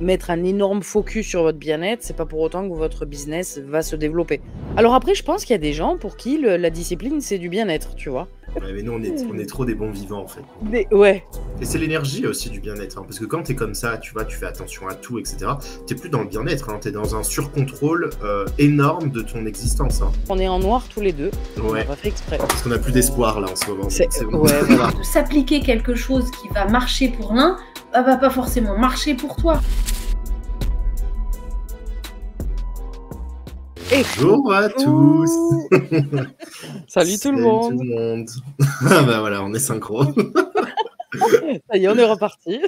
mettre un énorme focus sur votre bien-être, c'est pas pour autant que votre business va se développer. Alors après, je pense qu'il y a des gens pour qui la discipline, c'est du bien-être, tu vois. Ouais, mais nous, on est trop des bons vivants, en fait. Ouais. Et c'est l'énergie aussi du bien-être, hein, parce que quand t'es comme ça, tu vois, tu fais attention à tout, etc., t'es plus dans le bien-être, hein, t'es dans un surcontrôle énorme de ton existence. Hein. On est en noir tous les deux, on Ouais. n'a pas fait exprès. Parce qu'on n'a plus d'espoir, là, en ce moment. C'est... donc bon. Ouais, voilà. S'appliquer quelque chose qui va marcher pour l'un, va pas forcément marcher pour toi. Bonjour à tous. Salut tout le monde. Ah bah voilà, on est synchro. Ça y est, on est reparti.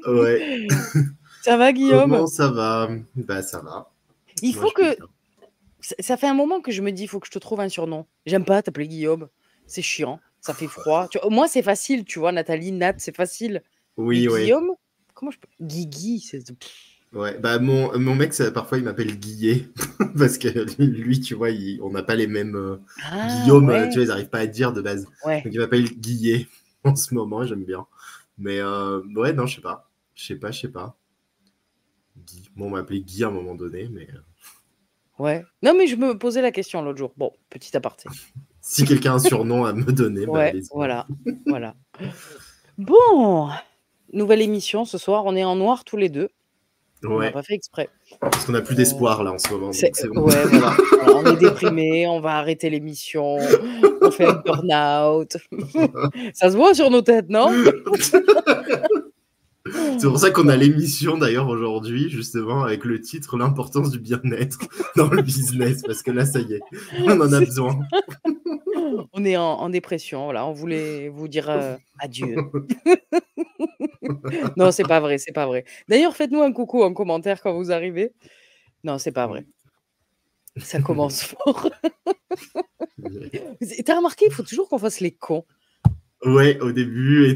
Ouais. Ça va, Guillaume? Comment ça va? Bah ça va. Il faut que... Ça fait un moment que je me dis, il faut que je te trouve un surnom. J'aime pas t'appeler Guillaume. C'est chiant, ça fait froid. Moi, c'est facile, tu vois, Nathalie, Nat, c'est facile. Oui, mais Guillaume, comment je peux... Guigui, c'est... Ouais, bah mon mec, parfois, il m'appelle Guillet. Parce que lui, tu vois, on n'a pas les mêmes... Guillaume, ouais. tu vois, ils n'arrivent pas à dire de base. Ouais. Donc il m'appelle Guillet en ce moment, j'aime bien. Mais ouais, non, je sais pas. Je sais pas. Guy. Bon, on m'a appelé Guy à un moment donné, mais... Ouais. Non, mais je me posais la question l'autre jour. Bon, petit aparté. Si quelqu'un a un surnom à me donner, bah ouais, allez-y. voilà. Bon, nouvelle émission ce soir. On est en noir tous les deux. Ouais. On n'a pas fait exprès. Parce qu'on n'a plus d'espoir là en ce moment. Donc bon. Ouais, voilà. Alors, on est déprimé, on va arrêter l'émission, on fait un burn-out. Ça se voit sur nos têtes, non? C'est pour ça qu'on a l'émission d'ailleurs aujourd'hui, justement, avec le titre L'importance du bien-être dans le business, parce que là, ça y est, on en a besoin. On est en dépression, voilà, on voulait vous dire adieu. Non, c'est pas vrai, c'est pas vrai. D'ailleurs, faites-nous un coucou en commentaire quand vous arrivez. Non, c'est pas vrai. Ça commence fort. T'as remarqué, il faut toujours qu'on fasse les cons. Ouais, au début et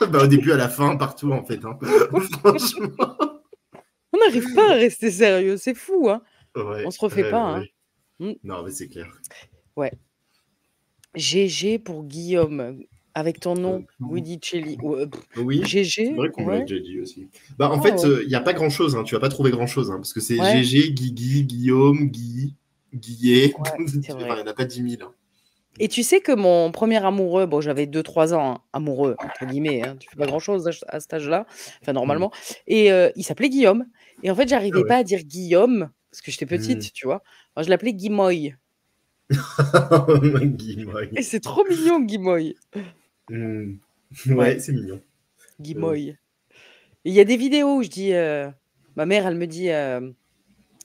bah, au début, à la fin, partout en fait. Hein. Franchement. On n'arrive pas à rester sérieux, c'est fou, hein. Ouais, on se refait pas, ouais. Hein. Non, mais c'est clair. Ouais. GG pour Guillaume, avec ton nom, Widicelli. Oui, GG. c'est vrai qu'on me l'a déjà dit aussi. Bah, en fait, il n'y a pas grand-chose, hein. Tu vas pas trouver grand-chose, hein, parce que c'est GG, Guigui, Guillaume, Guy, Guillet. Ouais, c'est vrai. Enfin, il n'y en a pas 10 000. Hein. Et tu sais que mon premier amoureux, bon, j'avais 2-3 ans, hein, amoureux, entre guillemets, hein, tu fais pas grand-chose à cet âge-là, enfin normalement, et il s'appelait Guillaume. Et en fait, j'arrivais pas à dire Guillaume, parce que j'étais petite, tu vois. Alors, je l'appelais Guimoy. Guimoy. Et c'est trop mignon, Guimoy. Ouais, c'est mignon. Guimoy. Il y a des vidéos où je dis, ma mère, elle me dit,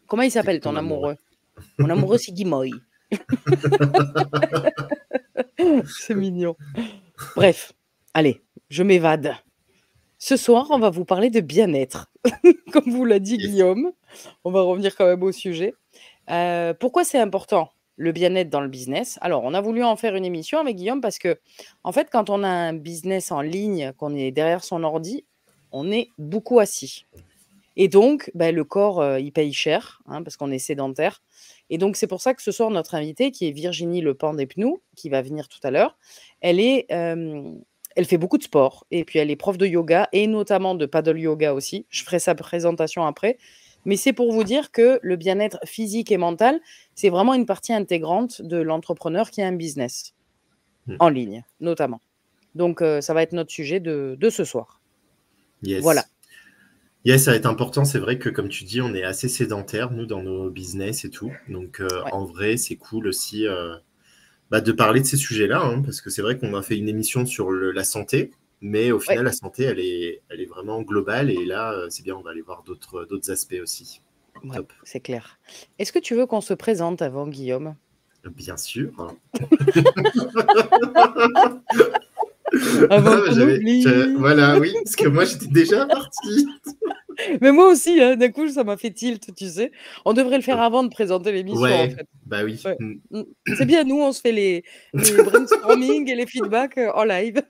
comment il s'appelle ton amoureux? Mon amoureux, c'est Guimoy. C'est mignon. Bref, allez, je m'évade. Ce soir, on va vous parler de bien-être. Comme vous l'a dit Guillaume, on va revenir quand même au sujet. Pourquoi c'est important, le bien-être dans le business? Alors, on a voulu en faire une émission avec Guillaume parce que, en fait, quand on a un business en ligne, qu'on est derrière son ordi, on est beaucoup assis. Et donc, le corps, il paye cher, hein, parce qu'on est sédentaire. Et donc, c'est pour ça que ce soir, notre invitée, qui est Virginie Lepant-Despnous, qui va venir tout à l'heure, elle fait beaucoup de sport. Et puis, elle est prof de yoga et notamment de paddle yoga aussi. Je ferai sa présentation après. Mais c'est pour vous dire que le bien-être physique et mental, c'est vraiment une partie intégrante de l'entrepreneur qui a un business en ligne, notamment. Donc, ça va être notre sujet de ce soir. Yes. Voilà. Yes, ça va être important. C'est vrai que, comme tu dis, on est assez sédentaires, nous, dans nos business et tout. Donc, en vrai, c'est cool aussi de parler de ces sujets-là, hein, parce que c'est vrai qu'on a fait une émission sur la santé, mais au final, la santé, elle est vraiment globale. Et là, c'est bien, on va aller voir d'autres aspects aussi. Ouais, c'est clair. Est-ce que tu veux qu'on se présente avant, Guillaume? Bien sûr. Avant qu'on oublie. Voilà, oui, parce que moi, j'étais déjà partie. Mais moi aussi, hein, d'un coup, ça m'a fait tilt, tu sais. On devrait le faire avant de présenter l'émission, en fait. Bah oui. Ouais. C'est bien, nous, on se fait les brainstorming et les feedbacks en live.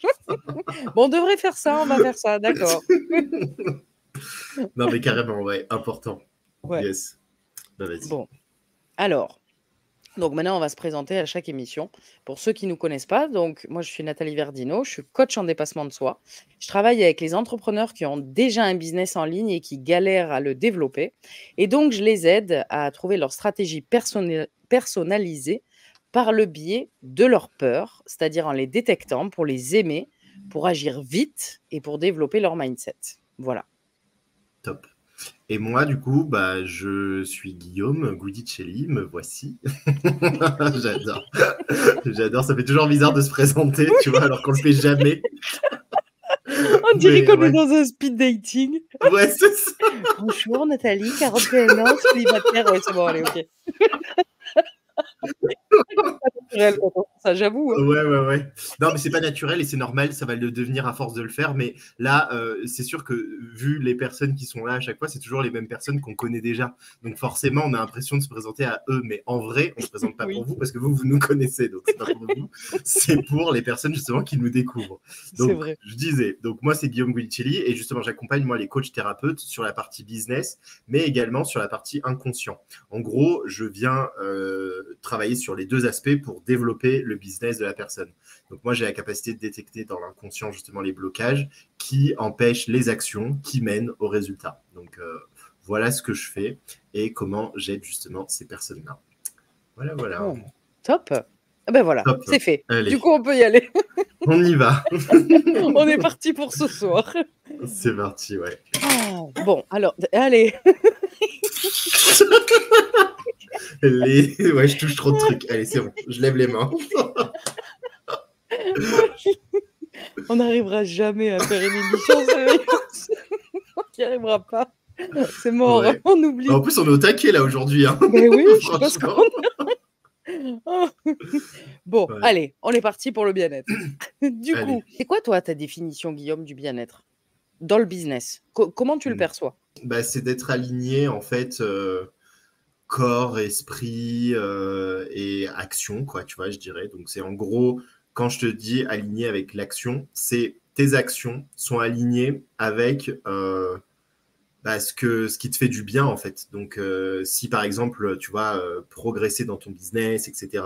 Bon, on devrait faire ça, on va faire ça, d'accord. Non, mais carrément, ouais, important. Ouais. Yes. Bah, vas-y. Bon, alors, Donc maintenant, on va se présenter à chaque émission. Pour ceux qui ne nous connaissent pas, donc moi, je suis Nathalie Verdino, je suis coach en dépassement de soi. Je travaille avec les entrepreneurs qui ont déjà un business en ligne et qui galèrent à le développer. Et donc, je les aide à trouver leur stratégie personnalisée par le biais de leurs peurs, c'est-à-dire en les détectant pour les aimer, pour agir vite et pour développer leur mindset. Voilà. Top. Et moi, du coup, bah, je suis Guillaume Guidicelli, me voici. J'adore. J'adore, ça fait toujours bizarre de se présenter, tu vois, alors qu'on le fait jamais. On dirait Mais qu'on est ouais. dans un speed dating. Ouais, c'est ça. Bonjour Nathalie, 41 ans, célibataire. Ouais, c'est bon, allez, ok. Naturel, quand on fait ça, j'avoue. Hein. Ouais. Non, mais c'est pas naturel et c'est normal, ça va le devenir à force de le faire. Mais là, c'est sûr que vu les personnes qui sont là à chaque fois, c'est toujours les mêmes personnes qu'on connaît déjà. Donc forcément, on a l'impression de se présenter à eux. Mais en vrai, on se présente pas Oui. pour vous parce que vous nous connaissez. Donc c'est pas pour vous, c'est pour les personnes justement qui nous découvrent. C'est Donc vrai. je disais, donc moi c'est Guillaume Guidicelli et justement j'accompagne moi les coachs thérapeutes sur la partie business, mais également sur la partie inconscient. En gros, je viens travailler sur les deux aspects pour développer le business de la personne. Donc moi, j'ai la capacité de détecter dans l'inconscient justement les blocages qui empêchent les actions qui mènent au résultat. Donc voilà ce que je fais et comment j'aide justement ces personnes-là. Voilà. Oh, top. Ah ben voilà, c'est fait. Allez. Du coup, on peut y aller. On y va. On est parti pour ce soir. C'est parti, ouais. Oh, bon, alors, allez. Ouais, je touche trop de trucs. Allez, c'est bon, je lève les mains. On n'arrivera jamais à faire une émission sérieuse. On n'y arrivera pas. C'est mort, Ouais. on oublie. En plus, on est au taquet là aujourd'hui. Hein. Ben oui, je sais pas ce qu'on a. Bon, Ouais. allez, on est parti pour le bien-être. Du Allez. coup, c'est quoi toi ta définition, Guillaume, du bien-être dans le business? Comment tu le perçois? Bah, c'est d'être aligné en fait corps, esprit et action, quoi, tu vois, je dirais. Donc c'est en gros, quand je te dis aligné avec l'action, c'est tes actions sont alignées avec ce qui te fait du bien en fait. Donc si par exemple tu vas progresser dans ton business, etc.,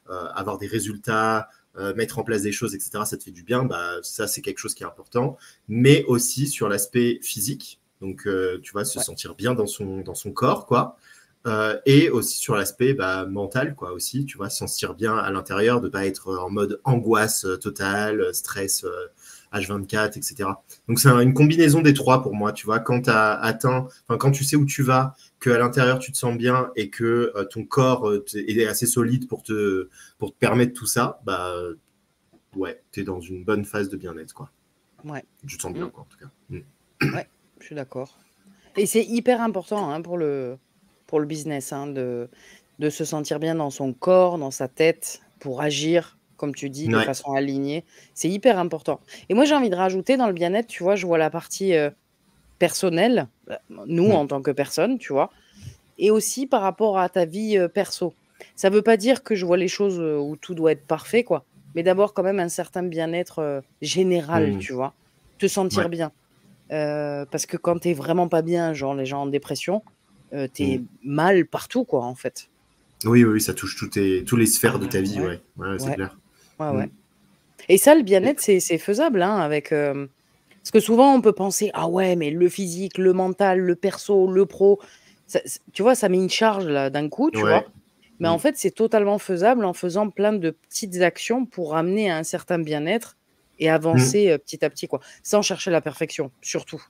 avoir des résultats, mettre en place des choses, etc., ça te fait du bien, bah, ça c'est quelque chose qui est important. Mais aussi sur l'aspect physique, donc tu vas se sentir bien dans son corps, quoi. Et aussi sur l'aspect mental, quoi, aussi, tu vois, se sentir bien à l'intérieur, de pas être en mode angoisse totale, stress H24, etc. Donc c'est une combinaison des trois pour moi, tu vois, quand quand tu sais où tu vas, qu'à l'intérieur tu te sens bien et que ton corps est assez solide pour te permettre tout ça, ouais, tu es dans une bonne phase de bien-être, quoi. Ouais. Tu te sens bien, quoi, en tout cas. Ouais, je suis d'accord. Et c'est hyper important hein, pour le business hein, de se sentir bien dans son corps, dans sa tête, pour agir, comme tu dis, de façon alignée. C'est hyper important. Et moi, j'ai envie de rajouter dans le bien-être, tu vois, je vois la partie personnelle, nous en tant que personne, tu vois, et aussi par rapport à ta vie perso. Ça ne veut pas dire que je vois les choses où tout doit être parfait, quoi, mais d'abord quand même un certain bien-être général, tu vois, te sentir bien. Parce que quand tu n'es vraiment pas bien, genre les gens en dépression, tu es mal partout, quoi, en fait. Oui, ça touche toutes les sphères de ta vie, ouais, c'est clair. Ouais. Et ça, le bien-être, c'est faisable, hein, avec... Parce que souvent, on peut penser, ah ouais, mais le physique, le mental, le perso, le pro, ça, tu vois, ça met une charge là d'un coup, tu vois. Mais en fait, c'est totalement faisable en faisant plein de petites actions pour amener à un certain bien-être et avancer petit à petit, quoi. Sans chercher la perfection, surtout.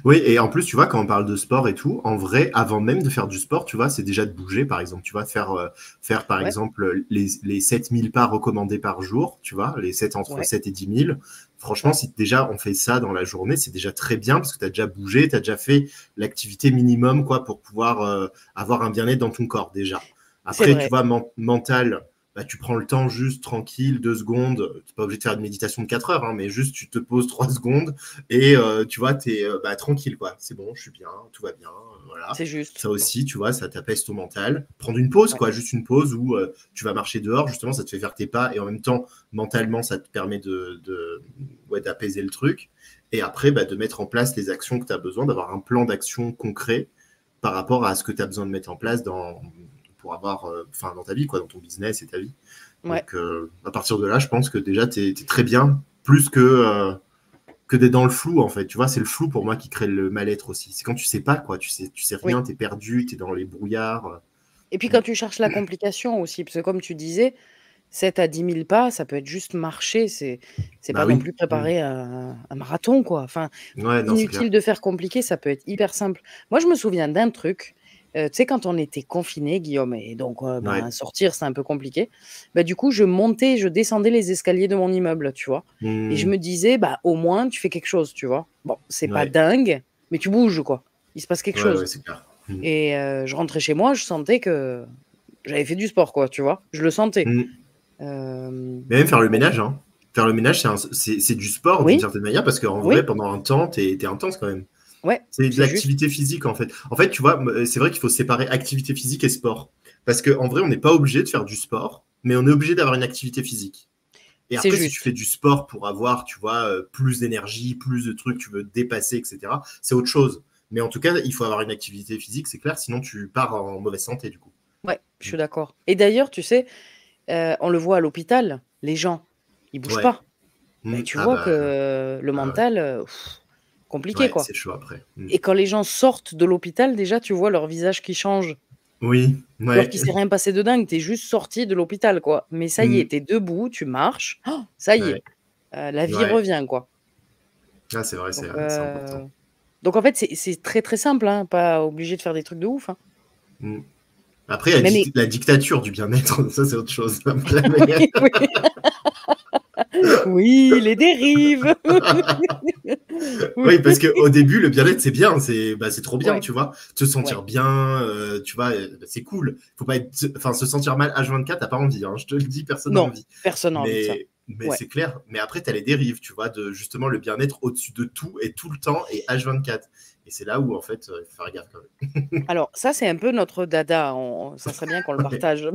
Oui, et en plus, tu vois, quand on parle de sport et tout, en vrai, avant même de faire du sport, tu vois, c'est déjà de bouger, par exemple. Tu vas faire par exemple, les 7000 pas recommandés par jour, tu vois, entre 7 et 10 000. Franchement, si déjà on fait ça dans la journée, c'est déjà très bien parce que tu as déjà bougé, tu as déjà fait l'activité minimum, quoi, pour pouvoir avoir un bien-être dans ton corps, déjà. Après, tu vois, mental... tu prends le temps juste tranquille, 2 secondes. Tu n'es pas obligé de faire une méditation de 4 heures, hein, mais juste tu te poses 3 secondes et tu vois, tu es tranquille, quoi. C'est bon, je suis bien, tout va bien. Voilà. C'est juste. Ça aussi, tu vois, ça t'apaise ton mental. Prendre une pause, quoi, juste une pause où tu vas marcher dehors, justement, ça te fait faire tes pas et en même temps, mentalement, ça te permet d'apaiser le truc. Et après, de mettre en place les actions que tu as besoin, d'avoir un plan d'action concret par rapport à ce que tu as besoin de mettre en place pour avoir, dans ta vie, quoi, dans ton business et ta vie. Ouais. Donc, à partir de là, je pense que déjà, tu es très bien, plus que d'être dans le flou, en fait. Tu vois, c'est le flou pour moi qui crée le mal-être aussi. C'est quand tu sais pas, quoi. Tu sais rien, tu es perdu, tu es dans les brouillards. Et puis quand tu cherches la complication aussi, parce que comme tu disais, 7 à 10 000 pas, ça peut être juste marcher, c'est pas non plus préparer un marathon, quoi. Enfin, Ouais, non, c'est clair. inutile de faire compliqué, ça peut être hyper simple. Moi, je me souviens d'un truc, tu sais, quand on était confinés, Guillaume, et donc sortir, c'est un peu compliqué. Du coup, je descendais les escaliers de mon immeuble, tu vois. Et je me disais, au moins, tu fais quelque chose, tu vois. Bon, c'est pas dingue, mais tu bouges, quoi. Il se passe quelque chose. Ouais, c'est clair. Et je rentrais chez moi, je sentais que j'avais fait du sport, quoi, tu vois. Je le sentais. Mais même faire le ménage, hein. Faire le ménage, c'est du sport d'une certaine manière, parce qu'en vrai, pendant un temps, t'es intense quand même. Ouais, c'est de l'activité physique, en fait. En fait, tu vois, c'est vrai qu'il faut séparer activité physique et sport. Parce qu'en vrai, on n'est pas obligé de faire du sport, mais on est obligé d'avoir une activité physique. Et après, si tu fais du sport pour avoir, tu vois, plus d'énergie, plus de trucs, tu veux te dépasser, etc., c'est autre chose. Mais en tout cas, il faut avoir une activité physique, c'est clair, sinon tu pars en mauvaise santé, du coup. Ouais, je suis d'accord. Et d'ailleurs, tu sais, on le voit à l'hôpital, les gens, ils bougent pas. Mais tu vois que le mental, compliqué, quoi. C'est chaud après. Et quand les gens sortent de l'hôpital, déjà, tu vois leur visage qui change. Oui. Alors qu'il ne s'est rien passé de dingue, tu es juste sorti de l'hôpital, quoi. Mais ça y est, tu es debout, tu marches, ça y est, la vie revient, quoi. Ah, c'est vrai, c'est important. Donc, en fait, c'est très, très simple, hein, pas obligé de faire des trucs de ouf. Hein. Après, la dictature du bien-être, ça, c'est autre chose. Oui, les dérives. Oui, parce qu'au début, le bien-être, c'est bien, c'est trop bien, tu vois. Te sentir bien, tu vois, c'est cool. Faut pas se sentir mal H24, t'as pas envie, hein, je te le dis, personne n'a envie. Personne n'a envie de ça. Mais c'est clair. Mais après, tu as les dérives, tu vois, de justement le bien-être au-dessus de tout et tout le temps et H24. Et c'est là où, en fait, il faut faire gaffe quand même. Alors, ça, c'est un peu notre dada. Ça serait bien qu'on le partage.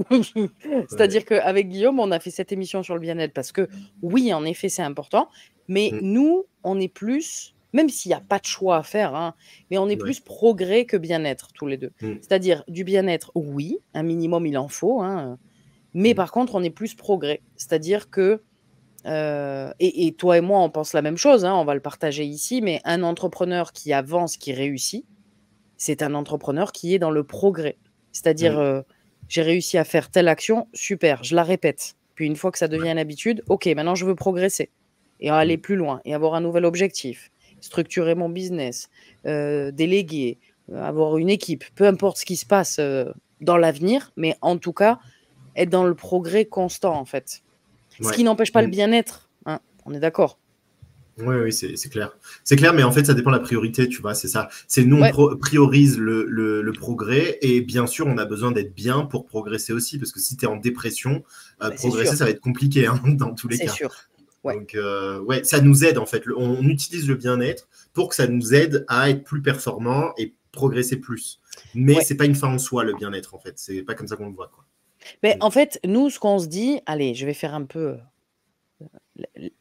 C'est-à-dire qu'avec Guillaume, on a fait cette émission sur le bien-être parce que, oui, en effet, c'est important. Mais nous, on est plus, même s'il n'y a pas de choix à faire, hein, mais on est plus progrès que bien-être, tous les deux. C'est-à-dire, du bien-être, oui, un minimum, il en faut. Hein, mais par contre, on est plus progrès. C'est-à-dire que et toi et moi, on pense la même chose, hein, on va le partager ici, mais un entrepreneur qui avance, qui réussit, c'est un entrepreneur qui est dans le progrès. C'est-à-dire, j'ai réussi à faire telle action, super, je la répète. Puis une fois que ça devient une habitude, ok, maintenant je veux progresser et aller plus loin et avoir un nouvel objectif, structurer mon business, déléguer, avoir une équipe, peu importe ce qui se passe dans l'avenir, mais en tout cas, être dans le progrès constant, en fait. Ce qui n'empêche pas le bien-être, hein, on est d'accord. Oui, c'est clair. C'est clair, mais en fait, ça dépend de la priorité, tu vois, c'est ça. C'est nous, on priorise le progrès, et bien sûr, on a besoin d'être bien pour progresser aussi, parce que si tu es en dépression, progresser, ça va être compliqué, hein, dans tous les cas. C'est sûr. Ouais. Donc, ça nous aide, en fait. On utilise le bien-être pour que ça nous aide à être plus performant et progresser plus. Mais c'est pas une fin en soi, le bien-être, en fait. C'est pas comme ça qu'on le voit, quoi. Mais en fait, nous, ce qu'on se dit, allez, je vais faire un peu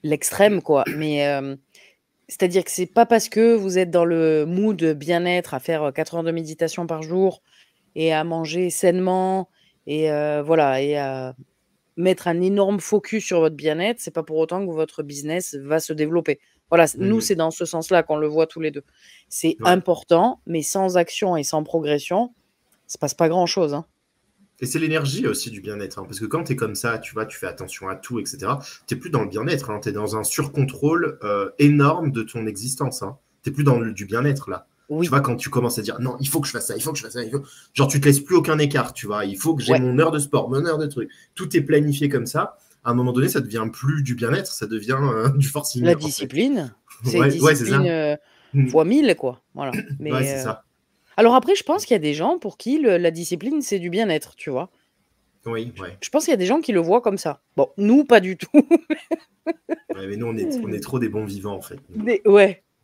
l'extrême, quoi. Mais c'est-à-dire que c'est pas parce que vous êtes dans le mood bien-être à faire 4 heures de méditation par jour et à manger sainement et voilà, et à mettre un énorme focus sur votre bien-être, c'est pas pour autant que votre business va se développer. Voilà, nous, c'est dans ce sens-là qu'on le voit tous les deux. C'est important, mais sans action et sans progression, il se passe pas grand-chose, hein. Et c'est l'énergie aussi du bien-être, hein, parce que quand tu es comme ça, tu vois, tu fais attention à tout, etc., tu n'es plus dans le bien-être, hein, tu es dans un surcontrôle énorme de ton existence. Hein. Tu n'es plus dans du bien-être, là. Oui. Tu vois, quand tu commences à dire, non, il faut que je fasse ça, il faut que je fasse ça, genre, tu te laisses plus aucun écart, tu vois, il faut que j'ai mon heure de sport, mon heure de truc. Tout est planifié comme ça. À un moment donné, ça devient plus du bien-être, ça devient du forcing. La discipline, c'est discipline fois 1000, quoi. Voilà. Mais, c'est ça. Alors après, je pense qu'il y a des gens pour qui la discipline, c'est du bien-être, tu vois. Oui. Je pense qu'il y a des gens qui le voient comme ça. Bon, nous, pas du tout. Mais nous, on est trop des bons vivants, en fait.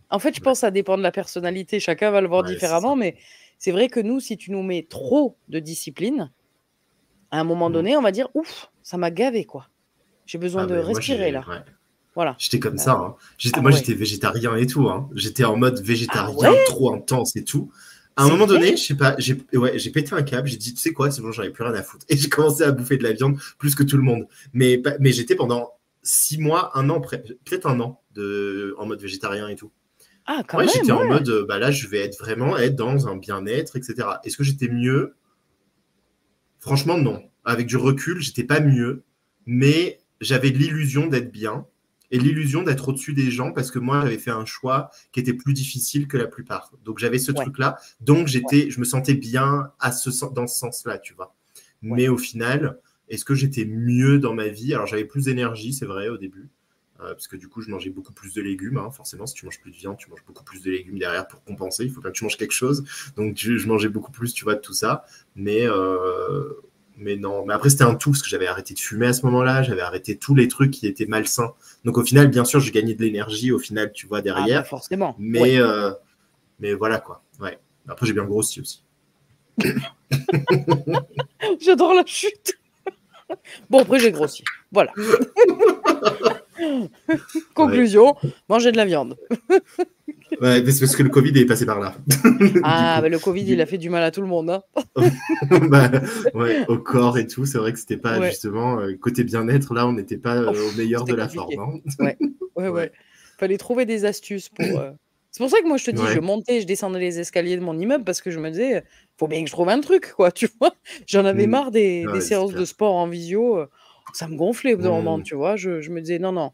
En fait, je pense que ça dépend de la personnalité. Chacun va le voir différemment, mais c'est vrai que nous, si tu nous mets trop de discipline, à un moment donné, on va dire, ouf, ça m'a gavé, quoi. J'ai besoin de respirer, là. Voilà. J'étais comme ça. Hein. Moi, j'étais végétarien et tout. Hein. J'étais en mode végétarien trop intense et tout. À un moment donné, je sais pas, j'ai pété un câble, j'ai dit, tu sais quoi, c'est bon, j'en avais plus rien à foutre. Et j'ai commencé à bouffer de la viande plus que tout le monde. Mais j'étais pendant 6 mois, 1 an, peut-être 1 an en mode végétarien et tout. Ah, quand même, j'étais en mode, là, je vais vraiment être dans un bien-être, etc. Est-ce que j'étais mieux? Franchement, non. Avec du recul, j'étais pas mieux, mais j'avais l'illusion d'être bien et l'illusion d'être au-dessus des gens parce que moi, j'avais fait un choix qui était plus difficile que la plupart. Donc, j'avais ce truc-là. Donc, je me sentais bien dans ce sens-là, tu vois. Mais au final, est-ce que j'étais mieux dans ma vie? Alors, j'avais plus d'énergie, c'est vrai, au début. Parce que du coup, je mangeais beaucoup plus de légumes. Hein. Forcément, si tu manges plus de viande, tu manges beaucoup plus de légumes derrière pour compenser. Il faut bien que tu manges quelque chose. Donc, je mangeais beaucoup plus, tu vois, de tout ça. Mais non. Mais après, c'était un tout parce que j'avais arrêté de fumer à ce moment-là. J'avais arrêté tous les trucs qui étaient malsains. Donc, au final, bien sûr, j'ai gagné de l'énergie au final, tu vois, derrière. Ah, bah forcément. Mais voilà, quoi. Ouais. Après, j'ai bien grossi aussi. J'adore la chute. Bon, après, j'ai grossi. Voilà. Conclusion, manger de la viande. Ouais, c'est parce que le Covid est passé par là. Ah, mais le Covid, il a fait du mal à tout le monde. Hein. Au corps et tout. C'est vrai que c'était pas justement côté bien-être. Là, on n'était pas au meilleur de la forme. Hein. Ouais. Fallait trouver des astuces pour. C'est pour ça que moi, je te dis, je montais, je descendais les escaliers de mon immeuble parce que je me disais, faut bien que je trouve un truc, quoi. Tu vois, j'en avais marre des séances de sport en visio. Ça me gonflait au bout d'un moment, tu vois. Je me disais, non,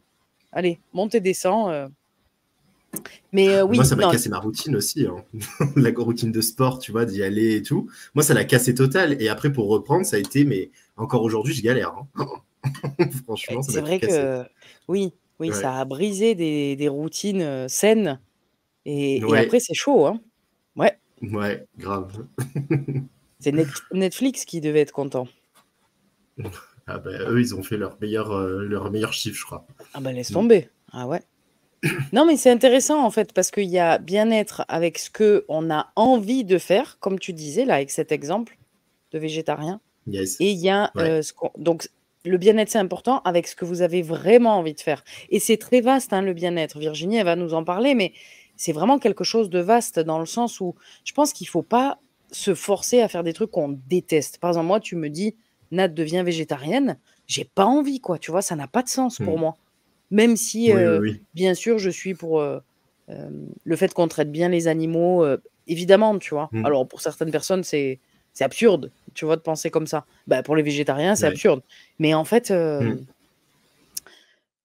allez, monte et descends. Mais oui. Moi, ça m'a cassé ma routine aussi. Hein. La routine de sport, tu vois, d'y aller et tout. Moi, ça l'a cassé total. Et après, pour reprendre, ça a été, mais encore aujourd'hui, je galère. Hein. Franchement, ça m'a vrai cassé. Que oui, ça a brisé des routines saines. Et après, c'est chaud. Hein. Ouais, grave. C'est Netflix qui devait être content. Ah bah, eux, ils ont fait leur meilleur chiffre, je crois. Ah bah, laisse tomber. Ah ouais. Non, mais c'est intéressant, en fait, parce qu'il y a bien-être avec ce qu'on a envie de faire, comme tu disais, là, avec cet exemple de végétarien. Yes. Et il y a donc, le bien-être, c'est important avec ce que vous avez vraiment envie de faire. Et c'est très vaste, hein, le bien-être. Virginie, elle va nous en parler, mais c'est vraiment quelque chose de vaste dans le sens où je pense qu'il ne faut pas se forcer à faire des trucs qu'on déteste. Par exemple, moi, tu me dis, Nat devient végétarienne, j'ai pas envie, quoi. Tu vois, ça n'a pas de sens pour moi. Même si, bien sûr, je suis pour le fait qu'on traite bien les animaux, évidemment, tu vois. Alors, pour certaines personnes, c'est absurde, tu vois, de penser comme ça. Bah, pour les végétariens, c'est absurde. Mais en fait,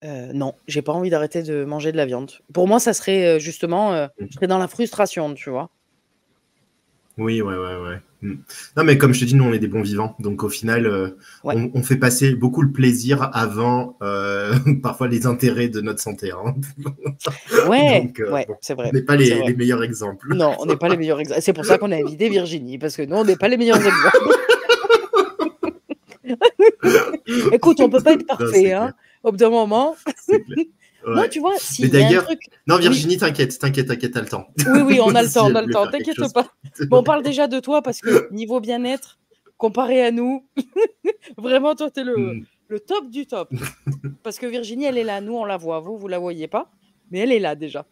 non, j'ai pas envie d'arrêter de manger de la viande. Pour moi, ça serait justement, je serais dans la frustration, tu vois. Oui, ouais. Non, mais comme je te dis, nous, on est des bons vivants. Donc, au final, on fait passer beaucoup le plaisir avant parfois les intérêts de notre santé. Hein. Donc, c'est vrai. On n'est pas les meilleurs exemples. Non, on n'est pas les meilleurs exemples. C'est pour ça qu'on a invité Virginie, parce que nous, on n'est pas les meilleurs exemples. Écoute, on peut pas être parfait, hein. Au bout d'un moment. Non, tu vois, si d'ailleurs, non, Virginie, t'inquiète, t'as le temps. Oui, on a le temps, t'inquiète pas. Bon, on parle déjà de toi parce que niveau bien-être, comparé à nous, vraiment, toi, t'es le top du top. Parce que Virginie, elle est là, nous, on la voit, vous la voyez pas, mais elle est là déjà.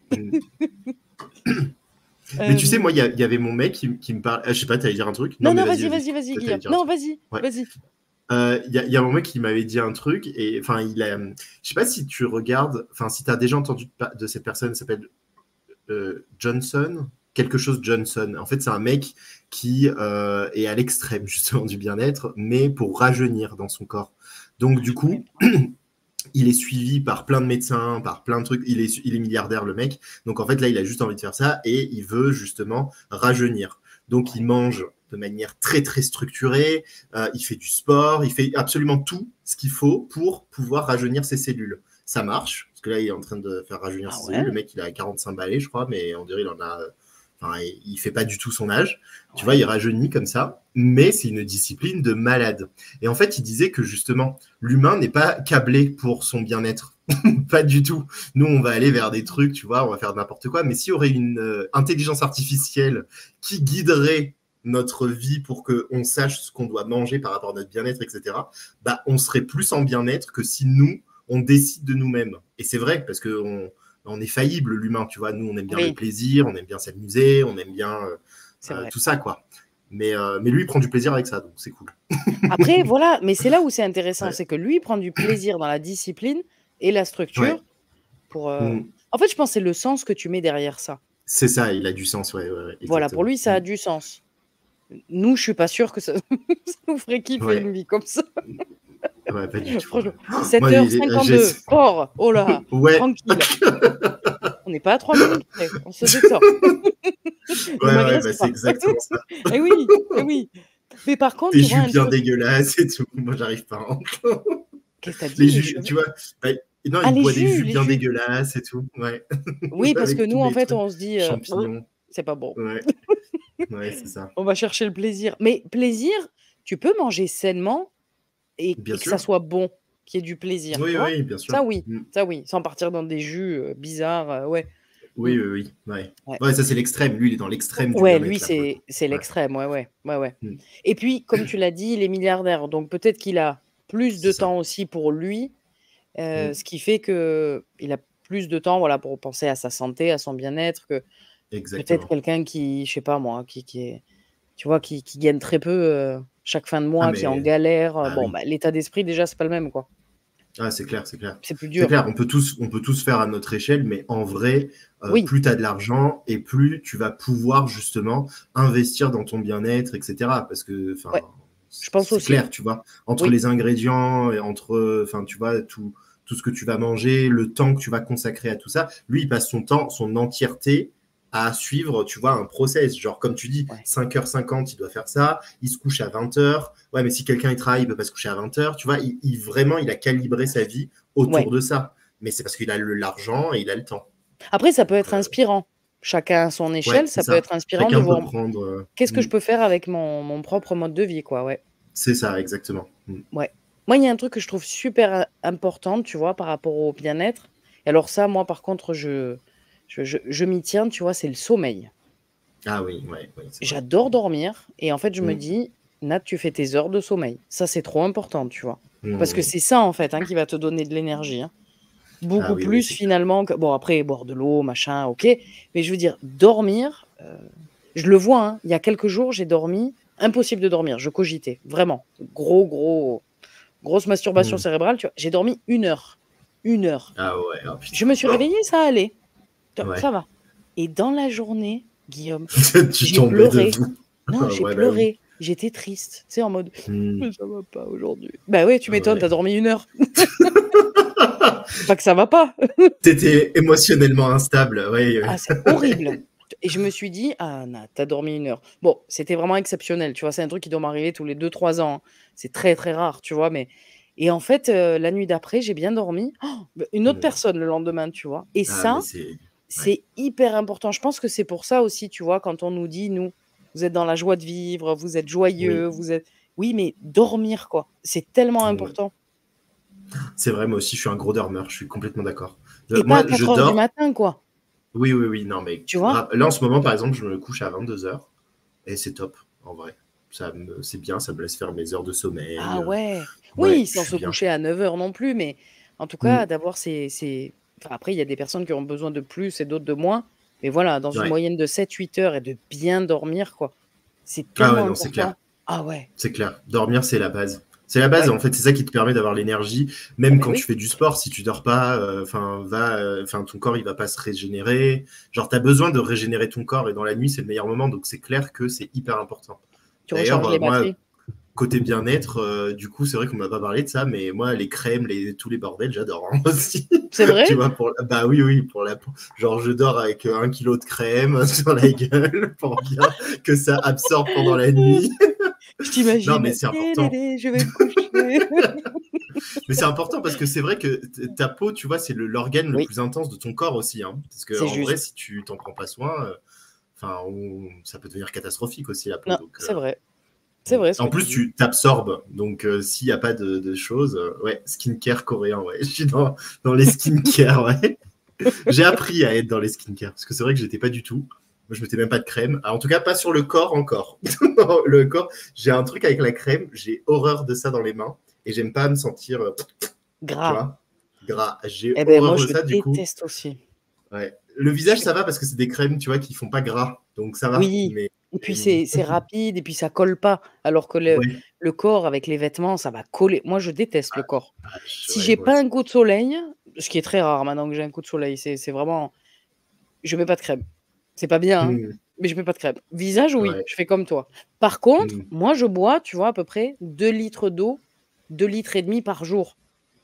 Mais tu sais, moi, il y avait mon mec qui me parle. Je sais pas, t'allais dire un truc? Non, vas-y, Guillaume. Non, vas-y. Il y a un mec qui m'avait dit un truc et enfin je sais pas si tu regardes, enfin si tu as déjà entendu de cette personne, elle s'appelle Johnson, quelque chose Johnson. En fait, c'est un mec qui est à l'extrême justement du bien-être, mais pour rajeunir dans son corps. Donc du coup, il est suivi par plein de médecins, par plein de trucs. Il est milliardaire, le mec. Donc en fait, là, il a juste envie de faire ça et il veut justement rajeunir. Donc il mange de manière très très structurée, il fait du sport, il fait absolument tout ce qu'il faut pour pouvoir rajeunir ses cellules. Ça marche, parce que là il est en train de faire rajeunir ses cellules, le mec il a 45 balais je crois, mais on dirait il en a, enfin il fait pas du tout son âge, tu vois, il rajeunit comme ça, mais c'est une discipline de malade. Et en fait il disait que justement l'humain n'est pas câblé pour son bien-être, pas du tout. Nous on va aller vers des trucs, tu vois, on va faire n'importe quoi, mais s'il y aurait une intelligence artificielle qui guiderait notre vie pour qu'on sache ce qu'on doit manger par rapport à notre bien-être, etc., bah, on serait plus en bien-être que si nous, on décide de nous-mêmes. Et c'est vrai, parce qu'on est faillible, l'humain, tu vois. Nous, on aime bien le plaisir, on aime bien s'amuser, on aime bien c'est vrai. tout ça, quoi. Mais lui, il prend du plaisir avec ça, donc c'est cool. Après, voilà, mais c'est là où c'est intéressant, Ouais. c'est que lui, il prend du plaisir dans la discipline et la structure Ouais. pour... Mm. En fait, je pense que c'est le sens que tu mets derrière ça. C'est ça, il a du sens, ouais, Voilà, pour exactement. lui, ça a du sens. Nous, je suis pas sûre que ça, ça nous ferait kiffer Ouais. une vie comme ça. Ouais, pas du tout. Franchement, Moi, 7h52, fort, oh là, Ouais. tranquille. On n'est pas à 3 minutes près, on se détend. Ouais, bah, c'est exactement ça. Eh oui, eh oui. Mais par contre, Des tu vois jus un bien truc... dégueulasses et tout. Moi, j'arrive pas. Hein. Qu'est-ce que t'as dit, Les les jus, cheveux tu vois. Bah, non, Ah, il les boit des jus, jus les bien jus. dégueulasses et tout. Ouais. Oui, parce Avec que nous, tous en les fait, trucs, on se dit, champignons. c'est pas bon. Ouais. Ouais, c'est ça. On va chercher le plaisir. Mais plaisir, tu peux manger sainement et Bien que ça sûr. soit bon, qu'il y ait du plaisir, Oui, tu vois oui, bien sûr. Ça oui, sans partir dans des jus bizarres, ouais. Oui, oui, oui. Ouais. Ouais. Ouais, ça, c'est l'extrême. Lui, il est dans l'extrême du Ouais, bien-être. lui, là, pour le coup. c'est l'extrême, ouais. Mm. Et puis, comme tu l'as dit, il est milliardaire, donc peut-être qu'il a plus de C'est ça. temps aussi pour lui, Mm. ce qui fait qu'il a plus de temps, voilà, pour penser à sa santé, à son bien-être, que peut-être Exactement. quelqu'un qui, je sais pas moi, qui est, tu vois, qui gagne très peu chaque fin de mois, Ah, qui est en mais. galère. Ah, Bon, oui. bah, l'état d'esprit, déjà, c'est pas le même, quoi. Ah, c'est clair, c'est clair. C'est plus C'est dur. clair, on peut tous faire à notre échelle, mais en vrai, Oui, plus tu as de l'argent et plus tu vas pouvoir justement investir dans ton bien-être, etc. Parce que, enfin, ouais, je pense c'est aussi. clair, tu vois, entre Oui, les ingrédients et entre, enfin, tu vois, tout ce que tu vas manger, le temps que tu vas consacrer à tout ça, lui, il passe son temps, son entièreté à suivre, tu vois, un process. Genre, comme tu dis, ouais. 5h50, il doit faire ça, il se couche à 20h. Ouais, mais si quelqu'un il travaille, il peut pas se coucher à 20h. Tu vois, vraiment, il a calibré sa vie autour Ouais. de ça. Mais c'est parce qu'il a l'argent et il a le temps. Après, ça peut être inspirant. Chacun à son échelle, Ouais, c'est ça peut ça. être inspirant de Chacun peut voir prendre. qu'est-ce que je peux faire avec mon propre mode de vie, quoi, ouais. C'est ça, exactement. Ouais. Moi, il y a un truc que je trouve super important, tu vois, par rapport au bien-être. Et alors ça, moi, par contre, je m'y tiens, tu vois, c'est le sommeil. Ah oui, ouais, c'est vrai. J'adore dormir et en fait, je me Mm. dis, Nat, tu fais tes heures de sommeil. Ça, c'est trop important, tu vois. Mm. Parce que c'est ça, en fait, qui va te donner de l'énergie. Beaucoup Ah oui, plus, c'est clair. finalement, que... Bon, après, boire de l'eau, machin, ok. Mais je veux dire, dormir, je le vois, hein, il y a quelques jours, j'ai dormi, impossible de dormir, je cogitais, vraiment. Grosse masturbation Mm. cérébrale, tu vois. J'ai dormi 1 heure. 1 heure. Ah ouais, oh, putain. Je me suis réveillée, ça allait. Ouais. Ça va. Et dans la journée, Guillaume, Tu j'ai tombais pleuré. debout. Non, j'ai Ouais, bah pleuré. oui. J'étais triste. Tu sais, en mode, Mm. mais ça va pas aujourd'hui. Bah ouais, tu m'étonnes, Ouais. t'as dormi 1 heure. C'est pas que ça va pas. T'étais émotionnellement instable, ouais. Ah, c'est horrible. Et je me suis dit, ah, Nat, t'as dormi 1 heure. Bon, c'était vraiment exceptionnel, tu vois. C'est un truc qui doit m'arriver tous les 2-3 ans. C'est très, très rare, tu vois. Mais... Et en fait, la nuit d'après, j'ai bien dormi. Oh, une autre personne le lendemain, tu vois. Et Ah, ça, mais c'est hyper important. Je pense que c'est pour ça aussi, tu vois, quand on nous dit, nous, vous êtes dans la joie de vivre, vous êtes joyeux, Oui. vous êtes... Oui, mais dormir, quoi. C'est tellement Ouais. important. C'est vrai, moi aussi, je suis un gros dormeur, je suis complètement d'accord. Et pas Moi, à 4 heures du matin, quoi. Oui, non, mais Tu vois? là, en ce moment, par exemple, je me couche à 22h et c'est top, en vrai. C'est bien, ça me laisse faire mes heures de sommeil. Ah ouais. Ouais, Oui, je sans suis se bien. coucher à 9 heures non plus, mais en tout cas, d'avoir ces... Enfin, après, il y a des personnes qui ont besoin de plus et d'autres de moins. Mais voilà, dans une Ouais. moyenne de 7-8 heures et de bien dormir, quoi. C'est Ah ouais, tellement non, c'est clair. important. Ah ouais. C'est clair. Dormir, c'est la base. C'est la base, Ouais. en fait, c'est ça qui te permet d'avoir l'énergie. Même Ah ben quand oui. tu fais du sport, si tu dors pas, ton corps, il va pas se régénérer. Genre, tu as besoin de régénérer ton corps et dans la nuit, c'est le meilleur moment. Donc, c'est clair que c'est hyper important. Tu recharges les Moi, batteries. côté bien-être, du coup, c'est vrai qu'on m'a pas parlé de ça, mais moi, les crèmes, tous les bordels, j'adore hein, aussi. C'est vrai? Tu vois, bah oui, pour la peau. Genre, je dors avec 1 kilo de crème sur la gueule pour bien que ça absorbe pendant la nuit. Je t'imagine. Non, mais c'est important. Je vais me coucher. Mais c'est important parce que c'est vrai que ta peau, tu vois, c'est l'organe le Oui. plus intense de ton corps aussi. Hein, parce que C'est en vrai, juste. si tu t'en prends pas soin, ça peut devenir catastrophique aussi la peau. Non, donc, c'est vrai. C'est vrai. En plus, tu t'absorbes. Donc, s'il n'y a pas de choses, ouais, skincare coréen, ouais. Je suis dans les skincare, ouais. J'ai appris à être dans les skincare parce que c'est vrai que j'étais pas du tout. Moi, je mettais même pas de crème. Alors, en tout cas, pas sur le corps encore. Le corps, j'ai un truc avec la crème. J'ai horreur de ça dans les mains et j'aime pas me sentir gras. Tu vois, gras. J'ai Eh ben, horreur moi, de ça, du coup. Je déteste aussi. Ouais. Le visage, ça va parce que c'est des crèmes, tu vois, qui font pas gras. Donc, ça va. Oui. Mais Et puis c'est rapide et puis ça colle pas. Alors que Ouais. le corps avec les vêtements, ça va coller. Moi, je déteste le corps. Si Ouais, j'ai moi pas aussi. un coup de soleil, ce qui est très rare maintenant que j'ai un coup de soleil, c'est vraiment je mets pas de crème. C'est pas bien, hein, Mmh. mais je mets pas de crème. Visage, oui, Ouais. je fais comme toi. Par contre, Mmh. moi, je bois, tu vois, à peu près 2 litres d'eau, 2 litres et demi par jour.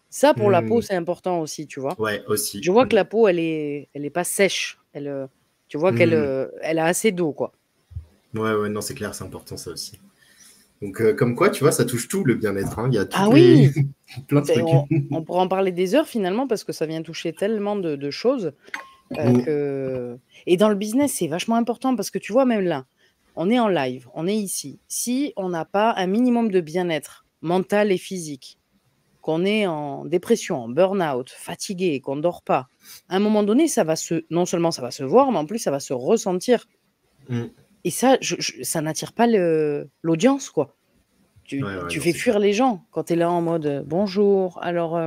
Ça, pour la peau, Mmh. c'est important aussi, tu vois? Ouais, aussi. Je vois que la peau, elle est pas sèche. Tu vois qu'elle, Mmh. elle a assez d'eau, quoi. Ouais, non, c'est clair, c'est important ça aussi. Donc, comme quoi, tu vois, ça touche tout le bien-être, hein. Il y a Ah toutes les oui! plein de C'est trucs. on pourrait en parler des heures finalement parce que ça vient toucher tellement de choses, Mmh. que et dans le business, c'est vachement important parce que tu vois, même là, on est en live, on est ici. Si on n'a pas un minimum de bien-être mental et physique, qu'on est en dépression, en burn-out, fatigué, qu'on ne dort pas, à un moment donné, non seulement ça va se voir, mais en plus ça va se ressentir. Mmh. Et ça, ça n'attire pas l'audience, quoi. Ouais, Tu non, fais c'est fuir clair. les gens quand tu es là en mode bonjour, alors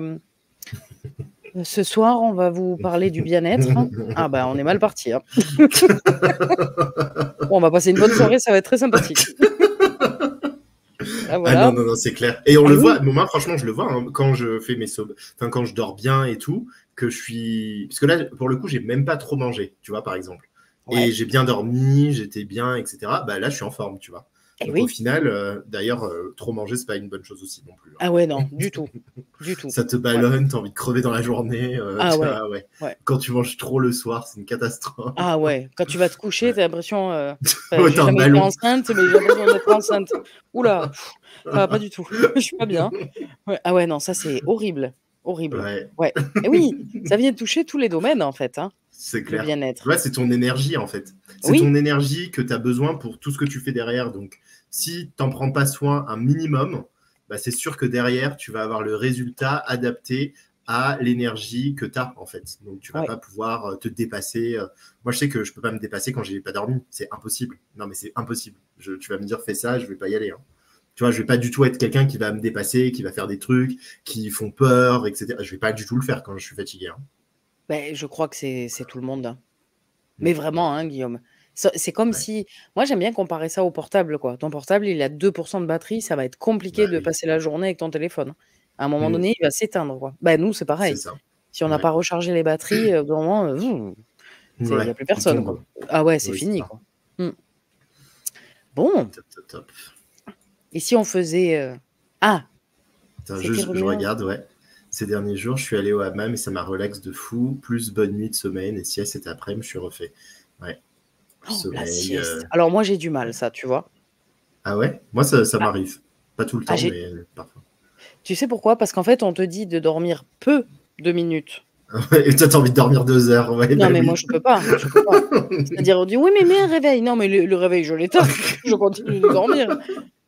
ce soir, on va vous parler du bien-être. Ah, bah, on est mal parti, hein. Bon, on va passer une bonne soirée, ça va être très sympathique. Ah, Ah voilà. non, c'est clair. Et on Ah le voit, oui, moi franchement, je le vois hein, quand je fais enfin quand je dors bien et tout, que je suis. Parce que là, pour le coup, j'ai même pas trop mangé, tu vois, par exemple. Et ouais, j'ai bien dormi, j'étais bien, etc. Bah là, je suis en forme, tu vois. et Donc au oui. final, d'ailleurs, trop manger, c'est pas une bonne chose aussi non plus, hein. Ah ouais, non, du tout, du tout. Ça te Ouais. ballonne, t'as envie de crever dans la journée, Ah tu ouais, vois, ouais. ouais. Quand tu manges trop le soir, c'est une catastrophe. Ah ouais, quand tu vas te coucher, Ouais. tu as l'impression, Ouais, j'ai t'as un jamais été ballon. enceinte, mais j'ai l'impression d'être enceinte. Ouh là, ça va pas du tout. Je suis pas bien. Ouais, ah ouais, non, ça c'est horrible, horrible. Ouais, Ouais. Et oui, ça vient toucher tous les domaines en fait, hein, c'est le clair. bien-être. Ouais, c'est ton énergie en fait. C'est Oui, ton énergie que tu as besoin pour tout ce que tu fais derrière. Donc, si tu n'en prends pas soin un minimum, bah, c'est sûr que derrière, tu vas avoir le résultat adapté à l'énergie que tu as en fait. Donc, tu vas ouais. pas pouvoir te dépasser. Moi, je sais que je peux pas me dépasser quand j'ai pas dormi. C'est impossible. Non, mais c'est impossible. Tu vas me dire, fais ça, je vais pas y aller, hein. Tu vois, je vais pas du tout être quelqu'un qui va me dépasser, qui va faire des trucs qui font peur, etc. Je vais pas du tout le faire quand je suis fatigué, hein. Ben, je crois que c'est tout le monde, hein. Mm. Mais vraiment, hein, Guillaume. C'est comme Ouais. si moi, j'aime bien comparer ça au portable, quoi. Ton portable, il a 2 de batterie, ça va être compliqué Bah de oui. passer la journée avec ton téléphone. À un moment Mm. donné, il va s'éteindre, quoi. Bah, nous, c'est C'est pareil. ça. Si on n'a Ouais. pas rechargé les batteries, au bout d'un moment, il y Ouais, a plus tu personne, quoi. tombes. Ah ouais, c'est Oui, c'est fini, ça. quoi. Mmh. Bon, Top. et si on faisait, ah, Attends, c'était je combien? regarde, ouais. Ces derniers jours, je suis allé au hammam et ça m'a relax de fou. Plus bonne nuit de sommeil et sieste cet après-midi, je suis refait. Ouais. Oh, la Sommeil. sieste. Alors moi, j'ai du mal, Ouais. ça, tu vois? Ah ouais? Moi, ça Ah, m'arrive. Pas tout le ah, temps, mais parfois. tu sais pourquoi? Parce qu'en fait, on te dit de dormir peu de minutes. Et toi, t'as envie de dormir 2 heures. Ouais, bah Non, mais moi, oui. je peux pas, je peux pas. C'est-à-dire, on dit: «Oui, mais mets un réveil». Non, mais le réveil, je l'éteins, je continue de dormir.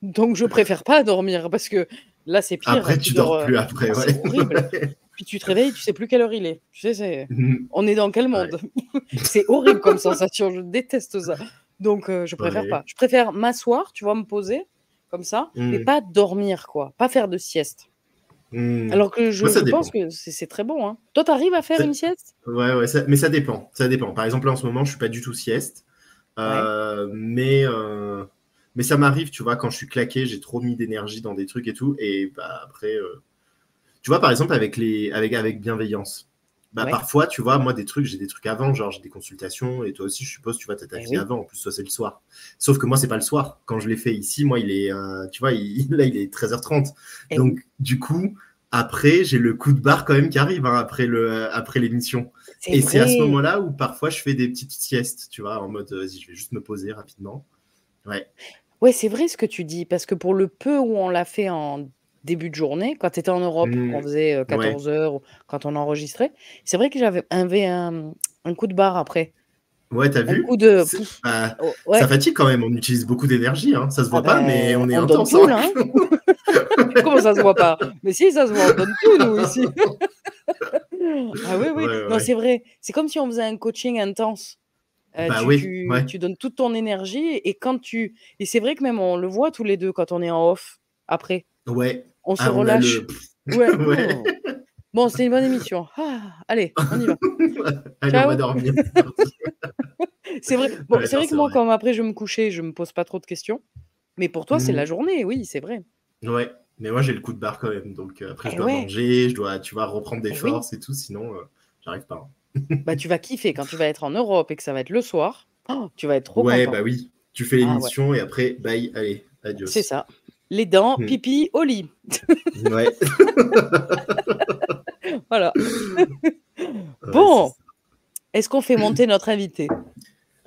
Donc je préfère pas dormir parce que là, c'est pire, Après, tu tu dors, dors plus après, c'est ouais. horrible. Puis tu te réveilles, tu sais plus quelle heure il est. Tu sais, c'est Mm. on est dans quel Ouais. monde? C'est horrible comme sensation, je déteste ça. Donc je préfère pas. Ouais. Je préfère m'asseoir, tu vois, me poser comme ça, mais Mm. pas dormir, quoi, pas faire de sieste. Mm. Alors que Moi, ça je pense dépend. que c'est très bon, hein. Toi, tu arrives à faire une sieste? Ouais, mais ça dépend. Ça dépend. Par exemple, là, en ce moment, je suis pas du tout sieste. Ouais. Mais ça m'arrive, tu vois, quand je suis claqué, j'ai trop mis d'énergie dans des trucs et tout. Et bah, après, tu vois, par exemple, avec bienveillance. Bah, Ouais. parfois, tu vois, moi, j'ai des trucs avant, genre j'ai des consultations, et toi aussi, je suppose, tu vois, t'as ta Eh vie oui. avant, en plus, toi, c'est le soir. Sauf que moi, c'est pas le soir. Quand je l'ai fait ici, moi, il est, tu vois, là, il est 13h30. Eh oui. Donc, du coup, après, j'ai le coup de barre quand même qui arrive, hein, après l'émission. C'est Et c'est à ce vrai. moment-là où parfois je fais des petites siestes, tu vois, en mode, vas-y, je vais juste me poser rapidement. Ouais. Ouais, c'est vrai ce que tu dis, parce que pour le peu où on l'a fait en début de journée, quand tu étais en Europe, qu'on Mmh. faisait, Ouais. 14 h ou quand on enregistrait, c'est vrai que j'avais un coup de barre après. Ouais, t'as Un coup vu? de pouf. Bah, Oh, ça ouais. fatigue quand même, on utilise beaucoup d'énergie, hein. Ça se Ah voit pas, mais ben, on est on donne intense, tout hein. là, hein. Comment ça se voit pas? Mais si, ça se voit, on donne tout nous ici. Ah oui, oui. Non, Ouais. c'est vrai. C'est comme si on faisait un coaching intense. Bah Tu oui, tu ouais. tu donnes toute ton énergie et c'est vrai que même on le voit tous les 2 quand on est en off, après. Ouais. On se Ah, on a relâche. Ouais. ouais. Bon, c'était une bonne émission. Ah, allez, on y va. Allez, on va Ciao. dormir, c'est parti. C'est vrai. Bon, Ouais, c'est non, vrai que c'est moi, vrai. comme après je me couchais, je me pose pas trop de questions. Mais pour toi, c'est la Mm. journée, oui, c'est vrai. Ouais, mais moi j'ai le coup de barre quand même. Donc après, je Eh dois ouais, manger, je dois, tu vois, reprendre des eh oui. forces et tout. Sinon, j'arrive pas. Bah, tu vas kiffer quand tu vas être en Europe et que ça va être le soir. Oh, tu vas être trop Ouais, content. bah oui. Tu fais Ah ouais, l'émission et après, bye, allez, c'est adios. ça. Les dents, Mm. pipi, au lit. Ouais. Voilà. Ouais, c'est Bon, ça. est-ce qu'on fait monter notre invité?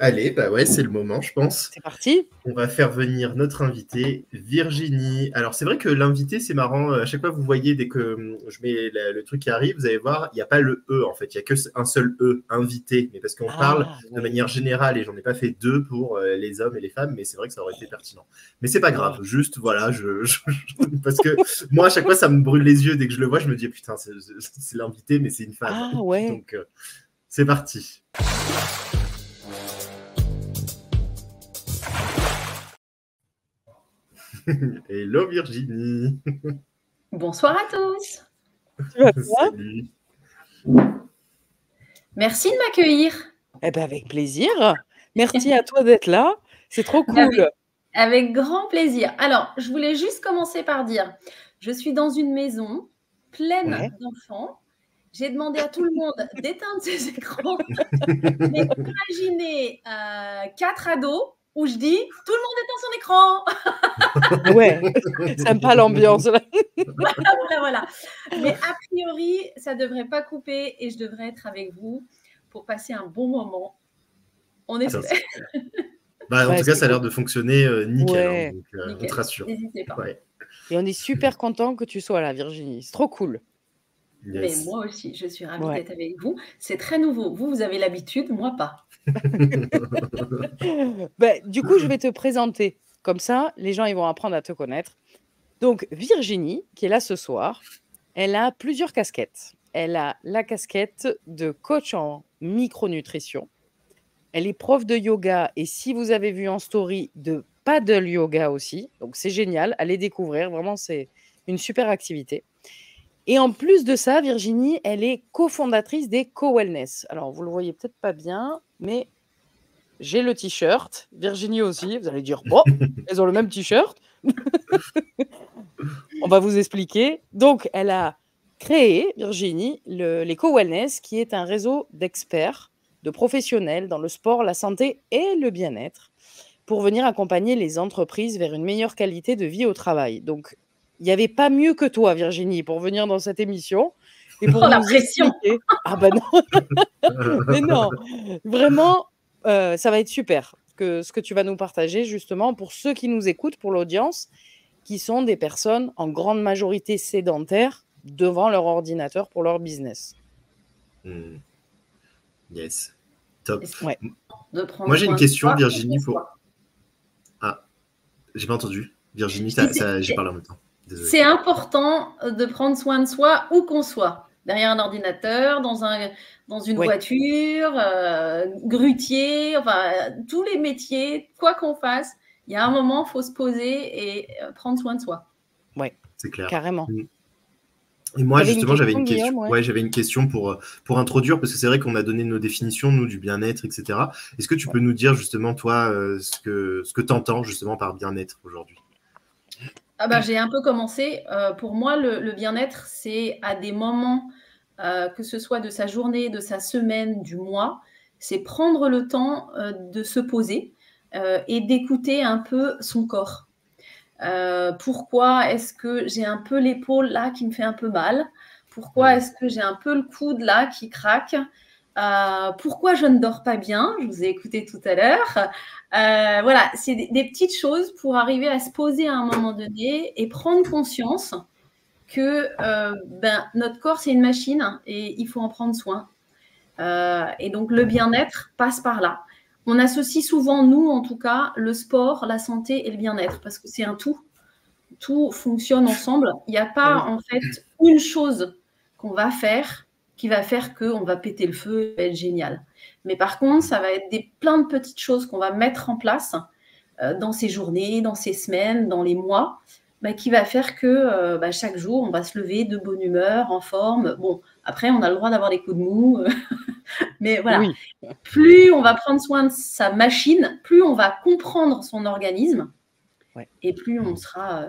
Allez, bah ouais, c'est le moment, je pense. C'est parti? On va faire venir notre invitée, Virginie. Alors, c'est vrai que l'invité, c'est marrant. À chaque fois que vous voyez, dès que je mets le truc qui arrive, vous allez voir, il n'y a pas le E, en fait. Il n'y a qu'un seul E, invité. Mais parce qu'on parle Ah, de ouais. manière générale, et j'en ai pas fait deux pour les hommes et les femmes, mais c'est vrai que ça aurait été pertinent. Mais c'est pas Oh. grave. Juste, voilà, parce que moi, à chaque fois, ça me brûle les yeux. Dès que je le vois, je me dis, putain, c'est l'invité, mais c'est une femme. Ah, ouais. Donc, c'est parti. Hello Virginie. Bonsoir à tous. Tu vas bien? Salut. Merci de m'accueillir. Eh ben, avec plaisir. Merci à toi d'être là. C'est trop cool. Avec grand plaisir. Alors, je voulais juste commencer par dire, je suis dans une maison pleine Ouais. d'enfants. J'ai demandé à tout le monde d'éteindre ses écrans. Mais imaginez 4 ados où je dis, tout le monde éteint son écran. Ouais, sympa l'ambiance. Là. Voilà. Mais a priori, ça ne devrait pas couper et je devrais être avec vous pour passer un bon moment. On espère. Bah, en tout cas, ça a l'air de fonctionner nickel. Ouais. Hein, donc, Nickel. on te rassure. N'hésitez pas. Ouais. Et on est super content que tu sois là, Virginie. C'est trop cool. Mais Yes. moi aussi, je suis ravie d'être avec vous. C'est très nouveau. Vous avez l'habitude, moi pas. Du coup, je vais te présenter. Comme ça, les gens ils vont apprendre à te connaître. Donc, Virginie, qui est là ce soir, elle a plusieurs casquettes. Elle a la casquette de coach en micronutrition. Elle est prof de yoga et si vous avez vu en story, de paddle yoga aussi. Donc, c'est génial. Allez découvrir. Vraiment, c'est une super activité. Et en plus de ça, Virginie, elle est cofondatrice des Co-Wellness. Alors, vous le voyez peut-être pas bien, mais j'ai le t-shirt. Virginie aussi. Vous allez dire, bon, elles ont le même t-shirt. On va vous expliquer. Donc, elle a créé, Virginie, les Co-Wellness, qui est un réseau d'experts, de professionnels dans le sport, la santé et le bien-être, pour venir accompagner les entreprises vers une meilleure qualité de vie au travail. Donc, il n'y avait pas mieux que toi, Virginie, pour venir dans cette émission et pour la nous pression. expliquer. Ah ben non, mais non, vraiment, ça va être super ce que tu vas nous partager, justement, pour ceux qui nous écoutent, pour l'audience, qui sont des personnes en grande majorité sédentaires devant leur ordinateur pour leur business. Yes. Top. Ouais. Moi, j'ai une question, Virginie. Ah, j'ai pas entendu. Virginie, j'ai parlé en même temps. Désolé. C'est important de prendre soin de soi où qu'on soit. Derrière un ordinateur, dans une voiture, grutier, enfin, tous les métiers, quoi qu'on fasse, il y a un moment, il faut se poser et prendre soin de soi. Oui, c'est clair. Carrément. Et moi, justement, j'avais une question. Guillaume, ouais, j'avais une question pour introduire, parce que c'est vrai qu'on a donné nos définitions, nous, du bien-être, etc. Est-ce que tu peux nous dire, justement, toi, ce que tu entends, justement, par bien-être aujourd'hui? J'ai un peu commencé. Pour moi, le bien-être, c'est à des moments, que ce soit de sa journée, de sa semaine, du mois, c'est prendre le temps de se poser et d'écouter un peu son corps. Pourquoi est-ce que j'ai un peu l'épaule là qui me fait un peu mal? Pourquoi est-ce que j'ai un peu le coude là qui craque? Pourquoi je ne dors pas bien? Je vous ai écouté tout à l'heure. Voilà, c'est des petites choses pour arriver à se poser à un moment donné et prendre conscience que notre corps, c'est une machine et il faut en prendre soin. Et donc, le bien-être passe par là. On associe souvent, nous en tout cas, le sport, la santé et le bien-être parce que c'est un tout. Tout fonctionne ensemble. Il n'y a pas en fait une chose qu'on va faire qui va faire qu'on va péter le feu et être génial. Mais par contre, ça va être plein de petites choses qu'on va mettre en place dans ces journées, dans ces semaines, dans les mois, qui va faire que chaque jour, on va se lever de bonne humeur, en forme. Bon, après, on a le droit d'avoir des coups de mou. Mais voilà, Oui. plus on va prendre soin de sa machine, plus on va comprendre son organisme et plus on sera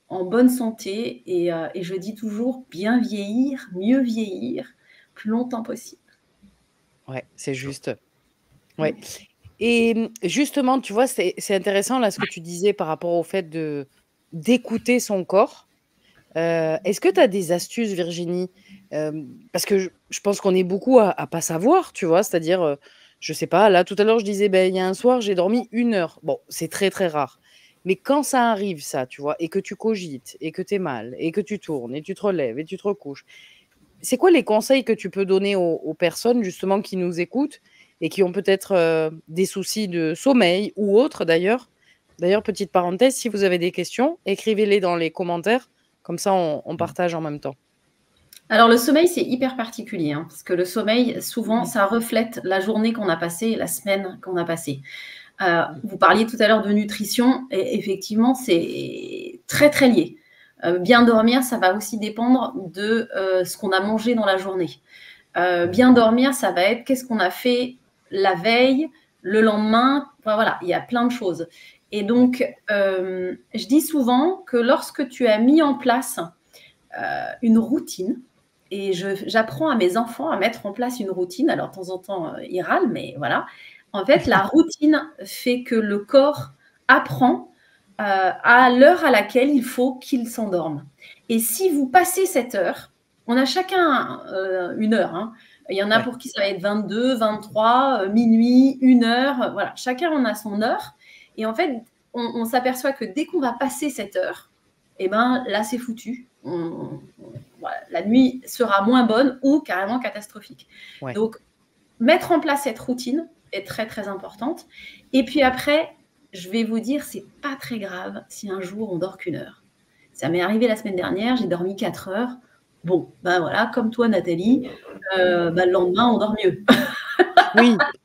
en bonne santé. Et je dis toujours, bien vieillir, mieux vieillir, plus longtemps possible. Ouais, c'est juste. Ouais. Et justement, tu vois, c'est intéressant là ce que tu disais par rapport au fait d'écouter son corps. Est-ce que tu as des astuces, Virginie? Parce que je pense qu'on est beaucoup à pas savoir, tu vois? C'est-à-dire, je sais pas, là, tout à l'heure, je disais: «Ben, il y a un soir, j'ai dormi 1 heure». Bon, c'est très, très rare. Mais quand ça arrive ça, tu vois? Et que tu cogites et que tu es mal et que tu tournes et tu te relèves et tu te recouches. C'est quoi les conseils que tu peux donner aux personnes justement qui nous écoutent et qui ont peut-être, des soucis de sommeil ou autres d'ailleurs? D'ailleurs, petite parenthèse, si vous avez des questions, écrivez-les dans les commentaires, comme ça on partage en même temps. Alors le sommeil, c'est hyper particulier, hein, parce que le sommeil, souvent, ça reflète la journée qu'on a passée et la semaine qu'on a passée. Vous parliez tout à l'heure de nutrition, et effectivement, c'est très, très lié. Bien dormir, ça va aussi dépendre de ce qu'on a mangé dans la journée. Bien dormir, ça va être qu'est-ce qu'on a fait la veille, le lendemain. Enfin, voilà, il y a plein de choses. Et donc, je dis souvent que lorsque tu as mis en place une routine, et j'apprends à mes enfants à mettre en place une routine. Alors, de temps en temps, ils râlent, mais voilà. En fait, la routine fait que le corps apprend à l'heure à laquelle il faut qu'il s'endorme. Et si vous passez cette heure, on a chacun une heure. Hein. Il y en a pour qui ça va être 22, 23, minuit, 1 heure. Voilà, chacun en a son heure. Et en fait, on s'aperçoit que dès qu'on va passer cette heure, eh ben, là, c'est foutu. Voilà, la nuit sera moins bonne ou carrément catastrophique. Donc, mettre en place cette routine est très, très importante. Et puis après, je vais vous dire, c'est pas très grave si un jour on dort qu'1 heure. Ça m'est arrivé la semaine dernière, j'ai dormi 4 heures. Bon, ben voilà, comme toi, Nathalie, le lendemain, on dort mieux.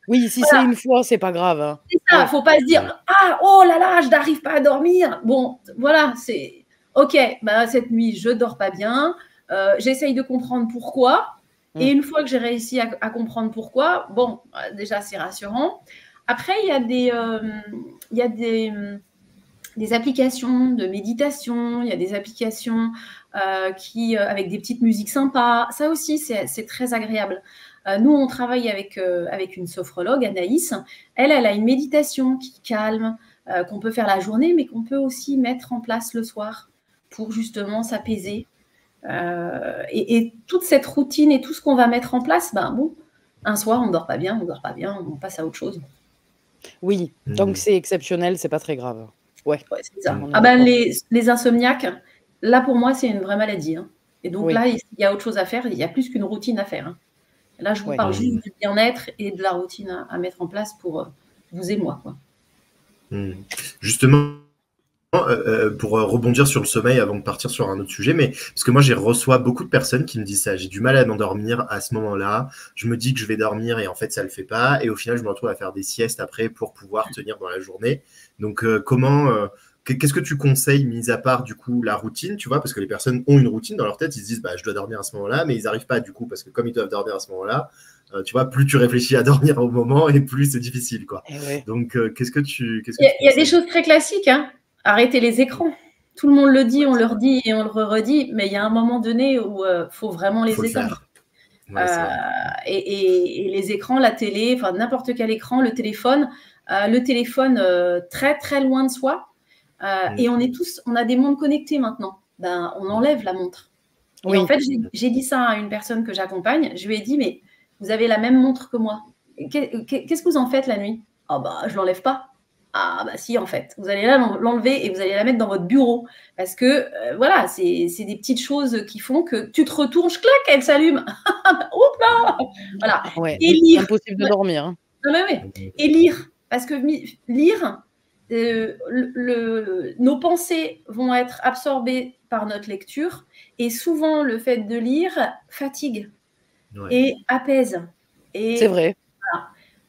Oui, si c'est une fois, c'est pas grave. Hein. C'est ça, faut pas se dire, ah, oh là là, je n'arrive pas à dormir. Bon, voilà, c'est OK, cette nuit, je dors pas bien. J'essaye de comprendre pourquoi. Et une fois que j'ai réussi à comprendre pourquoi, bon, déjà, c'est rassurant. Après, il y a des applications de méditation, il y a des applications avec des petites musiques sympas. Ça aussi, c'est très agréable. Nous, on travaille avec une sophrologue, Anaïs. Elle a une méditation qui calme, qu'on peut faire la journée, mais qu'on peut aussi mettre en place le soir pour justement s'apaiser. Et toute cette routine et tout ce qu'on va mettre en place, un soir, on ne dort pas bien, on passe à autre chose. Oui, donc c'est exceptionnel, c'est pas très grave. Ouais, c'est ça. Les insomniaques, là, pour moi, c'est une vraie maladie. Hein. Et donc là, il y a autre chose à faire, il y a plus qu'une routine à faire. Hein. Là, je vous parle juste du bien-être et de la routine à mettre en place pour vous et moi. Quoi. Justement, pour rebondir sur le sommeil avant de partir sur un autre sujet, mais parce que moi, j'ai reçois beaucoup de personnes qui me disent ça. J'ai du mal à m'endormir à ce moment-là. Je me dis que je vais dormir et en fait, ça le fait pas. Et au final, je me retrouve à faire des siestes après pour pouvoir tenir dans la journée. Donc, qu'est-ce que tu conseilles, mis à part du coup la routine, tu vois, parce que les personnes ont une routine dans leur tête, ils se disent je dois dormir à ce moment-là, mais ils n'arrivent pas du coup, parce que comme ils doivent dormir à ce moment-là, tu vois, plus tu réfléchis à dormir au moment et plus c'est difficile, quoi. Donc, qu'est-ce que tu il y a des choses très classiques, hein. Arrêtez les écrans. Tout le monde le dit, on le redit et on le redit, mais il y a un moment donné où faut vraiment les éteindre. Et les écrans, la télé, enfin n'importe quel écran, le téléphone très très loin de soi. Et on a des montres connectées maintenant. On enlève la montre. Et en fait, j'ai dit ça à une personne que j'accompagne. Je lui ai dit, mais vous avez la même montre que moi. Qu'est-ce que vous en faites la nuit? Je l'enlève pas. Ah si, en fait, vous allez l'enlever et vous allez la mettre dans votre bureau. Parce que, voilà, c'est des petites choses qui font que tu te retournes, clac, elle s'allume. Oups là. Voilà. Et lire. Impossible de dormir. Hein. Et lire. Parce que lire, nos pensées vont être absorbées par notre lecture. Et souvent, le fait de lire fatigue et apaise. C'est vrai.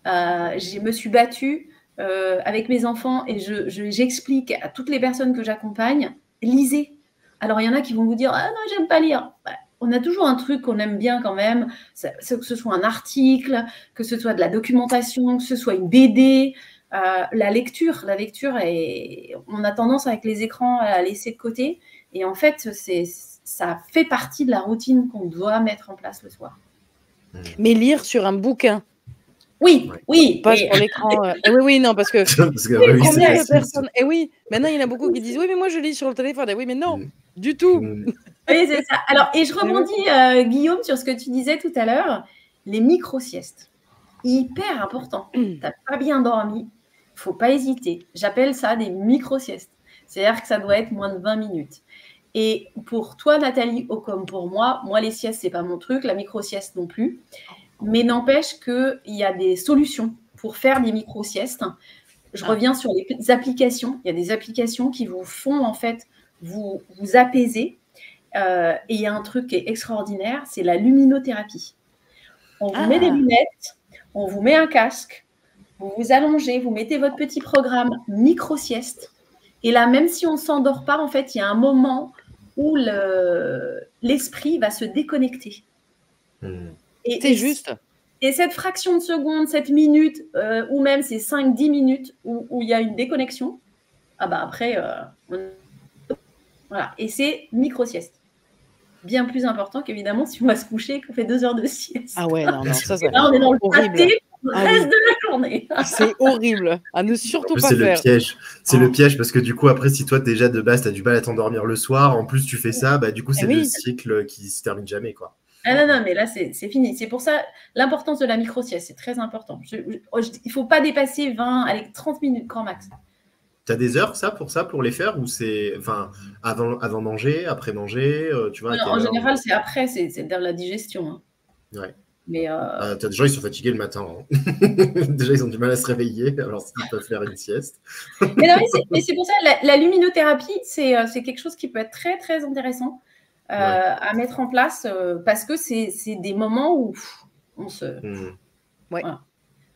Voilà. Je me suis battue avec mes enfants et j'explique à toutes les personnes que j'accompagne, lisez. Alors, il y en a qui vont vous dire « Ah non, j'aime pas lire ». on a toujours un truc qu'on aime bien quand même, que ce soit un article, que ce soit de la documentation, que ce soit une BD. La lecture, on a tendance avec les écrans à la laisser de côté. Et en fait, ça fait partie de la routine qu'on doit mettre en place le soir. Mais lire sur un bouquin. Oui, oui. Pas sur l'écran. Oui, non, parce que combien de personnes. Et oui, maintenant il y en a beaucoup qui disent oui, mais moi je lis sur le téléphone. Et oui, mais non, du tout. Oui, c'est ça. Alors, et je rebondis, Guillaume, sur ce que tu disais tout à l'heure, les micro-siestes. Hyper important. Tu n'as pas bien dormi, il ne faut pas hésiter. J'appelle ça des micro-siestes. C'est-à-dire que ça doit être moins de 20 minutes. Et pour toi, Nathalie, comme pour moi, les siestes, ce n'est pas mon truc, la micro-sieste non plus. Mais n'empêche qu'il y a des solutions pour faire des micro-siestes. Je reviens sur les applications. Il y a des applications qui vous font, en fait, vous apaiser. Et il y a un truc qui est extraordinaire, c'est la luminothérapie. On vous met des lunettes, on vous met un casque, vous vous allongez, vous mettez votre petit programme micro-sieste. Et là, même si on ne s'endort pas, en fait, il y a un moment où l'esprit va se déconnecter. C'est juste. Et cette fraction de seconde, cette minute, ou même ces 5-10 minutes où il y a une déconnexion, après, voilà. Et c'est micro-sieste. Bien plus important qu'évidemment si on va se coucher et qu'on fait 2 heures de sieste. Ah ouais, non, ça là, on est dans le pâté pour le reste de la journée. C'est horrible. À ne surtout pas faire. C'est le piège. C'est le piège parce que du coup, après, si toi, déjà de base, tu as du mal à t'endormir le soir, en plus, tu fais ça, du coup, c'est le cycle qui se termine jamais, quoi. Ah non, mais là, c'est fini. C'est pour ça, l'importance de la micro-sieste, c'est très important. Il ne faut pas dépasser 20, allez, 30 minutes, grand max. Tu as des heures, pour les faire, ou c'est avant manger, après manger, tu vois? En général, c'est après, c'est de la digestion. Hein. Ouais. Mais t'as des gens, ils sont fatigués le matin. Hein. Déjà, ils ont du mal à se réveiller, alors ils peuvent faire une sieste. mais c'est pour ça, la luminothérapie, c'est quelque chose qui peut être très, très intéressant à mettre en place parce que c'est des moments où on se... Voilà.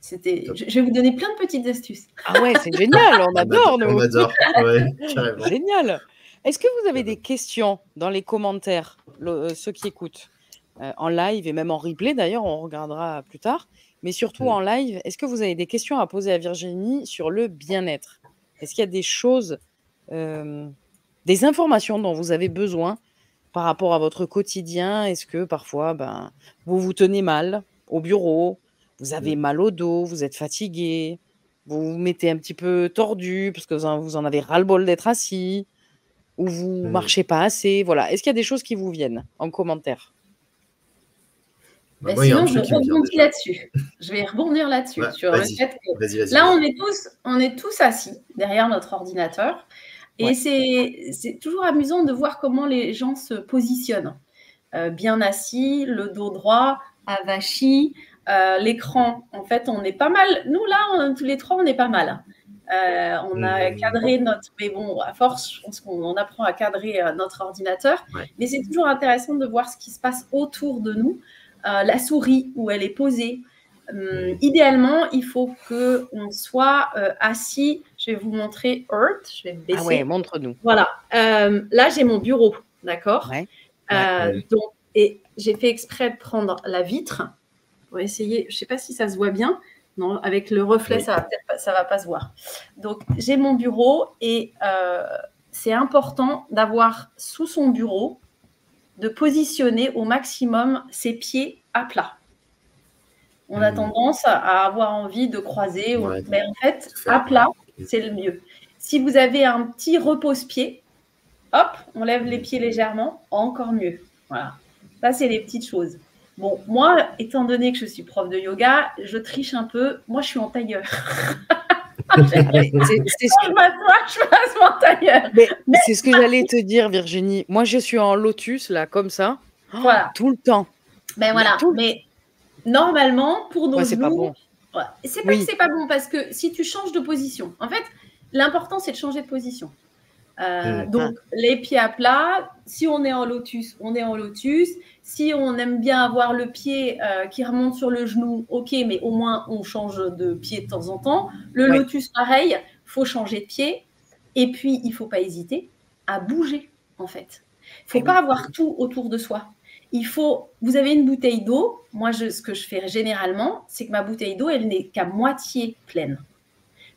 Je vais vous donner plein de petites astuces. Ah ouais, c'est génial, on adore, nous. On adore, ouais, carrément. Génial. Est-ce que vous avez des questions dans les commentaires, ceux qui écoutent en live et même en replay, d'ailleurs, on regardera plus tard, mais surtout en live, est-ce que vous avez des questions à poser à Virginie sur le bien-être? Est-ce qu'il y a des choses, des informations dont vous avez besoin par rapport à votre quotidien? Est-ce que parfois, vous vous tenez mal au bureau? Vous avez mal au dos, vous êtes fatigué, vous vous mettez un petit peu tordu parce que vous en avez ras-le-bol d'être assis, ou vous marchez pas assez. Voilà. Est-ce qu'il y a des choses qui vous viennent en commentaire? Sinon, je rebondis là-dessus. Je vais rebondir là-dessus. Sur le fait que là, on est tous assis derrière notre ordinateur. Et c'est toujours amusant de voir comment les gens se positionnent. Bien assis, le dos droit, avachi. L'écran, en fait, on est pas mal. Nous, là, tous les trois, on est pas mal. On a cadré notre... Mais bon, à force, je pense qu'on apprend à cadrer notre ordinateur. Mais c'est toujours intéressant de voir ce qui se passe autour de nous. La souris, où elle est posée. Idéalement, il faut qu'on soit assis. Je vais vous montrer Earth. Je vais me baisser. Ah ouais, montre-nous. Voilà. Là, j'ai mon bureau, d'accord ? Donc, et j'ai fait exprès de prendre la vitre. On va essayer, je ne sais pas si ça se voit bien. Non, avec le reflet, ça ne va pas se voir. Donc, j'ai mon bureau et c'est important d'avoir sous son bureau, de positionner au maximum ses pieds à plat. On a tendance à avoir envie de croiser, mais en fait, à plat, c'est le mieux. Si vous avez un petit repose-pied, hop, on lève les pieds légèrement, encore mieux. Voilà. Ça, c'est les petites choses. Bon, moi, étant donné que je suis prof de yoga, je triche un peu. Moi, je suis en tailleur. Je passe mon tailleur. C'est ce que j'allais te dire, Virginie. Moi, je suis en lotus, là, comme ça, tout le temps. Mais normalement, pour nos genoux, c'est pas bon. C'est pas que c'est pas bon, parce que si tu changes de position, en fait, l'important, c'est de changer de position. Donc, les pieds à plat, si on est en lotus, on est en lotus. Si on aime bien avoir le pied qui remonte sur le genou, ok, mais au moins on change de pied de temps en temps. Le lotus, pareil, il faut changer de pied. Et puis, il ne faut pas hésiter à bouger, en fait. Il ne faut pas avoir tout autour de soi. Vous avez une bouteille d'eau. Moi, ce que je fais généralement, c'est que ma bouteille d'eau, elle n'est qu'à moitié pleine.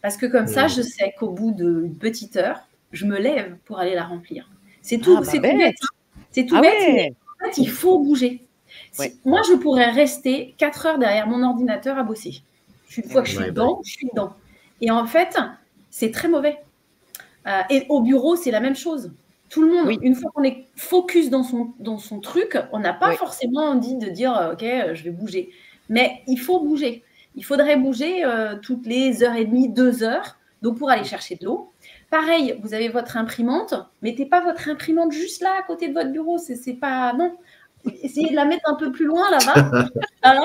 Parce que comme ça, je sais qu'au bout d'une petite heure, je me lève pour aller la remplir. C'est tout, c'est tout bête. C'est tout bête, mais en fait, il faut bouger. Moi, je pourrais rester 4 heures derrière mon ordinateur à bosser. Une fois que je suis dedans, je suis dedans. Et en fait, c'est très mauvais. Et au bureau, c'est la même chose. Tout le monde, une fois qu'on est focus dans son truc, on n'a pas forcément envie de dire « Ok, je vais bouger ». Mais il faut bouger. Il faudrait bouger toutes les 1h30, 2 heures, donc pour aller chercher de l'eau. Pareil, vous avez votre imprimante. Mettez pas votre imprimante juste là, à côté de votre bureau. C'est pas… Non. Essayez de la mettre un peu plus loin là-bas. Voilà.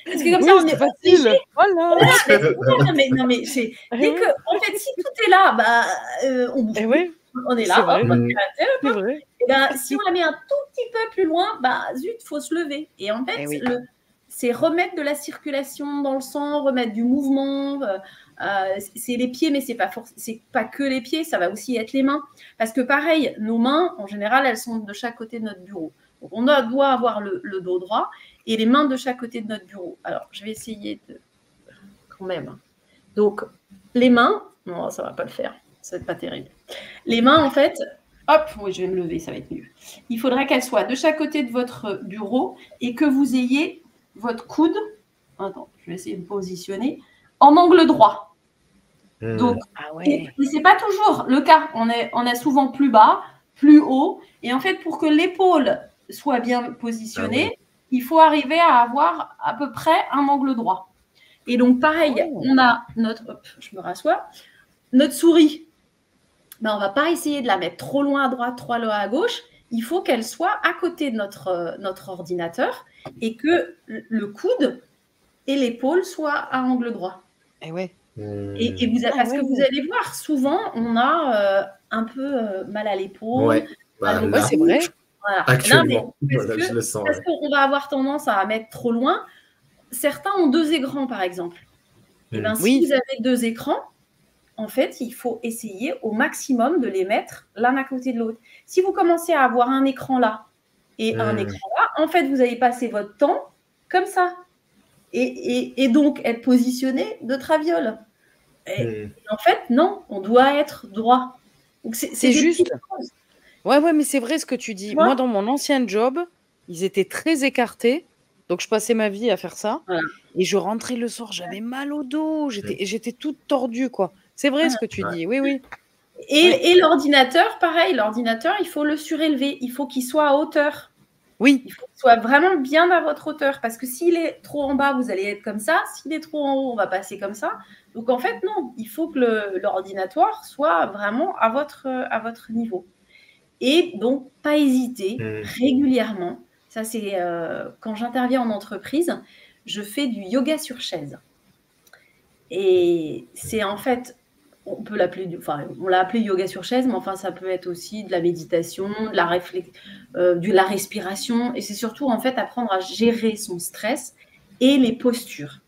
Parce que comme ça, on est facile. Voilà. Non, mais c'est… Dès que… En fait, si tout est là, on bouge. On est là, votre créateur. Et si on la met un tout petit peu plus loin, zut, il faut se lever. Et en fait, c'est remettre de la circulation dans le sang, remettre du mouvement. C'est les pieds, mais c'est pas que les pieds, ça va aussi être les mains. Parce que pareil, nos mains, en général, elles sont de chaque côté de notre bureau. Donc, on doit avoir le dos droit et les mains de chaque côté de notre bureau. Alors, je vais essayer de… Quand même. Donc, les mains… Non, ça ne va pas le faire. Ça va être pas terrible. Les mains, en fait… Hop, oui, je vais me lever, ça va être mieux. Il faudrait qu'elles soient de chaque côté de votre bureau et que vous ayez votre coude… Attends, je vais essayer de positionner… En angle droit. Donc, et ce n'est pas toujours le cas. On est souvent plus bas, plus haut. Et en fait, pour que l'épaule soit bien positionnée, il faut arriver à avoir à peu près un angle droit. Et donc, pareil, on a notre… Hop, je me rassois. Notre souris, on ne va pas essayer de la mettre trop loin à droite, trop loin à gauche. Il faut qu'elle soit à côté de notre ordinateur et que le coude et l'épaule soient à angle droit. Et ouais. Parce que vous allez voir, souvent, on a un peu mal à l'épaule. C'est vrai. Voilà. Actuellement, je le sens. Parce qu'on va avoir tendance à mettre trop loin. Certains ont 2 écrans, par exemple. Si vous avez 2 écrans, en fait, il faut essayer au maximum de les mettre l'un à côté de l'autre. Si vous commencez à avoir un écran là et un écran là, en fait, vous allez passer votre temps comme ça. Et donc, être positionné de traviole. Et en fait, non, on doit être droit. C'est juste. Ouais, mais c'est vrai ce que tu dis. Moi, dans mon ancien job, ils étaient très écartés. Donc, je passais ma vie à faire ça. Et je rentrais le soir, j'avais mal au dos. J'étais toute tordue, quoi. C'est vrai ce que tu dis. Oui. Et l'ordinateur, pareil. L'ordinateur, il faut le surélever. Il faut qu'il soit à hauteur. Oui. Il faut qu'il soit vraiment bien à votre hauteur. Parce que s'il est trop en bas, vous allez être comme ça. S'il est trop en haut, on va passer comme ça. Donc, en fait, non. Il faut que l'ordinateur soit vraiment à votre niveau. Et donc, pas hésiter régulièrement. Ça, c'est quand j'interviens en entreprise, je fais du yoga sur chaise. Et c'est en fait, on l'a appelé yoga sur chaise, mais enfin, ça peut être aussi de la méditation, de la respiration. Et c'est surtout, en fait, apprendre à gérer son stress et les postures.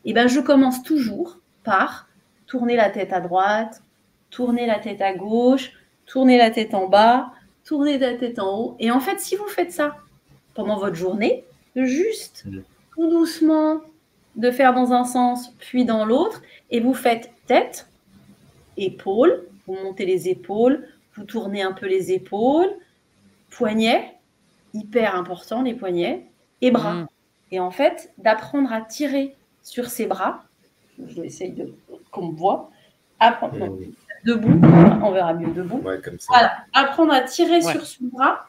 Et je commence toujours par tourner la tête à droite, tourner la tête à gauche, tourner la tête en bas, tourner la tête en haut. Et en fait, si vous faites ça pendant votre journée, juste tout doucement, de faire dans un sens, puis dans l'autre, et vous faites tête, épaules, vous montez les épaules, vous tournez un peu les épaules, poignets, hyper important les poignets, et bras. Et en fait, d'apprendre à tirer sur ces bras, je vais essayer qu'on me voit, debout, on verra mieux debout. Comme ça. Voilà, apprendre à tirer sur son bras,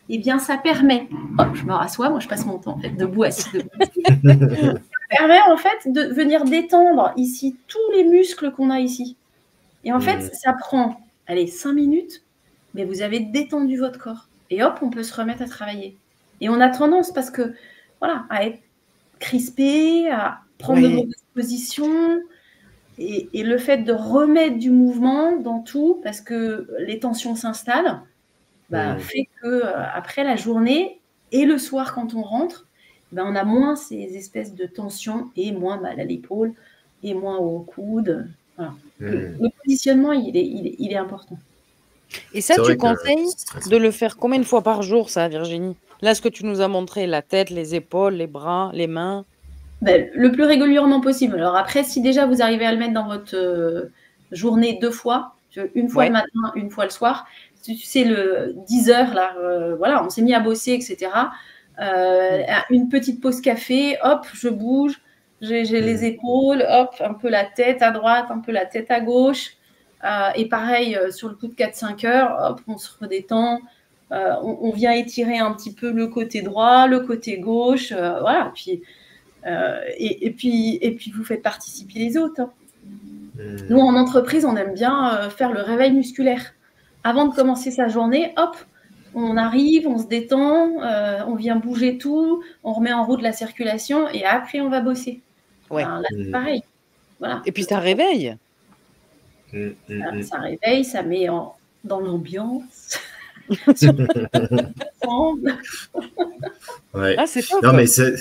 eh bien, ça permet, je me rassois, moi je passe mon temps en fait, debout, assis, debout. Ça permet en fait de venir détendre ici tous les muscles qu'on a ici. Et en fait, ça prend, 5 minutes, mais vous avez détendu votre corps. Et hop, on peut se remettre à travailler. Et on a tendance, parce que, à être crispé, à prendre de mauvaises positions. Et le fait de remettre du mouvement dans tout, parce que les tensions s'installent, fait qu'après la journée et le soir quand on rentre, on a moins ces espèces de tensions et moins mal à l'épaule et moins au coude. Voilà. Le positionnement, il est important. Et ça, tu conseilles de le faire combien de fois par jour, ça, Virginie? Là, ce que tu nous as montré, la tête, les épaules, les bras, les mains. Ben, le plus régulièrement possible. Alors après, si déjà vous arrivez à le mettre dans votre journée 2 fois, une fois le matin, une fois le soir, tu sais, le 10 heures, là, voilà, on s'est mis à bosser, etc. Une petite pause café, hop, je bouge, j'ai les épaules, hop, un peu la tête à droite, un peu la tête à gauche. Et pareil, sur le coup de 4-5 heures, hop, on se redétend. On vient étirer un petit peu le côté droit, le côté gauche, voilà. Et puis, vous faites participer les autres. Hein. Nous, en entreprise, on aime bien faire le réveil musculaire. Avant de commencer sa journée, hop, on arrive, on se détend, on vient bouger tout, on remet en route la circulation et après, on va bosser. Ouais. Là, c'est pareil. Voilà. Et puis, ça réveille. Ça réveille, ça met dans l'ambiance. Ouais. Ah, c'est top. Non, mais ça,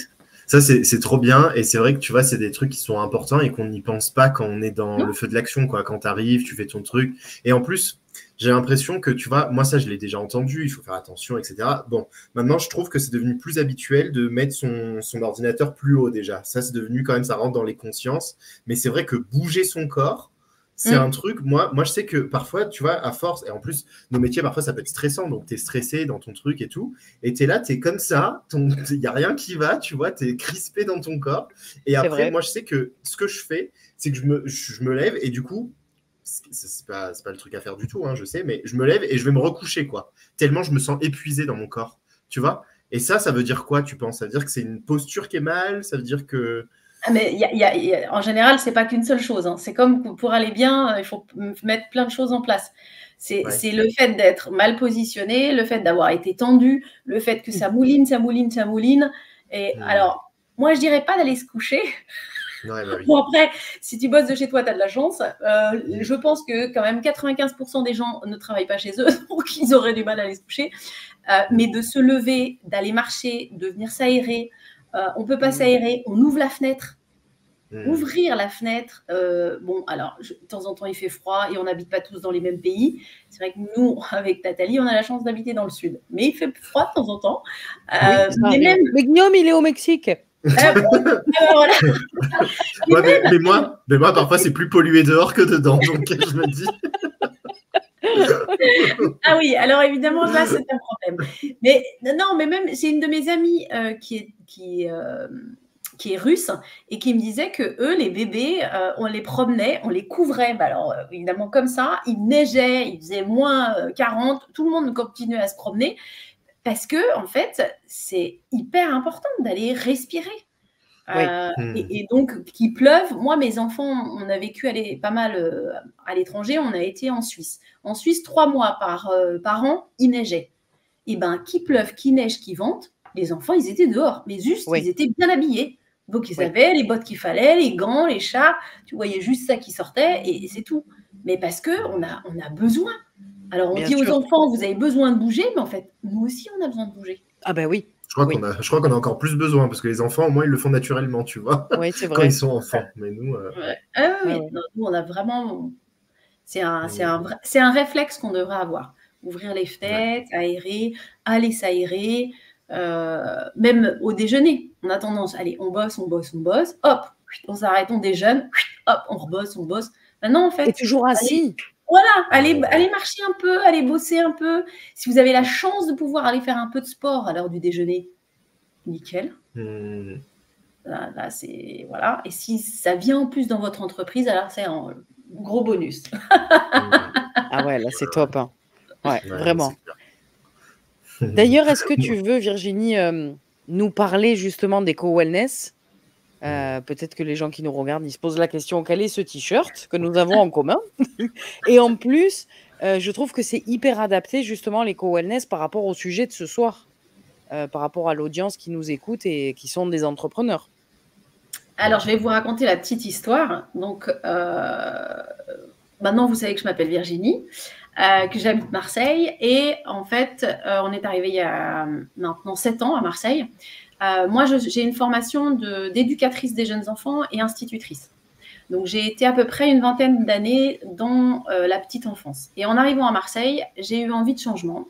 c'est trop bien. Et c'est vrai que tu vois, c'est des trucs qui sont importants et qu'on n'y pense pas quand on est dans le feu de l'action, quoi. Quand tu arrives, tu fais ton truc. Et en plus, j'ai l'impression que, tu vois, moi, ça, je l'ai déjà entendu, il faut faire attention, etc. Bon, maintenant, je trouve que c'est devenu plus habituel de mettre son ordinateur plus haut déjà. Ça, c'est devenu quand même, ça rentre dans les consciences. Mais c'est vrai que bouger son corps, c'est un truc, moi, je sais que parfois, tu vois, à force, et en plus, nos métiers, parfois, ça peut être stressant, donc tu es stressé dans ton truc et tout, et tu es là, tu es comme ça, il n'y a rien qui va, tu vois, tu es crispé dans ton corps, et après, moi, je sais que ce que je fais, c'est que je me lève, et du coup, c'est pas le truc à faire du tout, hein, je sais, mais je me lève et je vais me recoucher, quoi, tellement je me sens épuisé dans mon corps, tu vois, et ça veut dire quoi, tu penses? Ça veut dire que c'est une posture qui est mal? Ça veut dire que... Mais en général, c'est pas qu'une seule chose. Hein. C'est comme pour aller bien, il faut mettre plein de choses en place. C'est le fait d'être mal positionné, le fait d'avoir été tendu, le fait que ça mouline. Et alors, moi, je dirais pas d'aller se coucher. Ouais, bah oui. Bon, après, si tu bosses de chez toi, tu as de la chance. Je pense que quand même 95% des gens ne travaillent pas chez eux, donc ils auraient du mal à aller se coucher. Mais de se lever, d'aller marcher, de venir s'aérer, on ne peut pas s'aérer, on ouvre la fenêtre. Ouvrir la fenêtre, bon, alors, de temps en temps, il fait froid et on n'habite pas tous dans les mêmes pays. C'est vrai que nous, avec Nathalie, on a la chance d'habiter dans le sud. Mais il fait froid de temps en temps. Mais Guillaume, il est au Mexique. Voilà. Ouais, mais moi, parfois, c'est plus pollué dehors que dedans, donc je me dis... Ah oui, alors évidemment, là, c'est un problème. Mais non, mais même, c'est une de mes amies qui est russe et qui me disait que eux, les bébés, on les promenait, on les couvrait. Bah alors, évidemment, comme ça, il neigeait, il faisait moins 40, tout le monde continuait à se promener parce que, en fait, c'est hyper important d'aller respirer. Et donc, qu'il pleuve, moi, mes enfants, on a vécu pas mal à l'étranger, on a été en Suisse. En Suisse, 3 mois par an, il neigeait. Et bien, qu'il pleuve, qu'il neige, qu'il vente, les enfants, ils étaient dehors, mais juste, ils étaient bien habillés. Donc, ils avaient les bottes qu'il fallait, les gants, les chats, tu voyais juste ça qui sortait et c'est tout. Mais parce qu'on a besoin. Alors, on dit aux enfants, vous avez besoin de bouger, mais en fait, nous aussi, on a besoin de bouger. Ah ben oui. Je crois qu'on a encore plus besoin parce que les enfants, au moins, ils le font naturellement, tu vois. Oui, c'est vrai. Quand ils sont enfants. Mais nous... Non, nous, on a vraiment... C'est un réflexe qu'on devrait avoir. Ouvrir les fenêtres, aérer, aller s'aérer. Même au déjeuner, on a tendance, allez, on bosse, hop, on s'arrête, on déjeune, hop, on rebosse. Maintenant, en fait... Et toujours assis. Voilà, allez marcher un peu, allez bosser un peu. Si vous avez la chance de pouvoir aller faire un peu de sport à l'heure du déjeuner, nickel. Là, c'est... Voilà. Et si ça vient en plus dans votre entreprise, alors c'est un gros bonus. Ah ouais, là, c'est top. Hein. Ouais, vraiment. D'ailleurs, est-ce que tu veux, Virginie, nous parler justement d'éco-wellness? Peut-être que les gens qui nous regardent, ils se posent la question, quel est ce t-shirt que nous avons en commun? Et en plus, je trouve que c'est hyper adapté justement l'éco-wellness par rapport au sujet de ce soir, par rapport à l'audience qui nous écoute et qui sont des entrepreneurs. Alors, je vais vous raconter la petite histoire. Donc, maintenant, vous savez que je m'appelle Virginie, que j'habite Marseille. Et en fait, on est arrivé il y a maintenant 7 ans à Marseille. Moi, j'ai une formation d'éducatrice des jeunes enfants et institutrice. Donc, j'ai été à peu près une vingtaine d'années dans la petite enfance. Et en arrivant à Marseille, j'ai eu envie de changement.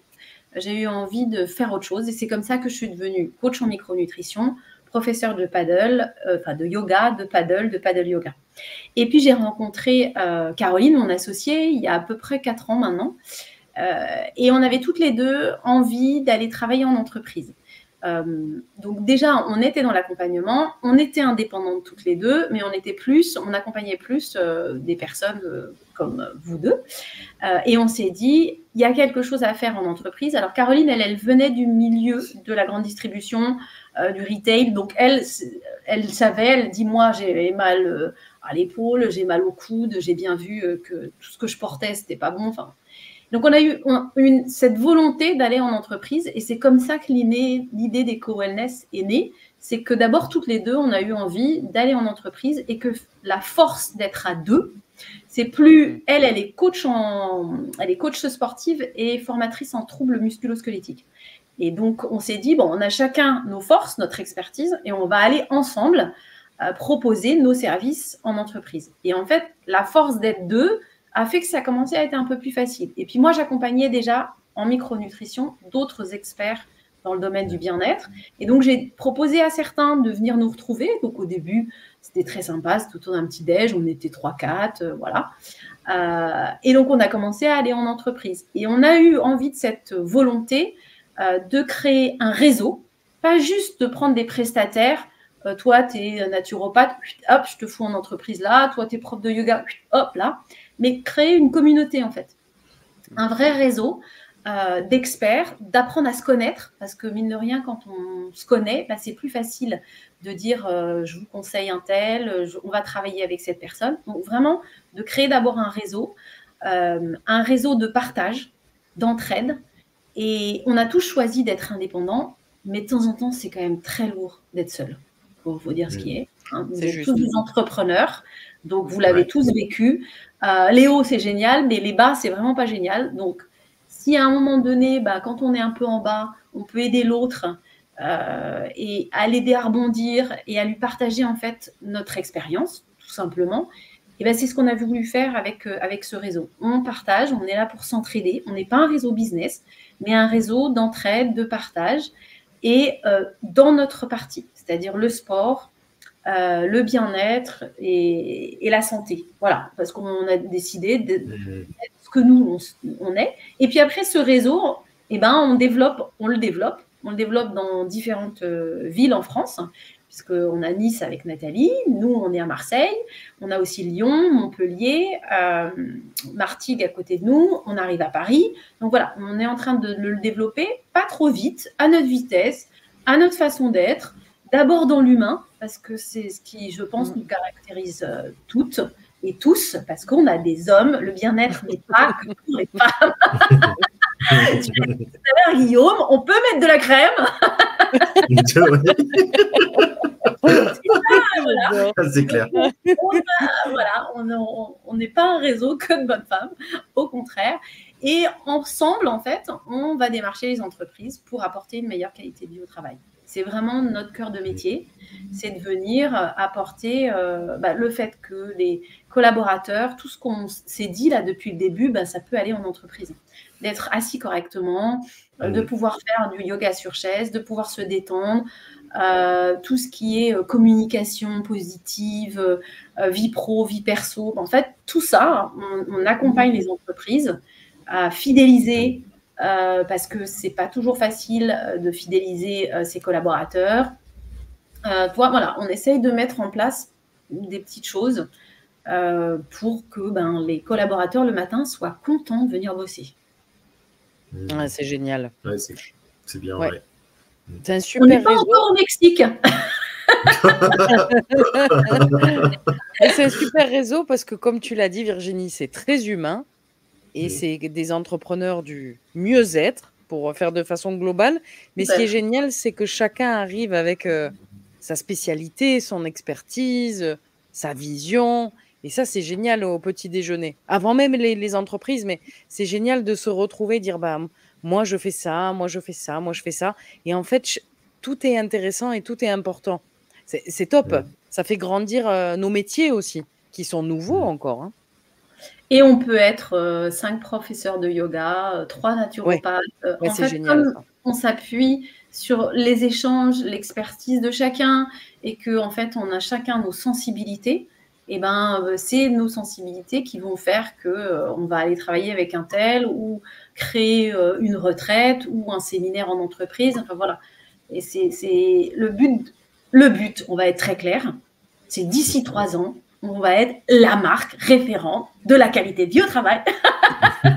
J'ai eu envie de faire autre chose. Et c'est comme ça que je suis devenue coach en micronutrition, professeur de paddle, de yoga, de paddle yoga. Et puis, j'ai rencontré Caroline, mon associée, il y a à peu près 4 ans maintenant. Et on avait toutes les deux envie d'aller travailler en entreprise. Donc déjà, on était dans l'accompagnement, on était indépendantes toutes les deux, mais on accompagnait plus des personnes comme vous deux. Et on s'est dit, il y a quelque chose à faire en entreprise. Alors Caroline, elle venait du milieu de la grande distribution, du retail. Donc elle savait, elle dit, moi j'ai mal à l'épaule, j'ai mal au coude, j'ai bien vu que tout ce que je portais, c'était pas bon. Enfin, donc, on a eu cette volonté d'aller en entreprise et c'est comme ça que l'idée d'Eco-Wellness est née. C'est que d'abord, toutes les deux, on a eu envie d'aller en entreprise et que la force d'être à deux, c'est plus… Elle est coach sportive et formatrice en troubles musculo-squelettiques. Et donc, on s'est dit, bon, on a chacun nos forces, notre expertise et on va aller ensemble proposer nos services en entreprise. Et en fait, la force d'être deux a fait que ça a commencé à être un peu plus facile. Et puis moi, j'accompagnais déjà en micronutrition d'autres experts dans le domaine du bien-être. Et donc, j'ai proposé à certains de venir nous retrouver. Donc, au début, c'était très sympa, c'était autour d'un petit déj, on était 3-4, voilà. Et donc, on a commencé à aller en entreprise. Et on a eu envie de cette volonté de créer un réseau, pas juste de prendre des prestataires. Toi, tu es naturopathe, hop, je te fous en entreprise là. Toi, tu es prof de yoga, hop, là. Mais créer une communauté, en fait. Un vrai réseau d'experts, d'apprendre à se connaître, parce que mine de rien, quand on se connaît, bah, c'est plus facile de dire je vous conseille un tel, on va travailler avec cette personne. Donc vraiment, de créer d'abord un réseau de partage, d'entraide. Et on a tous choisi d'être indépendants, mais de temps en temps, c'est quand même très lourd d'être seul. Il faut dire ce qui est. Hein. Vous êtes tous des entrepreneurs, donc vous l'avez tous vécu. Les hauts, c'est génial, mais les bas, c'est vraiment pas génial. Donc, si à un moment donné, quand on est un peu en bas, on peut aider l'autre et à l'aider à rebondir et à lui partager en fait notre expérience, tout simplement, et c'est ce qu'on a voulu faire avec ce réseau. On partage, on est là pour s'entraider. On n'est pas un réseau business, mais un réseau d'entraide, de partage et dans notre partie, c'est-à-dire le sport, le bien-être et la santé. Voilà, parce qu'on a décidé d'être ce que nous, on est. Et puis après, ce réseau, on le développe dans différentes villes en France, puisqu'on a Nice avec Nathalie, nous, on est à Marseille, on a aussi Lyon, Montpellier, Martigues à côté de nous, on arrive à Paris. Donc voilà, on est en train de le développer, pas trop vite, à notre vitesse, à notre façon d'être, d'abord dans l'humain, parce que c'est ce qui, je pense, nous caractérise toutes et tous, parce qu'on a des hommes, le bien-être n'est pas que pour les femmes. Tu l'as dit tout à l'heure, Guillaume, on peut mettre de la crème. C'est clair. On n'est pas un réseau que de bonnes femmes, au contraire. Et ensemble, en fait, on va démarcher les entreprises pour apporter une meilleure qualité de vie au travail. C'est vraiment notre cœur de métier, c'est de venir apporter le fait que les collaborateurs, tout ce qu'on s'est dit là depuis le début, ça peut aller en entreprise. D'être assis correctement, de pouvoir faire du yoga sur chaise, de pouvoir se détendre, tout ce qui est communication positive, vie pro, vie perso. En fait, tout ça, on accompagne les entreprises à fidéliser parce que c'est pas toujours facile de fidéliser ses collaborateurs. Voilà, on essaye de mettre en place des petites choses pour que les collaborateurs le matin soient contents de venir bosser. Ouais, c'est génial. Ouais, c'est bien. Ouais. C'est un super on n'est pas réseau. Encore au Mexique. C'est un super réseau parce que, comme tu l'as dit, Virginie, c'est très humain. Et c'est des entrepreneurs du mieux-être, pour faire de façon globale. Mais ce qui est génial, c'est que chacun arrive avec sa spécialité, son expertise, sa vision. Et ça, c'est génial au petit déjeuner. Avant même les entreprises, mais c'est génial de se retrouver, dire moi, je fais ça, moi, je fais ça, moi, je fais ça. Et en fait, tout est intéressant et tout est important. C'est top. Ça fait grandir nos métiers aussi. qui sont nouveaux encore. Hein. Et on peut être 5 professeurs de yoga, 3 naturopathes. En c'est fait, génial, comme ça. on s'appuie sur les échanges, l'expertise de chacun, et qu'en fait, on a chacun nos sensibilités, et c'est nos sensibilités qui vont faire qu'on va aller travailler avec un tel, ou créer une retraite, ou un séminaire en entreprise. Enfin, voilà. Et c'est le but, on va être très clair, c'est d'ici 3 ans, on va être la marque référente de la qualité de vie au travail.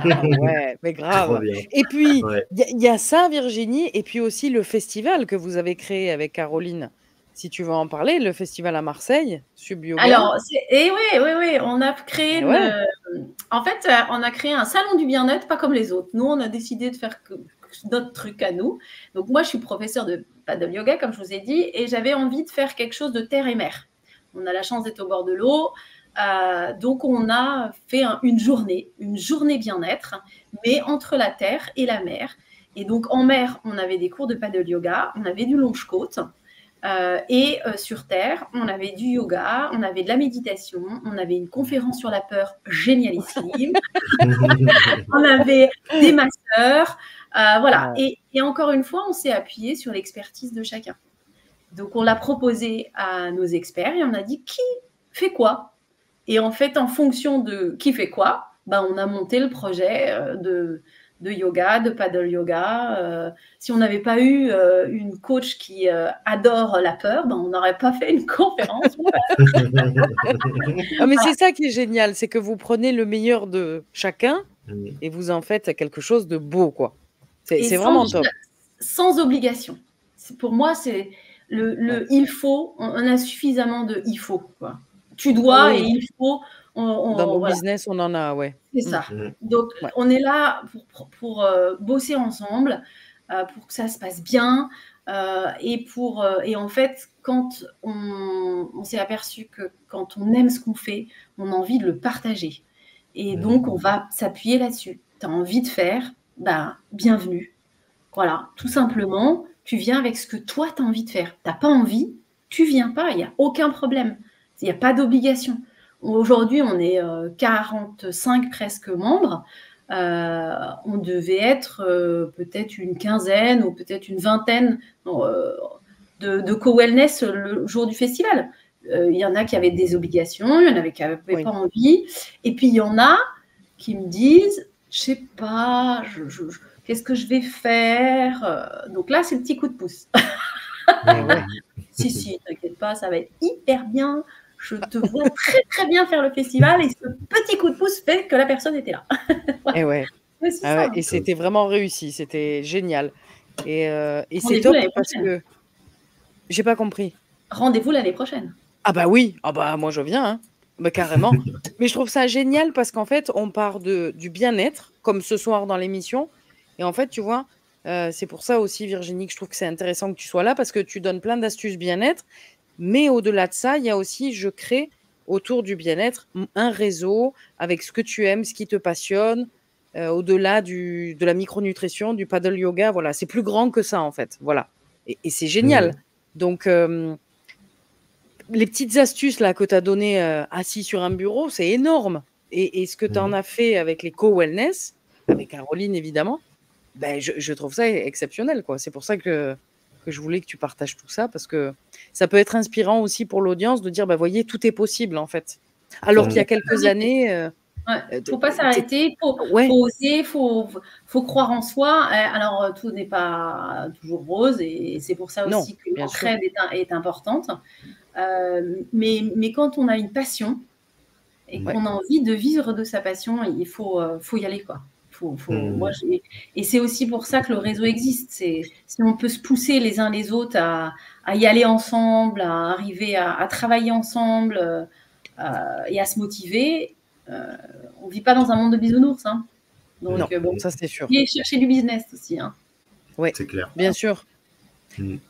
Ouais, mais grave. bien. Et puis, Ouais. il y a ça, Virginie, et puis aussi le festival que vous avez créé avec Caroline. Si tu veux en parler, le festival à Marseille, Sub Yoga. Alors, oui, on a créé en fait, on a créé un salon du bien-être, pas comme les autres. Nous, on a décidé de faire notre truc à nous. Donc, moi, je suis professeure de paddle yoga, comme je vous ai dit, et j'avais envie de faire quelque chose de terre et mer. On a la chance d'être au bord de l'eau. Donc, on a fait une journée bien-être, mais entre la terre et la mer. Et donc, en mer, on avait des cours de paddle yoga, on avait du longe-côte. Et sur Terre, on avait du yoga, on avait de la méditation, on avait une conférence sur la peur génialissime, on avait des masseurs, voilà. Et encore une fois, on s'est appuyé sur l'expertise de chacun. Donc, on l'a proposé à nos experts et on a dit qui fait quoi. Et en fait, en fonction de qui fait quoi, on a monté le projet de yoga, de paddle yoga. Si on n'avait pas eu une coach qui adore la peur, on n'aurait pas fait une conférence. Mais c'est ça qui est génial, c'est que vous prenez le meilleur de chacun et vous en faites quelque chose de beau, quoi. C'est vraiment top. Sans obligation. Pour moi, c'est il faut. On a suffisamment de il faut, quoi. Tu dois et il faut. Dans nos business, on en a, ouais. C'est ça. Donc, on est là pour bosser ensemble, pour que ça se passe bien. Et en fait, quand on s'est aperçu que quand on aime ce qu'on fait, on a envie de le partager. Et donc, on va s'appuyer là-dessus. Tu as envie de faire, bienvenue. Voilà, tout simplement, tu viens avec ce que toi, tu as envie de faire. Tu n'as pas envie, tu viens pas, il n'y a aucun problème. Il n'y a pas d'obligation. Aujourd'hui, on est 45 presque membres. On devait être peut-être une quinzaine ou peut-être une vingtaine de co-wellness le jour du festival. Il y en a qui avaient des obligations, il y en avait qui n'avaient pas envie. Et puis, il y en a qui me disent, je ne sais pas, qu'est-ce que je vais faire? Donc là, c'est le petit coup de pouce. Si, t'inquiète pas, ça va être hyper bien. Je te vois très, très bien faire le festival et ce petit coup de pouce fait que la personne était là. Et c'était vraiment réussi, c'était génial. Et c'est top parce que... J'ai pas compris. Rendez-vous l'année prochaine. Ah bah oui, moi je viens, hein. Carrément. Mais je trouve ça génial parce qu'en fait, on part du bien-être, comme ce soir dans l'émission. Et en fait, tu vois, c'est pour ça aussi, Virginie, que je trouve que c'est intéressant que tu sois là parce que tu donnes plein d'astuces bien-être. Mais au-delà de ça, il y a aussi, je crée autour du bien-être un réseau avec ce que tu aimes, ce qui te passionne, au-delà de la micronutrition, du paddle yoga. Voilà, c'est plus grand que ça en fait. Voilà. Et c'est génial. Donc, les petites astuces là, que tu as données assis sur un bureau, c'est énorme. Et ce que tu en as fait avec les co-wellness, avec Caroline évidemment, je trouve ça exceptionnel, quoi. C'est pour ça que je voulais que tu partages tout ça, parce que ça peut être inspirant aussi pour l'audience de dire, voyez, tout est possible en fait. Alors qu'il y a quelques années... faut pas s'arrêter, faut oser, faut croire en soi. Alors, tout n'est pas toujours rose et c'est pour ça aussi que l'entraide est importante. Mais quand on a une passion et qu'on a envie de vivre de sa passion, il faut y aller, quoi. Et c'est aussi pour ça que le réseau existe. Si on peut se pousser les uns les autres à y aller ensemble, à arriver à travailler ensemble et à se motiver, on ne vit pas dans un monde de bisounours. Hein. Donc, non, ça c'est sûr. Et chercher du business aussi. Hein. Oui, c'est clair. Bien sûr. Et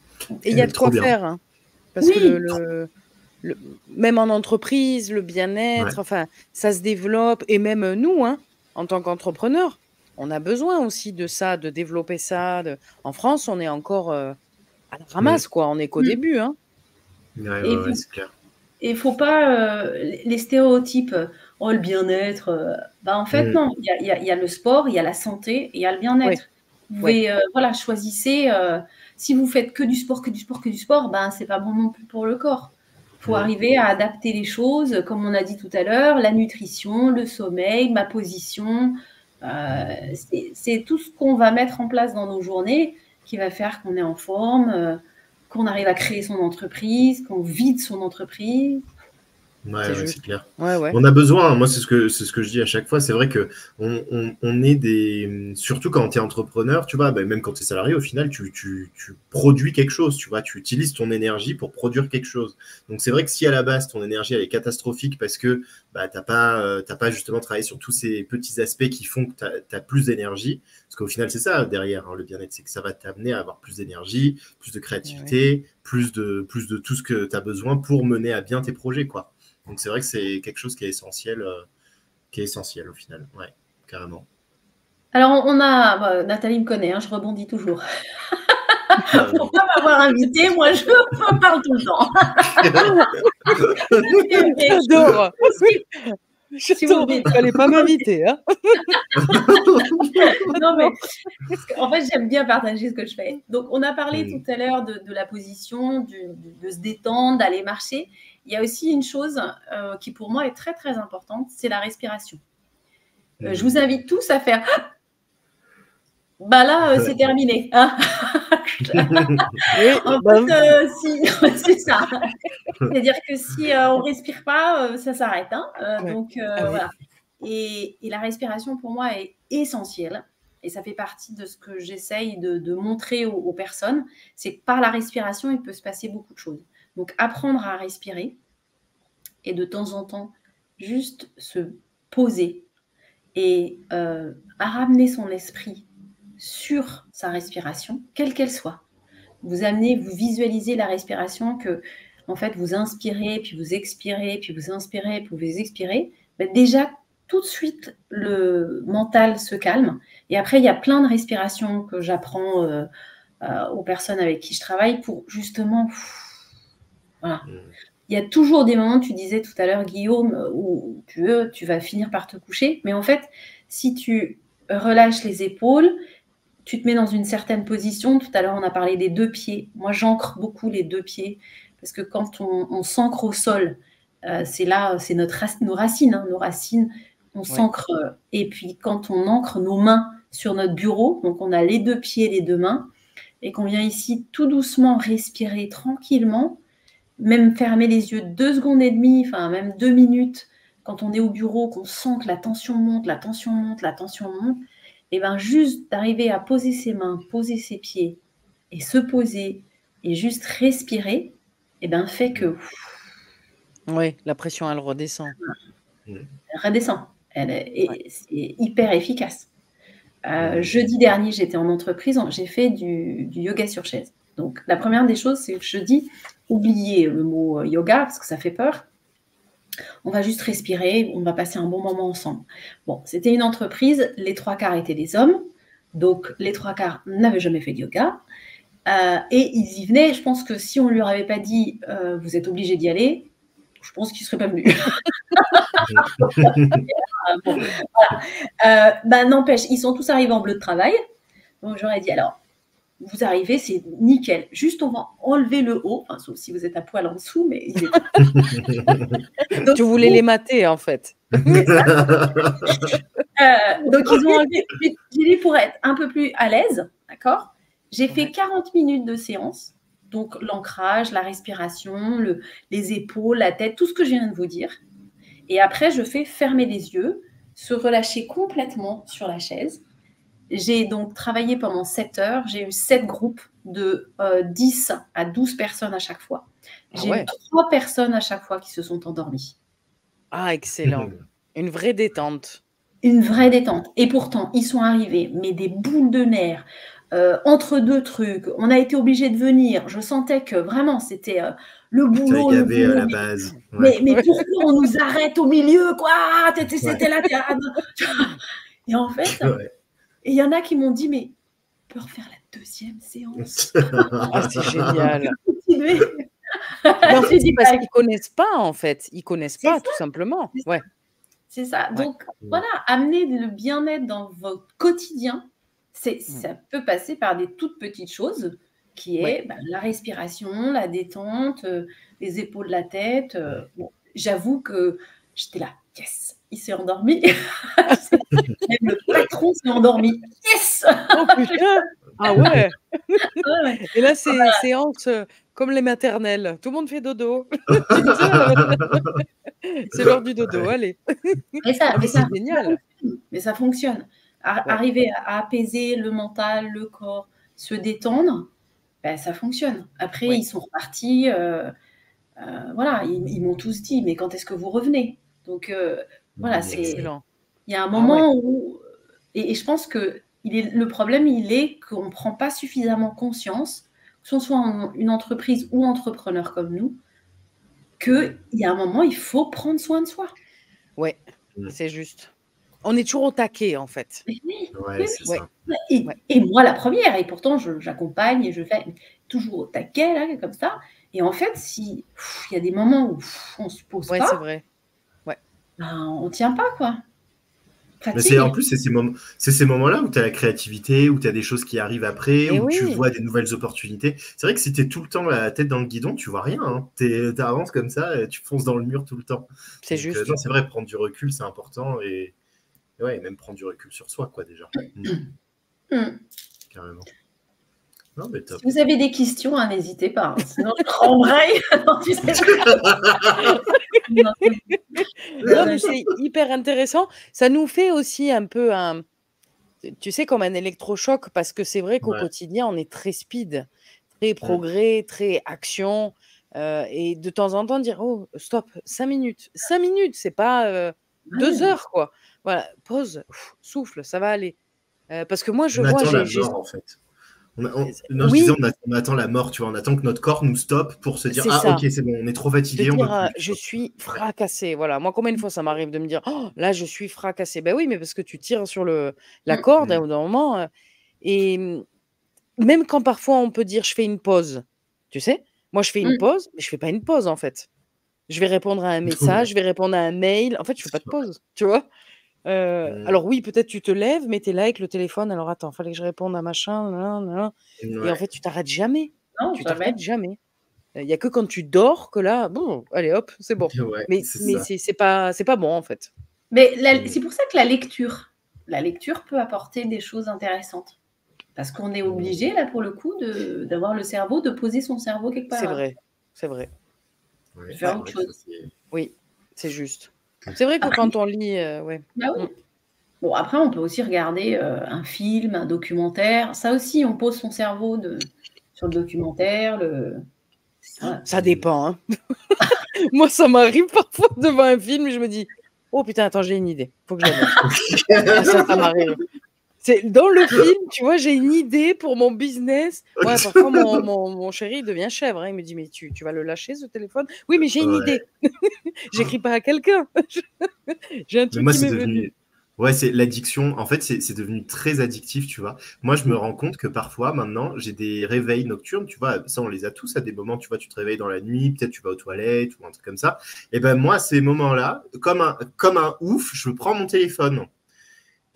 il y a de quoi faire. Hein, parce que même en entreprise, le bien-être, enfin, ça se développe. Et même nous, hein, en tant qu'entrepreneurs, on a besoin aussi de ça, de développer ça. En France, on est encore à la ramasse, quoi. On n'est qu'au début. Hein. C'est clair. Et il ne faut pas les stéréotypes. Oh, le bien-être. En fait, non. Il y a le sport, il y a la santé et il y a le bien-être. Vous pouvez, choisissez. Si vous faites que du sport, c'est pas bon non plus pour le corps. Il faut arriver à adapter les choses, comme on a dit tout à l'heure, la nutrition, le sommeil, ma position. C'est tout ce qu'on va mettre en place dans nos journées qui va faire qu'on est en forme, qu'on arrive à créer son entreprise, qu'on vide son entreprise. C'est clair. Ouais. On a besoin, moi c'est ce que je dis à chaque fois, c'est vrai que on est surtout quand tu es entrepreneur, tu vois, même quand tu es salarié, au final, tu produis quelque chose, tu vois, tu utilises ton énergie pour produire quelque chose. Donc c'est vrai que si à la base ton énergie elle est catastrophique parce que t'as pas justement travaillé sur tous ces petits aspects qui font que tu as plus d'énergie, parce qu'au final c'est ça derrière, hein, le bien-être, c'est que ça va t'amener à avoir plus d'énergie, plus de créativité, plus de tout ce que tu as besoin pour mener à bien tes projets, quoi. Donc c'est vrai que c'est quelque chose qui est essentiel au final, ouais, carrément. Alors Nathalie me connaît, hein, je rebondis toujours. Pour pas m'avoir invité, moi je parle tout le temps. J'adore. Il fallait pas m'inviter, hein. Non mais en fait j'aime bien partager ce que je fais. Donc on a parlé tout à l'heure de la position, de se détendre, d'aller marcher. Il y a aussi une chose qui pour moi est très très importante, c'est la respiration. Je vous invite tous à faire. C'est terminé. Hein. C'est ça. C'est-à-dire que si on ne respire pas, ça s'arrête. Hein. Donc voilà. Et la respiration pour moi est essentielle. Et ça fait partie de ce que j'essaye de montrer aux personnes. C'est que par la respiration, il peut se passer beaucoup de choses. Donc, apprendre à respirer et de temps en temps, juste se poser et à ramener son esprit sur sa respiration, quelle qu'elle soit. Vous visualisez la respiration que, en fait, vous inspirez, puis vous expirez, puis vous inspirez, puis vous expirez. Déjà, tout de suite, le mental se calme. Et après, il y a plein de respirations que j'apprends aux personnes avec qui je travaille pour justement... Voilà. Il y a toujours des moments, tu disais tout à l'heure, Guillaume, où tu vas finir par te coucher. Mais en fait, si tu relâches les épaules, tu te mets dans une certaine position. Tout à l'heure, on a parlé des 2 pieds. Moi, j'ancre beaucoup les 2 pieds. Parce que quand on s'ancre au sol, c'est là, c'est nos racines. Hein, nos racines, on s'ancre. Et puis, quand on ancre nos mains sur notre bureau, donc on a les 2 pieds, les 2 mains, et qu'on vient ici tout doucement respirer tranquillement, même fermer les yeux 2 secondes et demie, enfin même 2 minutes, quand on est au bureau, qu'on sent que la tension monte, et bien juste d'arriver à poser ses mains, poser ses pieds, et se poser, et juste respirer, et bien fait que... Oui, la pression, elle redescend. Elle redescend. C'est hyper efficace. Jeudi dernier, j'étais en entreprise, j'ai fait du yoga sur chaise. Donc, la première des choses, c'est que je dis, oubliez le mot yoga, parce que ça fait peur. On va juste respirer, on va passer un bon moment ensemble. Bon, c'était une entreprise, les 3/4 étaient des hommes, donc les 3/4 n'avaient jamais fait de yoga, et ils y venaient. Je pense que si on ne leur avait pas dit, vous êtes obligés d'y aller, je pense qu'ils ne seraient pas venus. Bon, voilà. N'empêche, ils sont tous arrivés en bleu de travail, donc j'aurais dit, alors, vous arrivez, c'est nickel. Juste, on va enlever le haut, enfin, sauf si vous êtes à poil en dessous, mais ils étaient... Donc, tu voulais les mater, en fait. Donc, ils ont enlevé. J'ai dit pour être un peu plus à l'aise, d'accord ? J'ai fait 40 minutes de séance, donc l'ancrage, la respiration, les épaules, la tête, tout ce que je viens de vous dire. Et après, je fais fermer les yeux, se relâcher complètement sur la chaise. J'ai donc travaillé pendant 7 heures. J'ai eu 7 groupes de 10 à 12 personnes à chaque fois. J'ai eu 3 personnes à chaque fois qui se sont endormies. Ah, excellent. Une vraie détente. Une vraie détente. Et pourtant, ils sont arrivés, mais des boules de nerfs, entre 2 trucs. On a été obligés de venir. Je sentais que vraiment, c'était le boulot. À la base. Ouais. Mais pourquoi on nous arrête au milieu, quoi ? C'était là. Et en fait... Et il y en a qui m'ont dit, mais on peut refaire la 2e séance. Ah, c'est génial. Mais en fait, Tu c'est dis parce pas. qu'ils connaissent pas, en fait. Ils connaissent C'est pas, ça, tout simplement. c'est ça, Ouais, c'est ça. ouais. Donc voilà, amener le bien-être dans votre quotidien, Mmh. ça peut passer par des toutes petites choses qui Ouais. est la respiration, la détente, les épaules, la tête. Bon, j'avoue que j'étais là, yes, il s'est endormi. Même le patron s'est endormi. Yes. Oh putain! Ah ouais! Ouais, ouais. Et là, c'est séance, comme les maternelles. Tout le monde fait dodo. D'une heure. C'est l'heure du dodo, Ouais. allez. Mais ça, Ah mais c'est génial. fonctionne. Mais ça fonctionne. Ouais, Arriver à apaiser le mental, le corps, se détendre, ça fonctionne. Après, ouais. ils sont repartis. Voilà, ils m'ont tous dit, mais quand est-ce que vous revenez? Donc voilà, Excellent. il y a un Ah ouais. moment où, et je pense que le problème, il est qu'on ne prend pas suffisamment conscience, que ce soit une entreprise ou entrepreneur comme nous, qu'il y a un moment, il faut prendre soin de soi. Ouais, Mmh. c'est juste. On est toujours au taquet, en fait. Mais oui, Ouais, oui, c'est Ouais, ça. oui. ouais. Et moi, la première, et pourtant, j'accompagne et je fais toujours au taquet, là, comme ça. Et en fait, il y a des moments où on ne se pose Ouais, c'est pas, vrai. Ouais. on ne tient pas, quoi. Mais c'est en Fatigue. plus, c'est ces moments-là où tu as la créativité, où tu as des choses qui arrivent après, Mais où tu oui, vois des nouvelles opportunités. C'est vrai que si tu es tout le temps la tête dans le guidon, tu vois rien. Hein. Tu avances comme ça, et tu fonces dans le mur tout le temps. c'est Donc, juste. non, c'est vrai, prendre du recul, c'est important. Et ouais, même prendre du recul sur soi, quoi, déjà. Mmh. Carrément. Non, mais Si top. vous avez des questions, n'hésitez pas. Sinon, je rembraye. Non, tu sais non, Non, mais c'est hyper intéressant. Ça nous fait aussi un peu tu sais, comme un électrochoc parce que c'est vrai qu'au Ouais. quotidien, on est très speed, très progrès, très action, et de temps en temps dire: «Oh stop, 5 minutes». 5 minutes, c'est pas, 2 Ouais. heures, quoi. Voilà, pause, souffle, ça va aller. Parce que moi, je On vois, attend la j'ai mort, en fait. Non, je disais, oui, on attend la mort, tu vois. On attend que notre corps nous stoppe pour se dire, c'est ah, ok, ça. c'est bon, on est trop De fatigué, on dire, peut plus. Tu «Je vois. suis Ouais. fracassé», voilà. Moi, combien de fois ça m'arrive de me dire: «Oh là, je suis fracassé». Ben oui, mais parce que tu tires sur la Mmh. corde, Mm. au bout d'un moment, et même quand parfois on peut dire: «Je fais une pause», tu sais? Moi, je fais une Mmh. pause, mais je fais pas une pause, en fait. Je vais répondre à un Ouais, message, je vais répondre à un mail. En fait, je fais pas de c'est pause, tu vois? Mm. Alors oui, peut-être tu te lèves, mais tu es là avec le téléphone. Alors attends, fallait que je réponde à machin, nin nin, et en Ouais. fait, tu t'arrêtes jamais. Non, Tu jamais. t'arrêtes jamais. Il y a que quand tu dors que là, bon, allez hop, c'est bon. Ouais, Mais c'est mais ça. c'est pas bon, en fait. Mais Mm. c'est pour ça que la lecture peut apporter des choses intéressantes. Parce qu'on est Mm. obligé, là, pour le coup, d'avoir le cerveau, de poser son cerveau quelque C'est part, hein, vrai, c'est vrai. de Ouais, faire c'est Ouais, autre vrai que ça, chose. c'est. oui, c'est juste. C'est vrai que Après, quand on lit, ouais. bah Mmh. oui. Bon, après, on peut aussi regarder un film, un documentaire. Ça aussi, on pose son cerveau sur le documentaire. Voilà. Ça dépend, hein. Moi, ça m'arrive parfois devant un film, je me dis: «Oh putain, attends, j'ai une idée, faut que je la note». Ah ça m'arrive. C'est dans le film, tu vois, j'ai une idée pour mon business. Ouais, parfois mon chéri, il devient chèvre, hein. Il me dit: «Mais tu vas le lâcher ce téléphone?» «Oui, mais j'ai une Ouais. idée». J'écris pas à quelqu'un. J'ai un Mais truc moi, qui c'est m'est venu. devenu. Ouais, c'est l'addiction. En fait, c'est devenu très addictif, tu vois. Moi, je me Mmh. rends compte que parfois, maintenant, j'ai des réveils nocturnes, tu vois. Ça, on les a tous à des moments, tu vois, tu te réveilles dans la nuit, peut-être tu vas aux toilettes ou un truc comme ça. Et ben, moi, à ces moments-là, comme un ouf, je prends mon téléphone.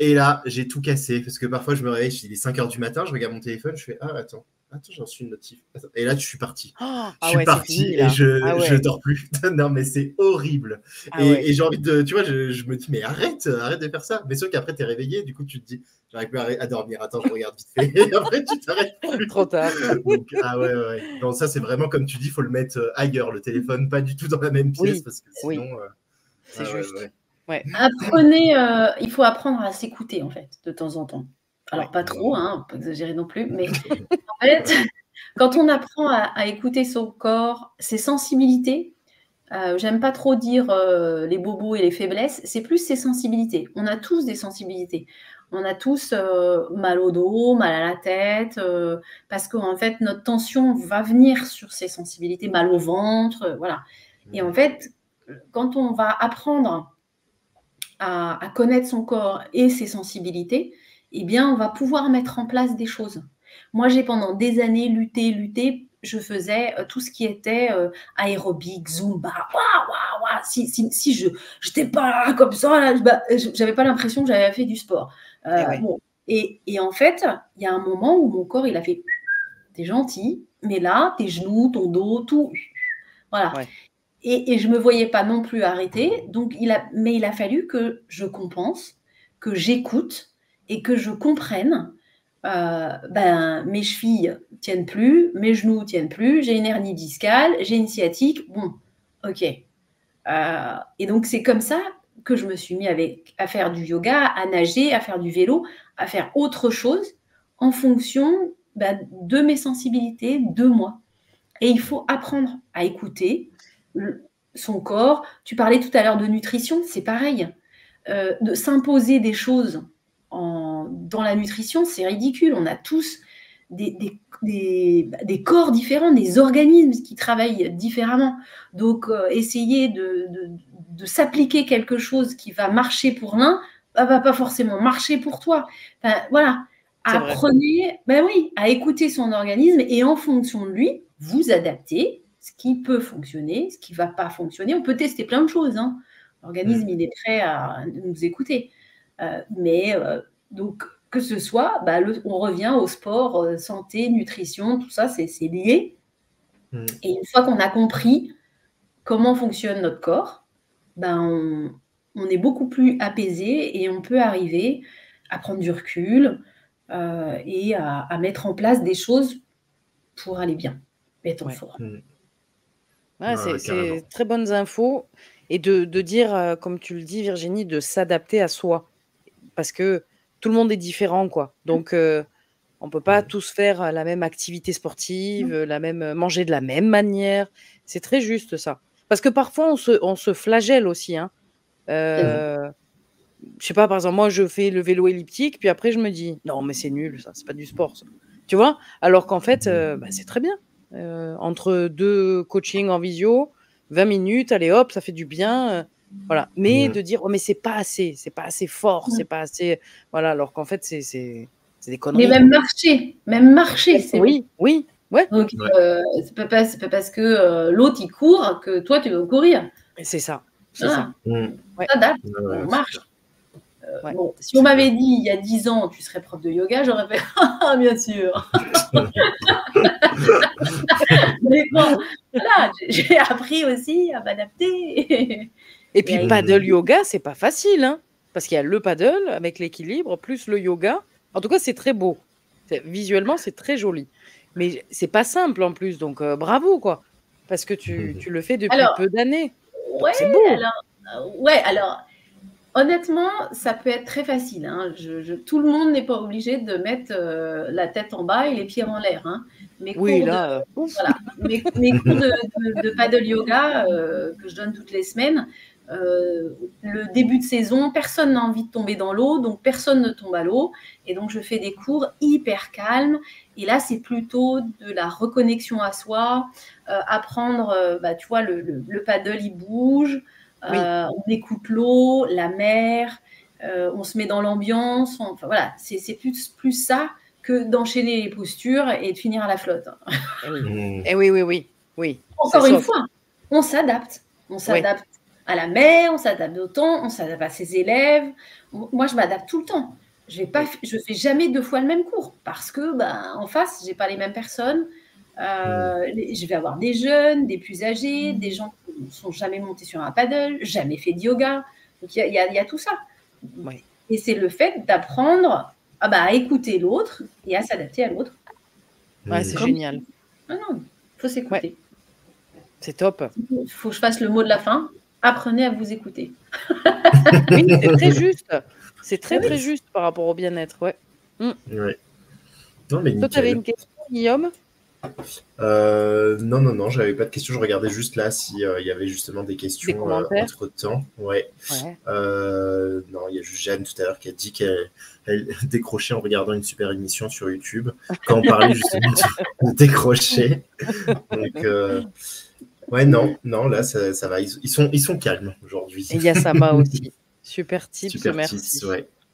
Et là, j'ai tout cassé parce que parfois, je me réveille, il est 5 heures du matin, je regarde mon téléphone, je fais, ah, attends, j'ai reçu une notif. Attends. Et là, je suis parti. Oh, Je ah suis ouais, c'est parti fini et là. je, Ah je ouais, dors plus. Non, mais c'est horrible. ah ouais. Et j'ai envie de, tu vois, je me dis, mais arrête de faire ça. Mais sauf qu'après, tu es réveillé, du coup, tu te dis, j'arrive plus à dormir. Attends, je regarde vite fait. Et après, tu t'arrêtes plus. Trop tard. Donc, ah ouais, ouais. Non, ça, c'est vraiment comme tu dis, il faut le mettre ailleurs, le téléphone, pas du tout dans la même pièce Oui, parce que sinon. oui, c'est Ah ouais, juste. ouais. Ouais, Il faut apprendre à s'écouter, en fait, de temps en temps. Alors, ouais. pas trop, hein, pas exagérer non plus, mais en fait, quand on apprend à écouter son corps, ses sensibilités, j'aime pas trop dire les bobos et les faiblesses, c'est plus ses sensibilités. On a tous des sensibilités. On a tous mal au dos, mal à la tête, parce qu'en fait, notre tension va venir sur ces sensibilités, mal au ventre, voilà. Et en fait, quand on va apprendre à connaître son corps et ses sensibilités, eh bien, on va pouvoir mettre en place des choses. Moi, j'ai pendant des années lutté. Je faisais tout ce qui était aérobic, zumba. Si je n'étais pas là comme ça, là, j'avais pas l'impression que j'avais fait du sport. Bon. Et en fait, il y a un moment où mon corps, il a fait « T'es gentil, mais là, tes genoux, ton dos, tout. » Voilà. Ouais. Et je ne me voyais pas non plus arrêter. Donc, mais il a fallu que je compense, que j'écoute et que je comprenne. Mes chevilles tiennent plus, mes genoux tiennent plus, j'ai une hernie discale, j'ai une sciatique. Bon, ok. Et donc, c'est comme ça que je me suis mis à faire du yoga, à nager, à faire du vélo, à faire autre chose en fonction de mes sensibilités, de moi. Et il faut apprendre à écouter son corps. Tu parlais tout à l'heure de nutrition, c'est pareil. De s'imposer des choses dans la nutrition, c'est ridicule. On a tous des corps différents, des organismes qui travaillent différemment. Donc, essayer de s'appliquer quelque chose qui va marcher pour l'un, va pas forcément marcher pour toi. Enfin, voilà. Apprenez à écouter son organisme et en fonction de lui, vous adaptez ce qui peut fonctionner, ce qui ne va pas fonctionner. On peut tester plein de choses. Hein. L'organisme, il est prêt à nous écouter. Donc, que ce soit, on revient au sport, santé, nutrition, tout ça, c'est lié. Et une fois qu'on a compris comment fonctionne notre corps, on est beaucoup plus apaisé et on peut arriver à prendre du recul et à mettre en place des choses pour aller bien, être en forme. C'est très bonnes infos. Et de dire, comme tu le dis, Virginie, de s'adapter à soi. Parce que tout le monde est différent, quoi. Donc, on ne peut pas tous faire la même activité sportive, manger de la même manière. C'est très juste, ça. Parce que parfois, on se flagelle aussi. Hein. Je sais pas, par exemple, moi, je fais le vélo elliptique, puis après, je me dis, non, mais c'est nul, ça, c'est pas du sport, ça. Tu vois? Alors qu'en fait, c'est très bien. Entre 2 coachings en visio, 20 minutes, allez hop, ça fait du bien. Voilà. Mais de dire, oh, mais c'est pas assez fort, c'est pas assez. Voilà, alors qu'en fait, c'est des conneries. Mais même marcher, c'est oui. Ouais. Donc, c'est pas parce que l'autre il court que toi tu veux courir. C'est ça. Ça. On s'adapte, on marche. Bon, si on m'avait dit il y a 10 ans tu serais prof de yoga, j'aurais fait bien sûr. Mais bon, voilà, j'ai appris aussi à m'adapter. Et puis paddle yoga, c'est pas facile, hein, parce qu'il y a le paddle avec l'équilibre plus le yoga. En tout cas, c'est très beau. Visuellement, c'est très joli. Mais c'est pas simple en plus, donc bravo, quoi. Parce que tu le fais depuis peu d'années. C'est beau. Alors, honnêtement, ça peut être très facile. Hein. Tout le monde n'est pas obligé de mettre la tête en bas et les pieds en l'air. Hein. Mes cours de paddle yoga que je donne toutes les semaines, le début de saison, personne n'a envie de tomber dans l'eau, donc personne ne tombe à l'eau. Et donc, je fais des cours hyper calmes. Et là, c'est plutôt de la reconnexion à soi, apprendre, tu vois, le paddle, il bouge. On écoute l'eau, la mer, on se met dans l'ambiance. Enfin, voilà, c'est plus ça que d'enchaîner les postures et de finir à la flotte. Et oui. Encore une fois, on s'adapte. On s'adapte à la mer, on s'adapte au temps, on s'adapte à ses élèves. Moi, je m'adapte tout le temps. Je fais jamais 2 fois le même cours parce que en face, j'ai pas les mêmes personnes. Je vais avoir des jeunes, des plus âgés, des gens qui ne sont jamais montés sur un paddle, jamais fait de yoga. Donc, il y a tout ça. Oui. Et c'est le fait d'apprendre à écouter l'autre et à s'adapter à l'autre. Ouais, c'est génial. Non, il faut s'écouter. Ouais. C'est top. Il faut que je fasse le mot de la fin. Apprenez à vous écouter. Oui, c'est très juste. C'est très juste par rapport au bien-être. Ouais. Non, mais toi, tu avais une question, Guillaume? Non, j'avais pas de questions. Je regardais juste là s'il y avait justement des questions entre-temps. Non, il y a juste Jeanne tout à l'heure qui a dit qu'elle décrochait en regardant une super émission sur YouTube quand on parlait justement de décrocher. Donc, non, là, ça va. Ils sont calmes aujourd'hui. Et il y a Sama aussi. Super tips, merci.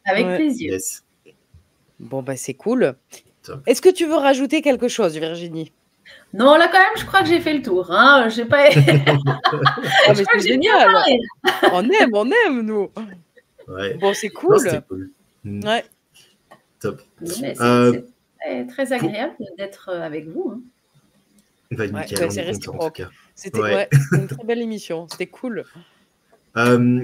Avec plaisir. Yes. Bon, c'est cool. Top. Est-ce que tu veux rajouter quelque chose, Virginie? Non, là, quand même, je crois que j'ai fait le tour. Hein. J'ai pas... Ah, mais c'est génial. On aime, nous. Ouais. Bon, c'est Non, cool. c'était cool. Ouais. Top. Mais c'est très agréable d'être avec vous. Hein. Bah, nickel, Ouais, on c'est est content, en tout réciproque. cas. C'était Ouais. une très belle émission. C'était cool.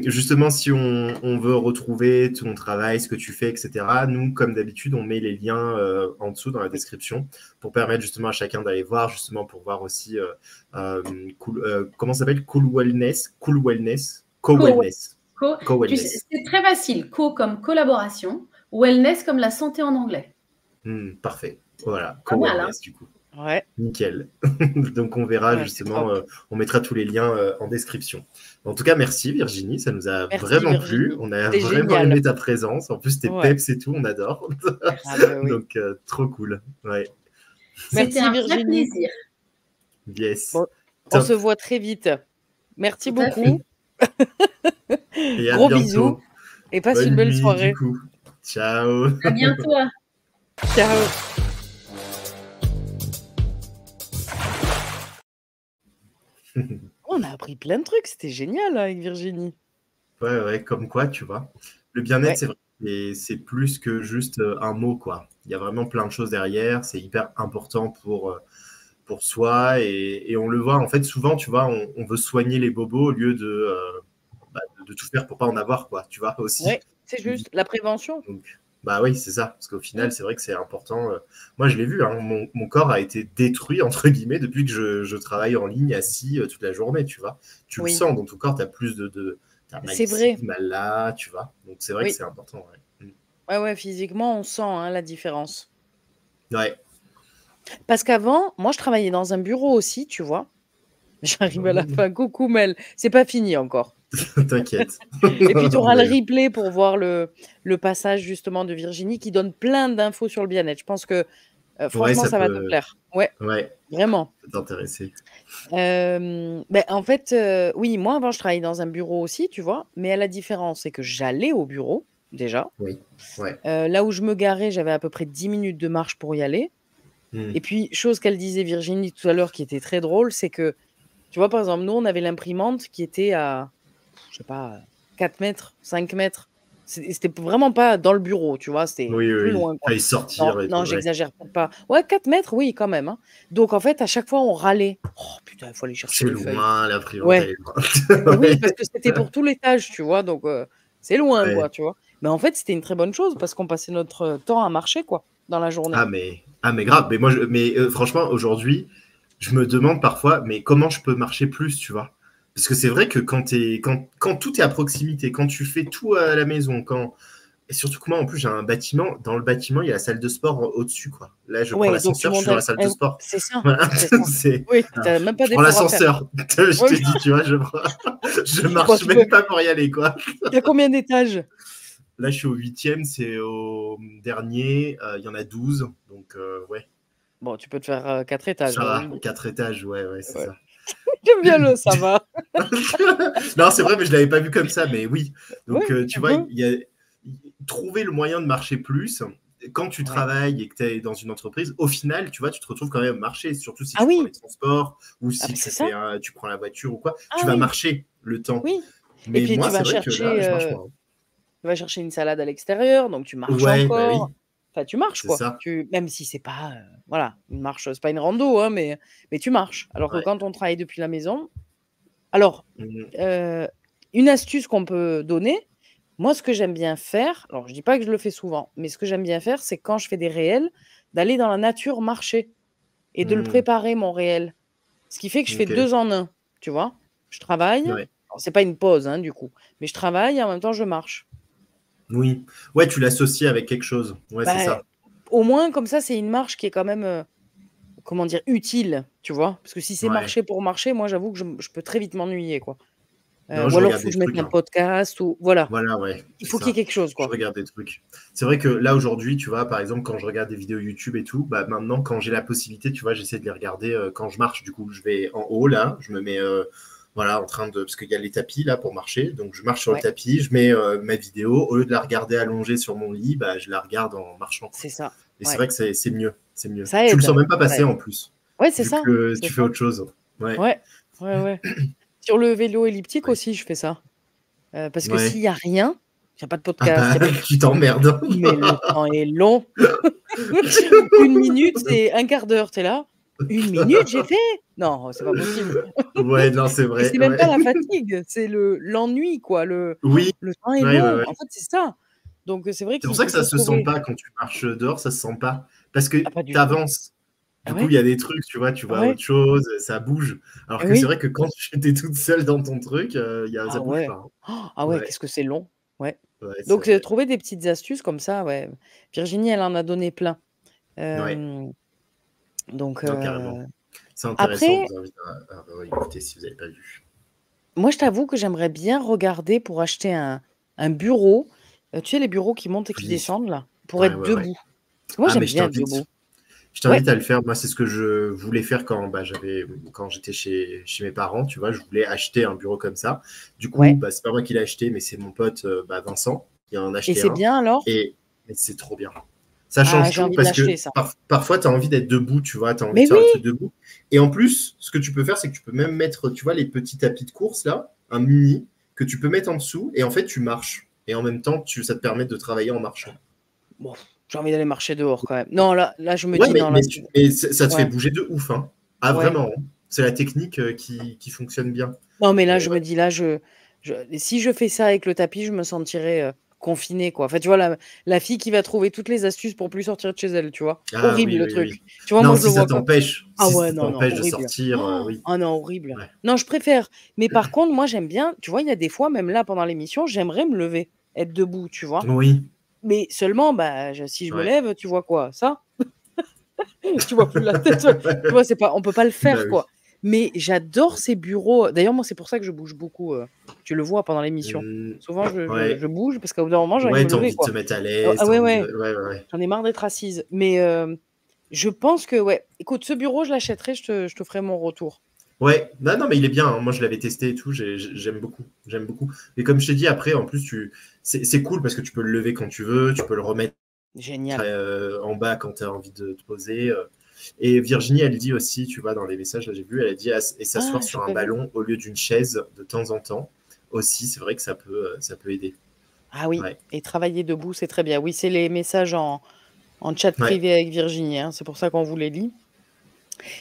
Justement, si on veut retrouver ton travail, ce que tu fais, etc., nous, comme d'habitude, on met les liens en dessous dans la description pour permettre justement à chacun d'aller voir, justement pour voir aussi comment ça s'appelle? Cool Wellness, Co-Wellness. C'est très facile. Co comme collaboration, wellness comme la santé en anglais. Parfait. Voilà, Pas mal, Co-Wellness, hein. du coup. Ouais. Nickel. Donc, on verra justement, on mettra tous les liens en description. En tout cas, merci Virginie, ça nous a vraiment plu. On a vraiment aimé ta présence. En plus, tes peps et tout, on adore. Ah, bah, oui. Donc, trop cool. Ouais. C'était un vrai plaisir. Yes. Bon, on se voit très vite. Merci beaucoup. Et à gros bientôt. bisous. Et passe Bonne une belle nuit, soirée. Du coup. Ciao. À bientôt. Ciao. On a appris plein de trucs, c'était génial avec Virginie. Ouais, comme quoi, tu vois. Le bien-être, c'est vrai, et c'est plus que juste un mot, quoi. Il y a vraiment plein de choses derrière, c'est hyper important pour soi, et on le voit, en fait, souvent, tu vois, on veut soigner les bobos au lieu de tout faire pour pas en avoir, quoi, tu vois, aussi. Ouais, c'est juste, la prévention. Donc, bah oui, c'est ça, parce qu'au final, c'est vrai que c'est important. Moi, je l'ai vu, hein, mon corps a été détruit, entre guillemets, depuis que je travaille en ligne, assis toute la journée, tu vois. Tu le sens dans ton corps, tu as plus t'as mal ici, mal là, tu vois. Donc, c'est vrai que c'est important. Ouais, physiquement, on sent la différence. Ouais. Parce qu'avant, moi, je travaillais dans un bureau aussi, tu vois. J'arrive à la fin. Coucou, Mel. C'est pas fini encore. T'inquiète. Et puis, tu auras le replay pour voir le passage, justement, de Virginie qui donne plein d'infos sur le bien-être. Je pense que, franchement, ça va te plaire. Ouais. Vraiment. Ça peut t'intéresser. En fait, oui, moi, avant, je travaillais dans un bureau aussi, tu vois. Mais la différence, c'est que j'allais au bureau, déjà. Oui. Là où je me garais, j'avais à peu près 10 minutes de marche pour y aller. Et puis, chose qu'elle disait Virginie tout à l'heure qui était très drôle, c'est que, tu vois, par exemple, nous, on avait l'imprimante qui était à, je sais pas, 4 mètres, 5 mètres. C'était vraiment pas dans le bureau, tu vois, c'était plus loin. Quoi. Fallait sortir. Non, j'exagère pas. Ouais, 4 mètres, oui, quand même. Hein. Donc, en fait, à chaque fois, on râlait. Oh putain, il faut aller chercher les feuilles. C'est loin, l'imprimante, elle est loin. Oui, parce que c'était pour tout l'étage, tu vois, donc c'est loin, quoi, tu vois. Mais en fait, c'était une très bonne chose parce qu'on passait notre temps à marcher, quoi, dans la journée. Ah, mais grave. Mais moi, franchement, aujourd'hui, je me demande parfois, mais comment je peux marcher plus, tu vois? Parce que c'est vrai que quand tout est à proximité, quand tu fais tout à la maison, et surtout que moi, en plus, j'ai un bâtiment. Dans le bâtiment, il y a la salle de sport au-dessus, quoi. Là, je prends l'ascenseur, je suis dans la salle de sport. C'est ça. Voilà. Oui, t'as même pas je prends l'ascenseur. Je te dis, tu vois, je marche même pas pour y aller, quoi. T'as combien d'étages? Là, je suis au 8e, c'est au dernier. Il y en a 12, donc ouais. Bon, tu peux te faire 4 étages. Ça va, 4 étages, ouais, c'est ça. J'aime bien ça va. Non, c'est vrai, mais je ne l'avais pas vu comme ça, mais oui. Donc, tu vois, trouver le moyen de marcher plus, quand tu travailles et que tu es dans une entreprise, au final, tu vois, tu te retrouves quand même à marcher, surtout si tu prends les transports ou si tu prends la voiture ou quoi, tu vas marcher le temps. Oui. Mais et puis, moi, tu vas c'est vrai que là, je marche pas. Tu vas chercher une salade à l'extérieur, donc tu marches encore. Enfin, tu marches, quoi. Même si c'est pas, voilà, une marche, c'est pas une rando, hein, mais tu marches. Alors que quand on travaille depuis la maison, alors, une astuce qu'on peut donner, moi, ce que j'aime bien faire, alors je dis pas que je le fais souvent, mais ce que j'aime bien faire, c'est quand je fais des réels, d'aller dans la nature marcher et de le préparer, mon réel. Ce qui fait que je fais 2 en 1, tu vois. Je travaille, c'est pas une pause, hein, du coup, mais je travaille et en même temps, je marche. Oui, ouais, tu l'associes avec quelque chose. Ouais, c'est ça. Au moins, comme ça, c'est une marche qui est quand même, comment dire, utile, tu vois. Parce que si c'est marcher pour marcher, moi, j'avoue que je peux très vite m'ennuyer, quoi. Ou alors, il faut que je mette un podcast ou voilà. Voilà, ouais. Il faut qu'il y ait quelque chose, quoi. Je regarde des trucs. C'est vrai que là, aujourd'hui, tu vois, par exemple, quand je regarde des vidéos YouTube et tout, bah maintenant, quand j'ai la possibilité, tu vois, j'essaie de les regarder quand je marche. Du coup, je vais en haut, là, je me mets voilà, en train de, parce qu'il y a les tapis là pour marcher, donc je marche sur le tapis, je mets ma vidéo, au lieu de la regarder allongée sur mon lit, bah, je la regarde en marchant. C'est ça. Et c'est vrai que c'est mieux, c'est mieux. Ça Tu aide. le sens même pas passer en plus. Ouais, c'est ça. Que tu fais autre chose. Ouais. Sur le vélo elliptique aussi, je fais ça. Parce que s'il n'y a rien, il n'y a pas de podcast. Tu t'emmerdes. Mais le temps est long. 1 minute, c'est un quart d'heure, t'es là. 1 minute, j'ai fait? Non, c'est pas possible. Ouais, non, c'est vrai. C'est même pas la fatigue, c'est l'ennui, quoi. Le temps est long. En fait, c'est ça. Donc, c'est vrai c'est pour ça que ça se sent pas quand tu marches dehors, ça se sent pas. Parce que tu avances. Du coup, il y a des trucs, tu vois à autre chose, ça bouge. Alors que c'est vrai que quand tu étais toute seule dans ton truc, ça bouge pas. Ah ouais, qu'est-ce que c'est long. Donc, trouver des petites astuces comme ça, Virginie, elle en a donné plein. Donc, carrément. C'est intéressant, je vous invite à écouter si vous n'avez pas vu. Moi, je t'avoue que j'aimerais bien regarder pour acheter un bureau. Tu sais, les bureaux qui montent et qui descendent, là, pour être debout. Parce que moi, j'aime bien être debout. Je t'invite à le faire. Moi, c'est ce que je voulais faire quand j'étais chez mes parents. Tu vois, je voulais acheter un bureau comme ça. Du coup, c'est pas moi qui l'ai acheté, mais c'est mon pote Vincent qui en a acheté un. Et c'est bien alors? Et c'est trop bien. Ça change tout parce que parfois, tu as envie d'être debout, tu vois, tu as envie de faire un truc debout. Et en plus, ce que tu peux faire, c'est que tu peux même mettre, tu vois, les petits tapis de course, là, un mini, que tu peux mettre en dessous. Et en fait, tu marches. Et en même temps, ça te permet de travailler en marchant. Bon, j'ai envie d'aller marcher dehors quand même. Non, là je me dis... Mais ça te fait bouger de ouf. Hein. Ah, vraiment. Hein. C'est la technique qui fonctionne bien. Non, mais là, je me dis, là, si je fais ça avec le tapis, je me sentirais... confinée, quoi. Enfin, tu vois, la fille qui va trouver toutes les astuces pour plus sortir de chez elle, tu vois. Horrible, le truc. Oui. Tu vois, non, moi, si ça t'empêche de sortir, oui. Ah non, horrible. Ouais. Non, je préfère. Mais par contre, moi, j'aime bien, tu vois, il y a des fois, même là, pendant l'émission, j'aimerais me lever, être debout, tu vois. Oui. Mais seulement, si je me lève, tu vois quoi? Ça? Tu vois plus la tête. Tu vois, on peut pas le faire, quoi. Mais j'adore ces bureaux. D'ailleurs, moi, c'est pour ça que je bouge beaucoup. Tu le vois pendant l'émission. Souvent, je bouge parce qu'au bout d'un moment, j'ai envie de me lever. De te mettre à l'aise. J'en ai marre d'être assise. Mais je pense que, écoute, ce bureau, je l'achèterai, je te ferai mon retour. Ouais, non, mais il est bien. Hein. Moi, je l'avais testé et tout. J'aime beaucoup. Et comme je t'ai dit, après, en plus, c'est cool parce que tu peux le lever quand tu veux. Tu peux le remettre en bas quand tu as envie de te poser. Et Virginie, elle dit aussi, tu vois, dans les messages, là j'ai vu, elle a dit et s'asseoir sur un ballon au lieu d'une chaise de temps en temps. Aussi, c'est vrai que ça peut aider. Ah oui, et travailler debout, c'est très bien. Oui, c'est les messages en chat privé avec Virginie. Hein, c'est pour ça qu'on vous les lit.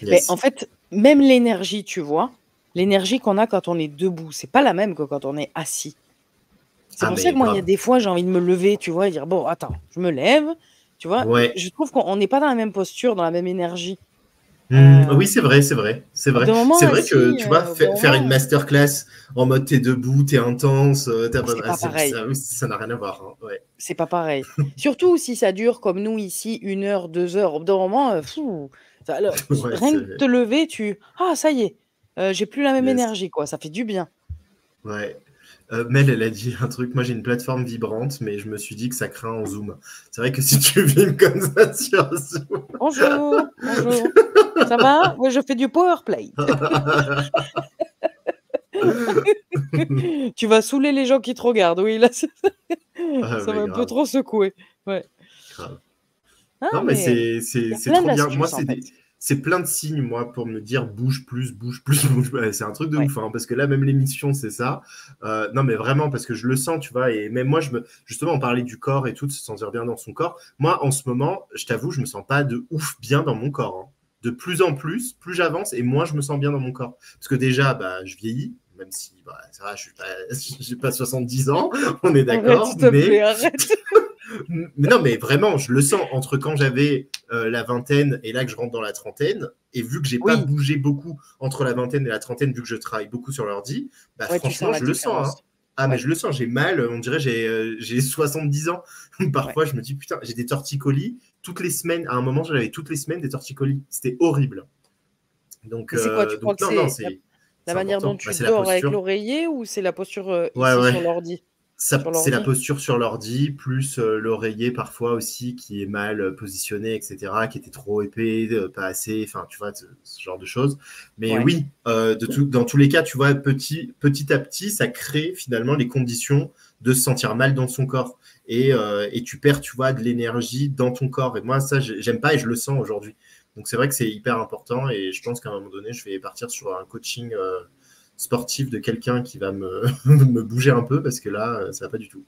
Yes. Mais en fait, même l'énergie, tu vois, l'énergie qu'on a quand on est debout, c'est pas la même que quand on est assis. C'est pour ça que moi, il y a des fois, j'ai envie de me lever, tu vois, et dire, bon, attends, je me lève. Tu vois, je trouve qu'on n'est pas dans la même posture, dans la même énergie. Oui, c'est vrai. C'est vrai que, tu vois, faire une masterclass en mode t'es debout, t'es intense, ça n'a rien à voir. Hein. Ouais. C'est pas pareil. Surtout si ça dure comme nous ici, 1 heure, 2 heures. Au bout d'un moment, rien que te lever, ça y est, j'ai plus la même énergie, quoi. Ça fait du bien. Ouais. Mel, elle a dit un truc. Moi, j'ai une plateforme vibrante, mais je me suis dit que ça craint en Zoom. C'est vrai que si tu vibres comme ça sur Zoom. Bonjour. Ça va? Moi, je fais du powerplay. Tu vas saouler les gens qui te regardent. Oui, là, ça va un peu trop secouer. Ouais. Grave. Non, mais c'est trop bien. Moi, c'est plein de signes, moi, pour me dire bouge plus. C'est un truc de ouf, hein, parce que là, même l'émission, c'est ça. Non, mais vraiment, parce que je le sens, tu vois. Et même moi, justement, on parlait du corps et tout, de se sentir bien dans son corps. Moi, en ce moment, je t'avoue, je me sens pas de ouf bien dans mon corps. Hein. De plus en plus j'avance et moins je me sens bien dans mon corps. Parce que déjà, je vieillis, même si, ça va, je n'ai pas 70 ans, on est d'accord. Arrête. Mais non, mais vraiment, je le sens entre quand j'avais la vingtaine et là que je rentre dans la trentaine, et vu que j'ai pas bougé beaucoup entre la vingtaine et la trentaine, vu que je travaille beaucoup sur l'ordi, franchement, je le sens. Hein. Ah, mais je le sens, j'ai mal, on dirait j'ai 70 ans. Parfois, je me dis, putain, j'ai des torticolis toutes les semaines. À un moment, j'avais toutes les semaines des torticolis. C'était horrible. Donc, c'est quoi, tu crois que c'est la manière dont tu dors avec l'oreiller ou c'est la posture ici sur l'ordi? c'est la posture sur l'ordi, plus l'oreiller parfois aussi qui est mal positionné, etc., qui était trop épais, pas assez, enfin, tu vois, ce genre de choses. Mais oui, dans tous les cas, tu vois, petit à petit, ça crée finalement les conditions de se sentir mal dans son corps. Et tu perds, tu vois, de l'énergie dans ton corps. Et moi, ça, j'aime pas et je le sens aujourd'hui. Donc, c'est vrai que c'est hyper important et je pense qu'à un moment donné, je vais partir sur un coaching sportif de quelqu'un qui va me bouger un peu parce que là, ça va pas du tout.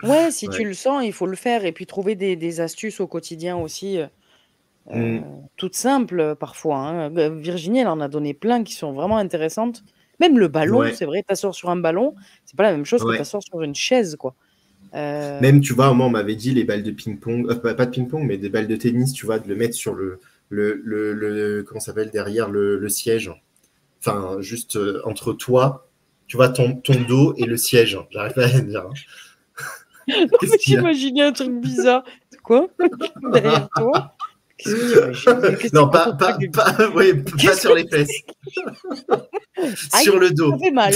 Ouais, si tu le sens, il faut le faire et puis trouver des astuces au quotidien aussi, toutes simples parfois, hein. Virginie, elle en a donné plein qui sont vraiment intéressantes. Même le ballon, c'est vrai, t'asseoir sur un ballon, c'est pas la même chose que t'asseoir sur une chaise, quoi. Même, tu vois, au moment, on m'avait dit les balles de ping-pong, pas de ping-pong, mais des balles de tennis, tu vois, de le mettre sur comment ça s'appelle, derrière le siège. Enfin, juste entre toi, tu vois, ton dos et le siège. J'arrive pas à dire. J'imaginais un truc bizarre. Quoi? Derrière toi? Qu'est-ce que tu imagines? Non, pas sur les fesses. Sur le dos. Ça fait mal.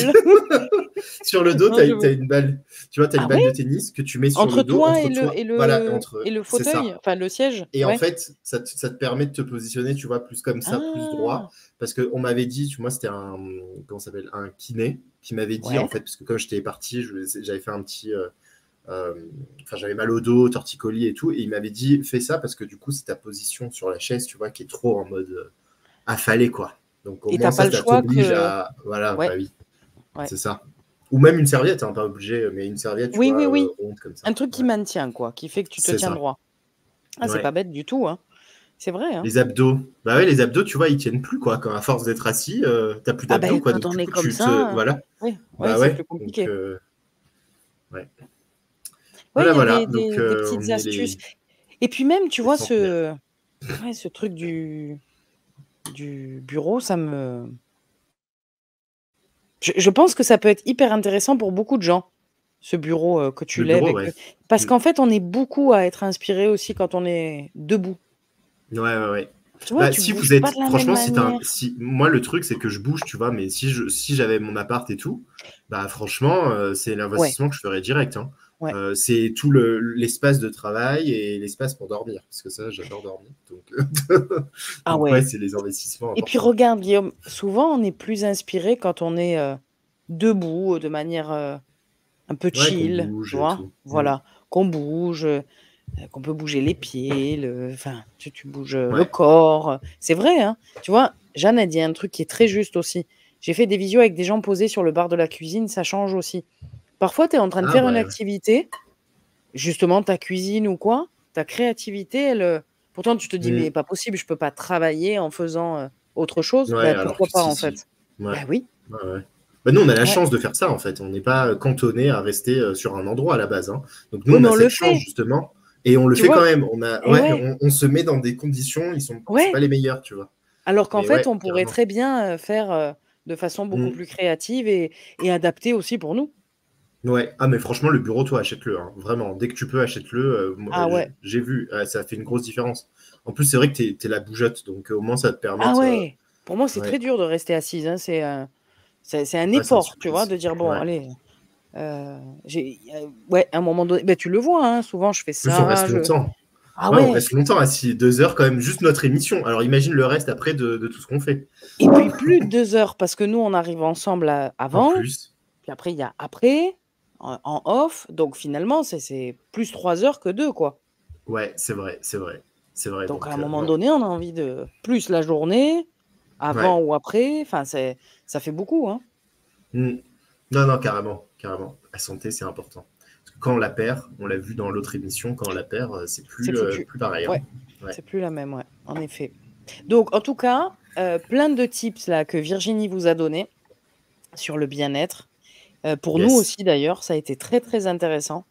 Sur le dos, tu as une balle. Tu vois, tu as une balle de tennis que tu mets sur le dos. Et le fauteuil, enfin le siège. Et en fait, ça te permet de te positionner, tu vois, plus comme ça, plus droit. Parce qu'on m'avait dit, moi, c'était un kiné qui m'avait dit, en fait, parce que quand j'étais parti, j'avais fait un petit... j'avais mal au dos, torticolis et tout, et il m'avait dit fais ça parce que du coup c'est ta position sur la chaise, tu vois, qui est trop en mode affalé, quoi. Donc au moins ça t'oblige à voilà, bah oui, c'est ça. Ou même une serviette, hein, pas obligé, mais une serviette, tu vois, ronde comme ça. Un truc qui maintient, quoi, qui fait que tu te tiens droit. Ah, c'est pas bête du tout, hein. C'est vrai. Hein. Les abdos, bah ouais, les abdos, tu vois, ils tiennent plus, quoi. Quand à force d'être assis, t'as plus d'abdos, quoi. Quand donc on du est coup, comme ça, voilà. C'est plus compliqué. Donc, il y a des donc, petites astuces. Et puis même, tu vois, ce truc du bureau, ça me... Je pense que ça peut être hyper intéressant pour beaucoup de gens, ce bureau que tu lèves. Parce qu'en fait, on est beaucoup à être inspiré aussi quand on est debout. Ouais. Tu vois, si vous êtes, franchement, moi le truc c'est que je bouge, tu vois, mais si j'avais mon appart et tout, bah franchement, c'est l'investissement que je ferais direct. Hein. C'est tout l'espace de travail et l'espace pour dormir, parce que ça, j'adore dormir. Donc, c'est les investissements importants. Et puis regarde, Guillaume, souvent on est plus inspiré quand on est debout, de manière un peu chill, tu vois, voilà, qu'on bouge. Qu'on peut bouger les pieds, tu bouges le corps. C'est vrai, hein. Tu vois, Jeanne a dit un truc qui est très juste aussi. J'ai fait des visios avec des gens posés sur le bar de la cuisine, ça change aussi. Parfois, tu es en train de faire une activité, justement ta cuisine ou quoi, ta créativité, pourtant tu te dis, mais pas possible, je peux pas travailler en faisant autre chose. Pourquoi pas, en fait? Bah oui. Bah nous, on a la chance de faire ça, en fait. On n'est pas cantonné à rester sur un endroit à la base. Hein. Donc nous, on a cette chance, justement. Et on le fait quand même. On se met dans des conditions, ils sont pas les meilleurs, tu vois. Alors qu'en fait, on pourrait très bien faire de façon beaucoup plus créative et adaptée aussi pour nous. Ouais. Ah, mais franchement, le bureau, toi, achète-le. Hein. Vraiment, dès que tu peux, achète-le. J'ai vu, ça fait une grosse différence. En plus, c'est vrai que tu es la bougeotte, donc au moins, ça te permet Pour moi, c'est très dur de rester assise. Hein. C'est un effort, tu vois, de dire, bon, allez... à un moment donné, tu le vois, hein, souvent je fais ça. On reste longtemps. On reste longtemps assis, 2 heures quand même, juste notre émission. Alors imagine le reste après de tout ce qu'on fait. Et puis plus de 2 heures, parce que nous on arrive ensemble avant. En plus. Puis après il y a après, en off. Donc finalement c'est plus 3 heures que 2, quoi. Ouais, c'est vrai. Donc à un moment donné, on a envie de plus la journée, avant ou après. Enfin, ça fait beaucoup, hein. Non, carrément. La santé, c'est important. Parce que quand on la perd, on l'a vu dans l'autre émission, quand on la perd, c'est plus pareil. Hein. C'est plus la même, en effet. Donc, en tout cas, plein de tips là, que Virginie vous a donnés sur le bien-être. Pour nous aussi, d'ailleurs, ça a été très, très intéressant.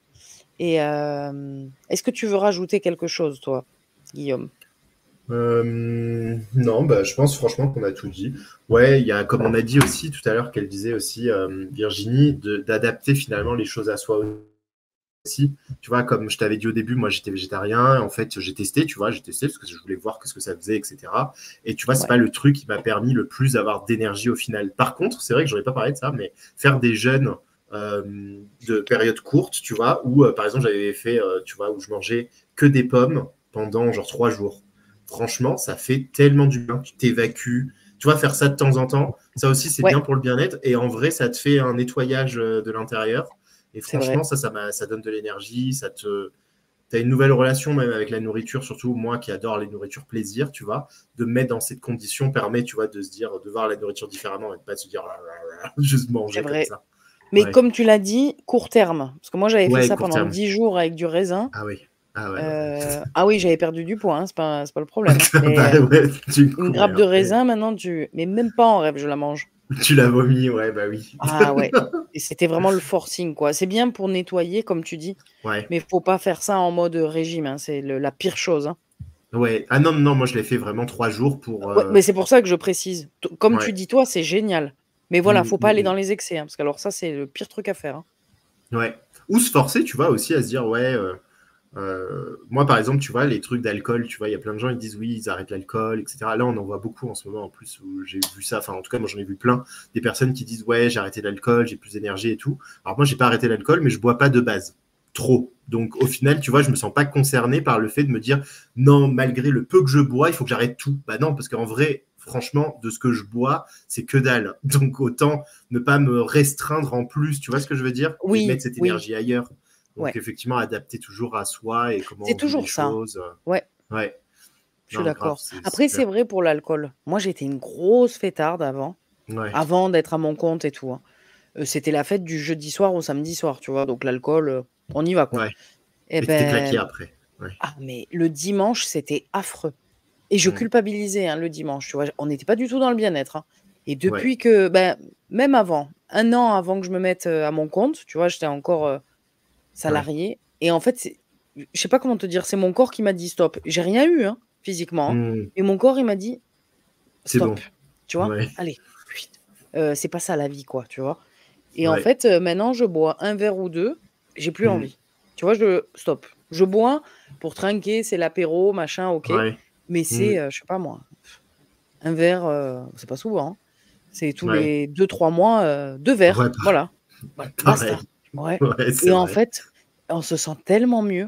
Et est-ce que tu veux rajouter quelque chose, toi, Guillaume? Non, je pense franchement qu'on a tout dit. Ouais, il y a, comme on a dit aussi tout à l'heure, qu'elle disait aussi, Virginie, d'adapter finalement les choses à soi aussi. Tu vois, comme je t'avais dit au début, moi j'étais végétarien. En fait, j'ai testé parce que je voulais voir ce que ça faisait, etc. Et tu vois, c'est pas le truc qui m'a permis le plus d'avoir d'énergie au final. Par contre, c'est vrai que j'aurais pas parlé de ça, mais faire des jeûnes de périodes courtes, tu vois, où par exemple j'avais fait, tu vois, où je mangeais que des pommes pendant genre 3 jours. Franchement, ça fait tellement du bien, tu t'évacues. Tu vois, faire ça de temps en temps, ça aussi c'est bien Ouais, pour le bien-être. Et en vrai, ça te fait un nettoyage de l'intérieur. Et c'est franchement, vrai. ça donne de l'énergie, t'as une nouvelle relation même avec la nourriture, surtout moi qui adore les nourritures plaisir, tu vois, de me mettre dans cette condition permet, tu vois, de se dire, de voir la nourriture différemment et de pas se dire juste C'est manger comme vrai. ça. Mais Ouais, comme tu l'as dit, court terme. Parce que moi, j'avais fait ouais, ça court pendant terme. 10 jours avec du raisin. Ah oui, ah ouais, ouais. Ah oui, j'avais perdu du poids, hein, c'est pas le problème, hein. Bah Mais ouais, du une coup, ouais, grappe de après, raisin, maintenant, mais même pas en rêve, je la mange. tu l'as vomi, ouais, bah oui. Ah ouais. Et c'était vraiment le forcing, quoi. C'est bien pour nettoyer, comme tu dis, Ouais, mais faut pas faire ça en mode régime, hein. C'est la pire chose, hein. ouais. Ah non, non, moi je l'ai fait vraiment 3 jours pour. Ouais, mais c'est pour ça que je précise. Comme tu Ouais. dis, toi, c'est génial. Mais voilà, Mm, faut pas mm, aller dans mm. les excès, hein, parce que alors ça, c'est le pire truc à faire, hein. Ouais. Ou se forcer, tu vois, aussi à se dire, ouais, moi, par exemple, tu vois, les trucs d'alcool, tu vois, il y a plein de gens, ils disent oui, ils arrêtent l'alcool, etc. Là, on en voit beaucoup en ce moment, en plus, où j'ai vu ça. Enfin, en tout cas, moi, j'en ai vu plein. Des personnes qui disent, ouais, j'ai arrêté l'alcool, j'ai plus d'énergie et tout. Alors, moi, j'ai pas arrêté l'alcool, mais je bois pas de base. Trop. Donc, au final, tu vois, je me sens pas concerné par le fait de me dire, non, malgré le peu que je bois, il faut que j'arrête tout. Bah non, parce qu'en vrai, franchement, de ce que je bois, c'est que dalle. Donc, autant ne pas me restreindre en plus, tu vois ce que je veux dire? Et Oui, mettre cette oui, énergie ailleurs. Donc, ouais. effectivement, adapter toujours à soi et comment C'est on vit les toujours ça. choses. Ouais, Ouais, je suis non, grave, d'accord. c'est Après, c'est clair. vrai pour l'alcool. Moi, j'étais une grosse fêtarde Ouais, avant d'être à mon compte et tout, hein. C'était la fête du jeudi soir au samedi soir, tu vois? Donc l'alcool, on y va, quoi. ouais. Et Et t'étais claqué ben, après. Ouais, ah mais le dimanche, c'était affreux et je mm, culpabilisais, hein, le dimanche, tu vois? On n'était pas du tout dans le bien-être, hein, et ouais, depuis que ben, même avant, 1 an avant que je me mette, à mon compte, tu vois? J'étais encore, ouais. salariée et en fait, je sais pas comment te dire, c'est mon corps qui m'a dit: «Stop». J'ai rien eu, hein, physiquement, hein, Mm, mais mon corps, il m'a dit: c'est «Stop», bon. tu vois? Ouais, «Allez, fuit, c'est pas ça la vie, quoi», tu vois? Et en ouais. fait, maintenant je bois un verre ou 2, j'ai plus Mm, envie. Tu vois? Stop. Je bois pour trinquer, c'est l'apéro, machin, OK, ouais. mais Mm, c'est, je sais pas moi, un verre, c'est pas souvent, hein. C'est tous ouais. les 2 3 mois, 2 Ouais, verres, voilà. Voilà, basta. pareil. Ouais Ouais, c'est et en vrai. fait, on se sent tellement mieux,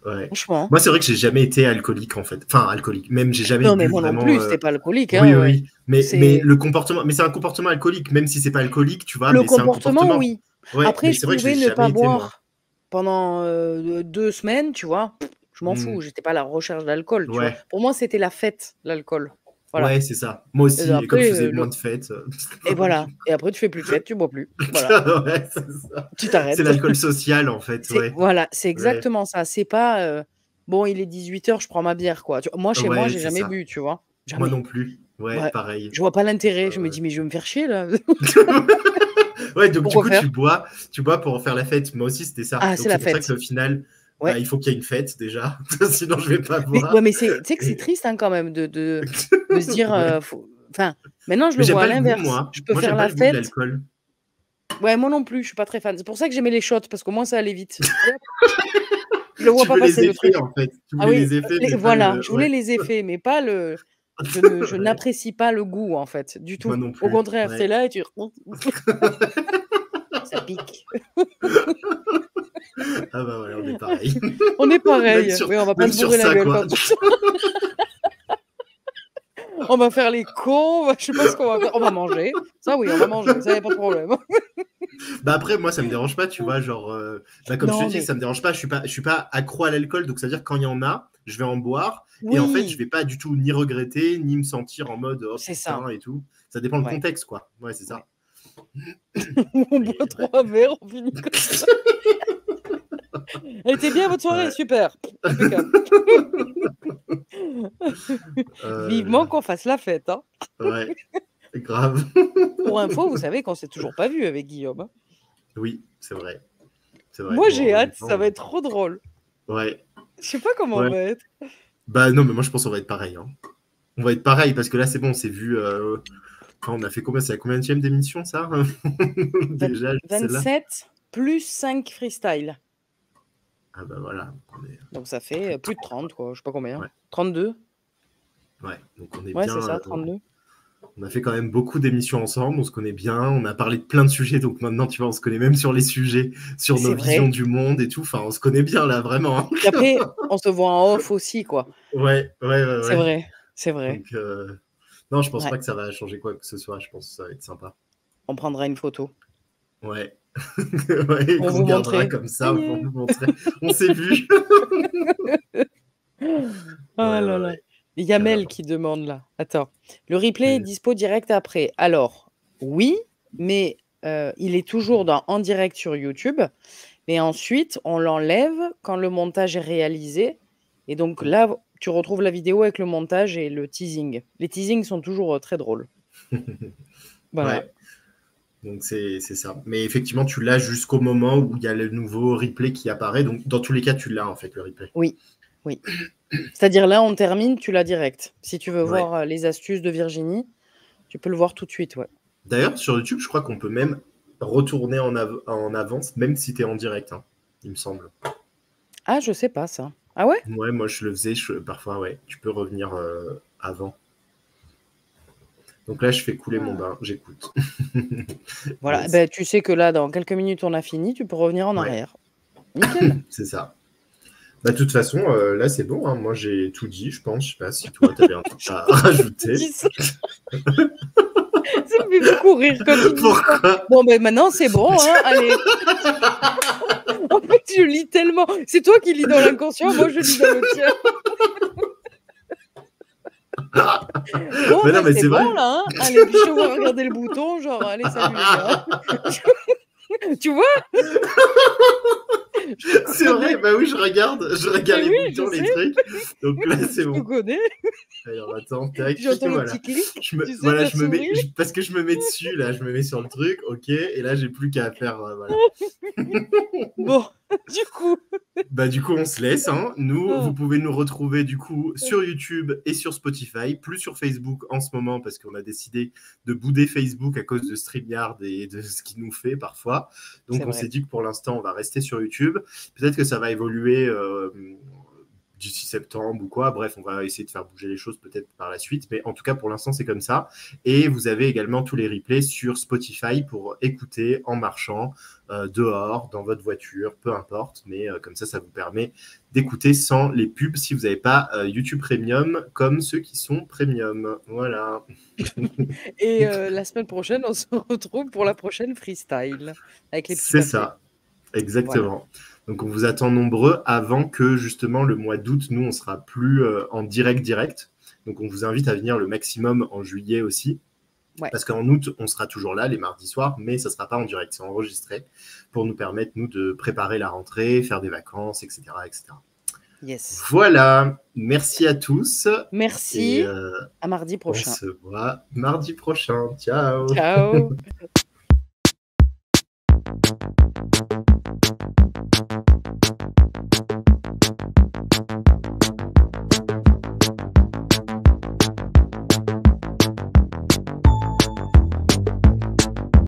Ouais. franchement. Moi, c'est vrai que j'ai jamais été alcoolique, en fait. Enfin, alcoolique. Même, j'ai jamais Non, mais bu moi non vraiment. plus, c'était pas alcoolique, Oui, hein, oui, ouais. oui. Mais C'est le comportement, mais c'est un comportement alcoolique, même si c'est pas alcoolique, tu vois, le mais c'est un comportement, comportement. oui. Ouais, Après, mais je c'est vrai que je l'ai pouvais ne jamais pas été, moi. boire pendant, 2 semaines, tu vois? Je m'en Mm, fous, j'étais pas à la recherche d'alcool, tu vois? ouais. Pour moi, c'était la fête, l'alcool. Voilà. Ouais, c'est ça. Moi aussi. Et comme je Après, faisais moins le de fêtes, et voilà et après tu fais plus de fête, tu bois plus. Voilà, ouais, c'est ça. tu C'est t'arrêtes. l'alcool social, en fait, C'est ouais. voilà, c'est Ouais, exactement ça. C'est pas, «Bon, il est 18 h, je prends ma bière», quoi. Tu moi, chez moi, ouais, j'ai c'est jamais ça. bu, tu vois? Moi Jamais. non plus. Ouais, Ouais, pareil. je vois pas l'intérêt. Je me Ouais. dis: «Mais je vais me faire chier, là». Ouais, donc du Pourquoi coup, faire? tu bois pour faire la fête. Moi aussi, c'était ça. Ah, c'est Donc la c'est pour ça que fête. au final, bah, Ouais. il faut qu'il y ait une fête déjà, sinon je vais pas Mais ouais, boire. mais tu sais que c'est Et... triste, hein, quand même de se dire, ouais. faut enfin, maintenant je Mais le j'aime vois à pas le goût, l'inverse. moi. Je peux Moi, faire j'aime pas la le goût de fête l'alcool. ouais, moi non plus, je suis pas très fan. C'est pour ça que j'aimais les shots parce qu'au moins ça allait vite. Allez hop, je le vois Tu pas veux les passer le effets, truc. en fait. Tu Ah voulais oui, les effets, les mais pas voilà, le. je voulais Ouais. les effets, mais pas le je Ouais. n'apprécie pas le goût, en fait, du Moi tout. non Au plus. contraire, tu Ouais. là et tu ça pique. Ah bah voilà, on est pareil. On est même, pareil. sur, Oui, on va pas même se sur bourrer la ça, gueule quoi. quand on va faire les cons, je sais pas ce qu'on va faire. On va manger. Ça oui, on va manger, ça y a pas de problème. Bah après, moi, ça me dérange pas, tu vois, genre, bah comme je te Non, dis, mais ça me dérange pas, je suis pas accro à l'alcool, donc ça veut dire quand il y en a, je vais en boire, et en fait, je oui, vais pas du tout ni regretter, ni me sentir en mode, oh c'est ça. putain, et tout. Ça dépend le Ouais, contexte, quoi. Ouais, c'est ouais. ça. On Mais boit ouais. 3 verres, on finit comme ça. Elle était bien votre soirée? Ouais. Super, impeccable. Là Vivement qu'on fasse la fête, hein. là. Ouais, grave. Pour info, vous savez qu'on s'est toujours pas vu avec Guillaume, hein. Oui, c'est vrai. C'est vrai. Moi, Bon, en j'ai même hâte, ça temps, va être trop drôle. ouais. Je sais pas comment on Ouais. va être. Bah non, mais moi, je pense qu'on va être pareil, hein. On va être pareil, parce que là, c'est bon, on s'est vu. Enfin, on a fait combien? C'est la combienième d'émission, ça? Vingt Déjà, celle-là? 27 plus 5 freestyle. Ah bah voilà, on est Donc ça plus fait, de plus de 30. 30 quoi, je sais pas combien. Ouais, 32. ouais. Donc on est Ouais, bien. c'est ça, 32. On a fait quand même beaucoup d'émissions ensemble, on se connaît bien, on a parlé de plein de sujets, donc maintenant, tu vois, on se connaît même sur les sujets, sur nos visions du monde et tout. Enfin, on se connaît bien là, vraiment. Hein. Et après, on se voit en off aussi, quoi. Ouais. C'est vrai, c'est vrai. Donc, non, je pense pas que ça va changer quoi que ce soit. Je pense que ça va être sympa. On prendra une photo. Ouais. Ouais, on vous gardera comme ça pour nous montrer. On s'est vu. Oh là là. Il y a Mel qui demande là. Attends. Le replay est dispo direct après. Alors, oui, mais il est toujours en direct sur YouTube. Mais ensuite, on l'enlève quand le montage est réalisé. Et donc là, tu retrouves la vidéo avec le montage et le teasing. Les teasings sont toujours très drôles. Voilà. Ouais. Donc, c'est ça. Mais effectivement, tu l'as jusqu'au moment où il y a le nouveau replay qui apparaît. Donc, dans tous les cas, tu l'as, en fait, le replay. Oui. C'est-à-dire, là, on termine, tu l'as direct. Si tu veux voir les astuces de Virginie, tu peux le voir tout de suite, ouais. D'ailleurs, sur YouTube, je crois qu'on peut même retourner en avance, même si tu es en direct, hein, il me semble. Ah, je sais pas, ça. Ah ouais? Ouais, moi, je le faisais parfois, ouais. Tu peux revenir avant. Donc là, je fais couler mon bain, j'écoute. Voilà, yes. Tu sais que là, dans quelques minutes, on a fini, tu peux revenir en arrière. Nickel. C'est ça. De toute façon, là, c'est bon. Hein. Moi, j'ai tout dit, je pense. Je sais pas si toi, tu avais un truc à rajouter. Ça me fait beaucoup rire quand tu dis ça. Bon, maintenant, c'est bon. Hein. Allez. En fait, je lis tellement. C'est toi qui lis dans l'inconscient, moi, je lis dans le tien. Bon, mais non, mais c'est bon, vrai. Là. Hein. Allez, puis je te vois regarder le bouton, genre, allez, salut les gars. Tu vois? C'est vrai, bah oui, je regarde les boutons, les trucs. Donc là, c'est bon. Je connais. Alors attends, tac. J'entends le petit clic. Parce que je me mets dessus, là, je me mets sur le truc, ok, et là, j'ai plus qu'à faire, voilà. Bon, du coup, on se laisse, hein. Nous, vous pouvez nous retrouver, du coup, sur YouTube et sur Spotify, plus sur Facebook en ce moment, parce qu'on a décidé de bouder Facebook à cause de StreamYard et de ce qu'il nous fait parfois. Donc, on s'est dit que pour l'instant, on va rester sur YouTube. Peut-être que ça va évoluer d'ici septembre ou quoi. Bref, on va essayer de faire bouger les choses peut-être par la suite. Mais en tout cas, pour l'instant, c'est comme ça. Et vous avez également tous les replays sur Spotify pour écouter en marchant, dehors, dans votre voiture, peu importe. Mais comme ça vous permet d'écouter sans les pubs si vous n'avez pas YouTube Premium comme ceux qui sont Premium. Voilà. Et la semaine prochaine, on se retrouve pour la prochaine freestyle. Avec les petits C'est ça. Exactement. Voilà. Donc, on vous attend nombreux avant que, justement, le mois d'août, nous, on ne sera plus en direct. Donc, on vous invite à venir le maximum en juillet aussi. Ouais. Parce qu'en août, on sera toujours là, les mardis soirs, mais ça ne sera pas en direct, c'est enregistré pour nous permettre, nous, de préparer la rentrée, faire des vacances, etc. etc. Yes. Voilà. Merci à tous. Merci. À mardi prochain. On se voit mardi prochain. Ciao. Ciao.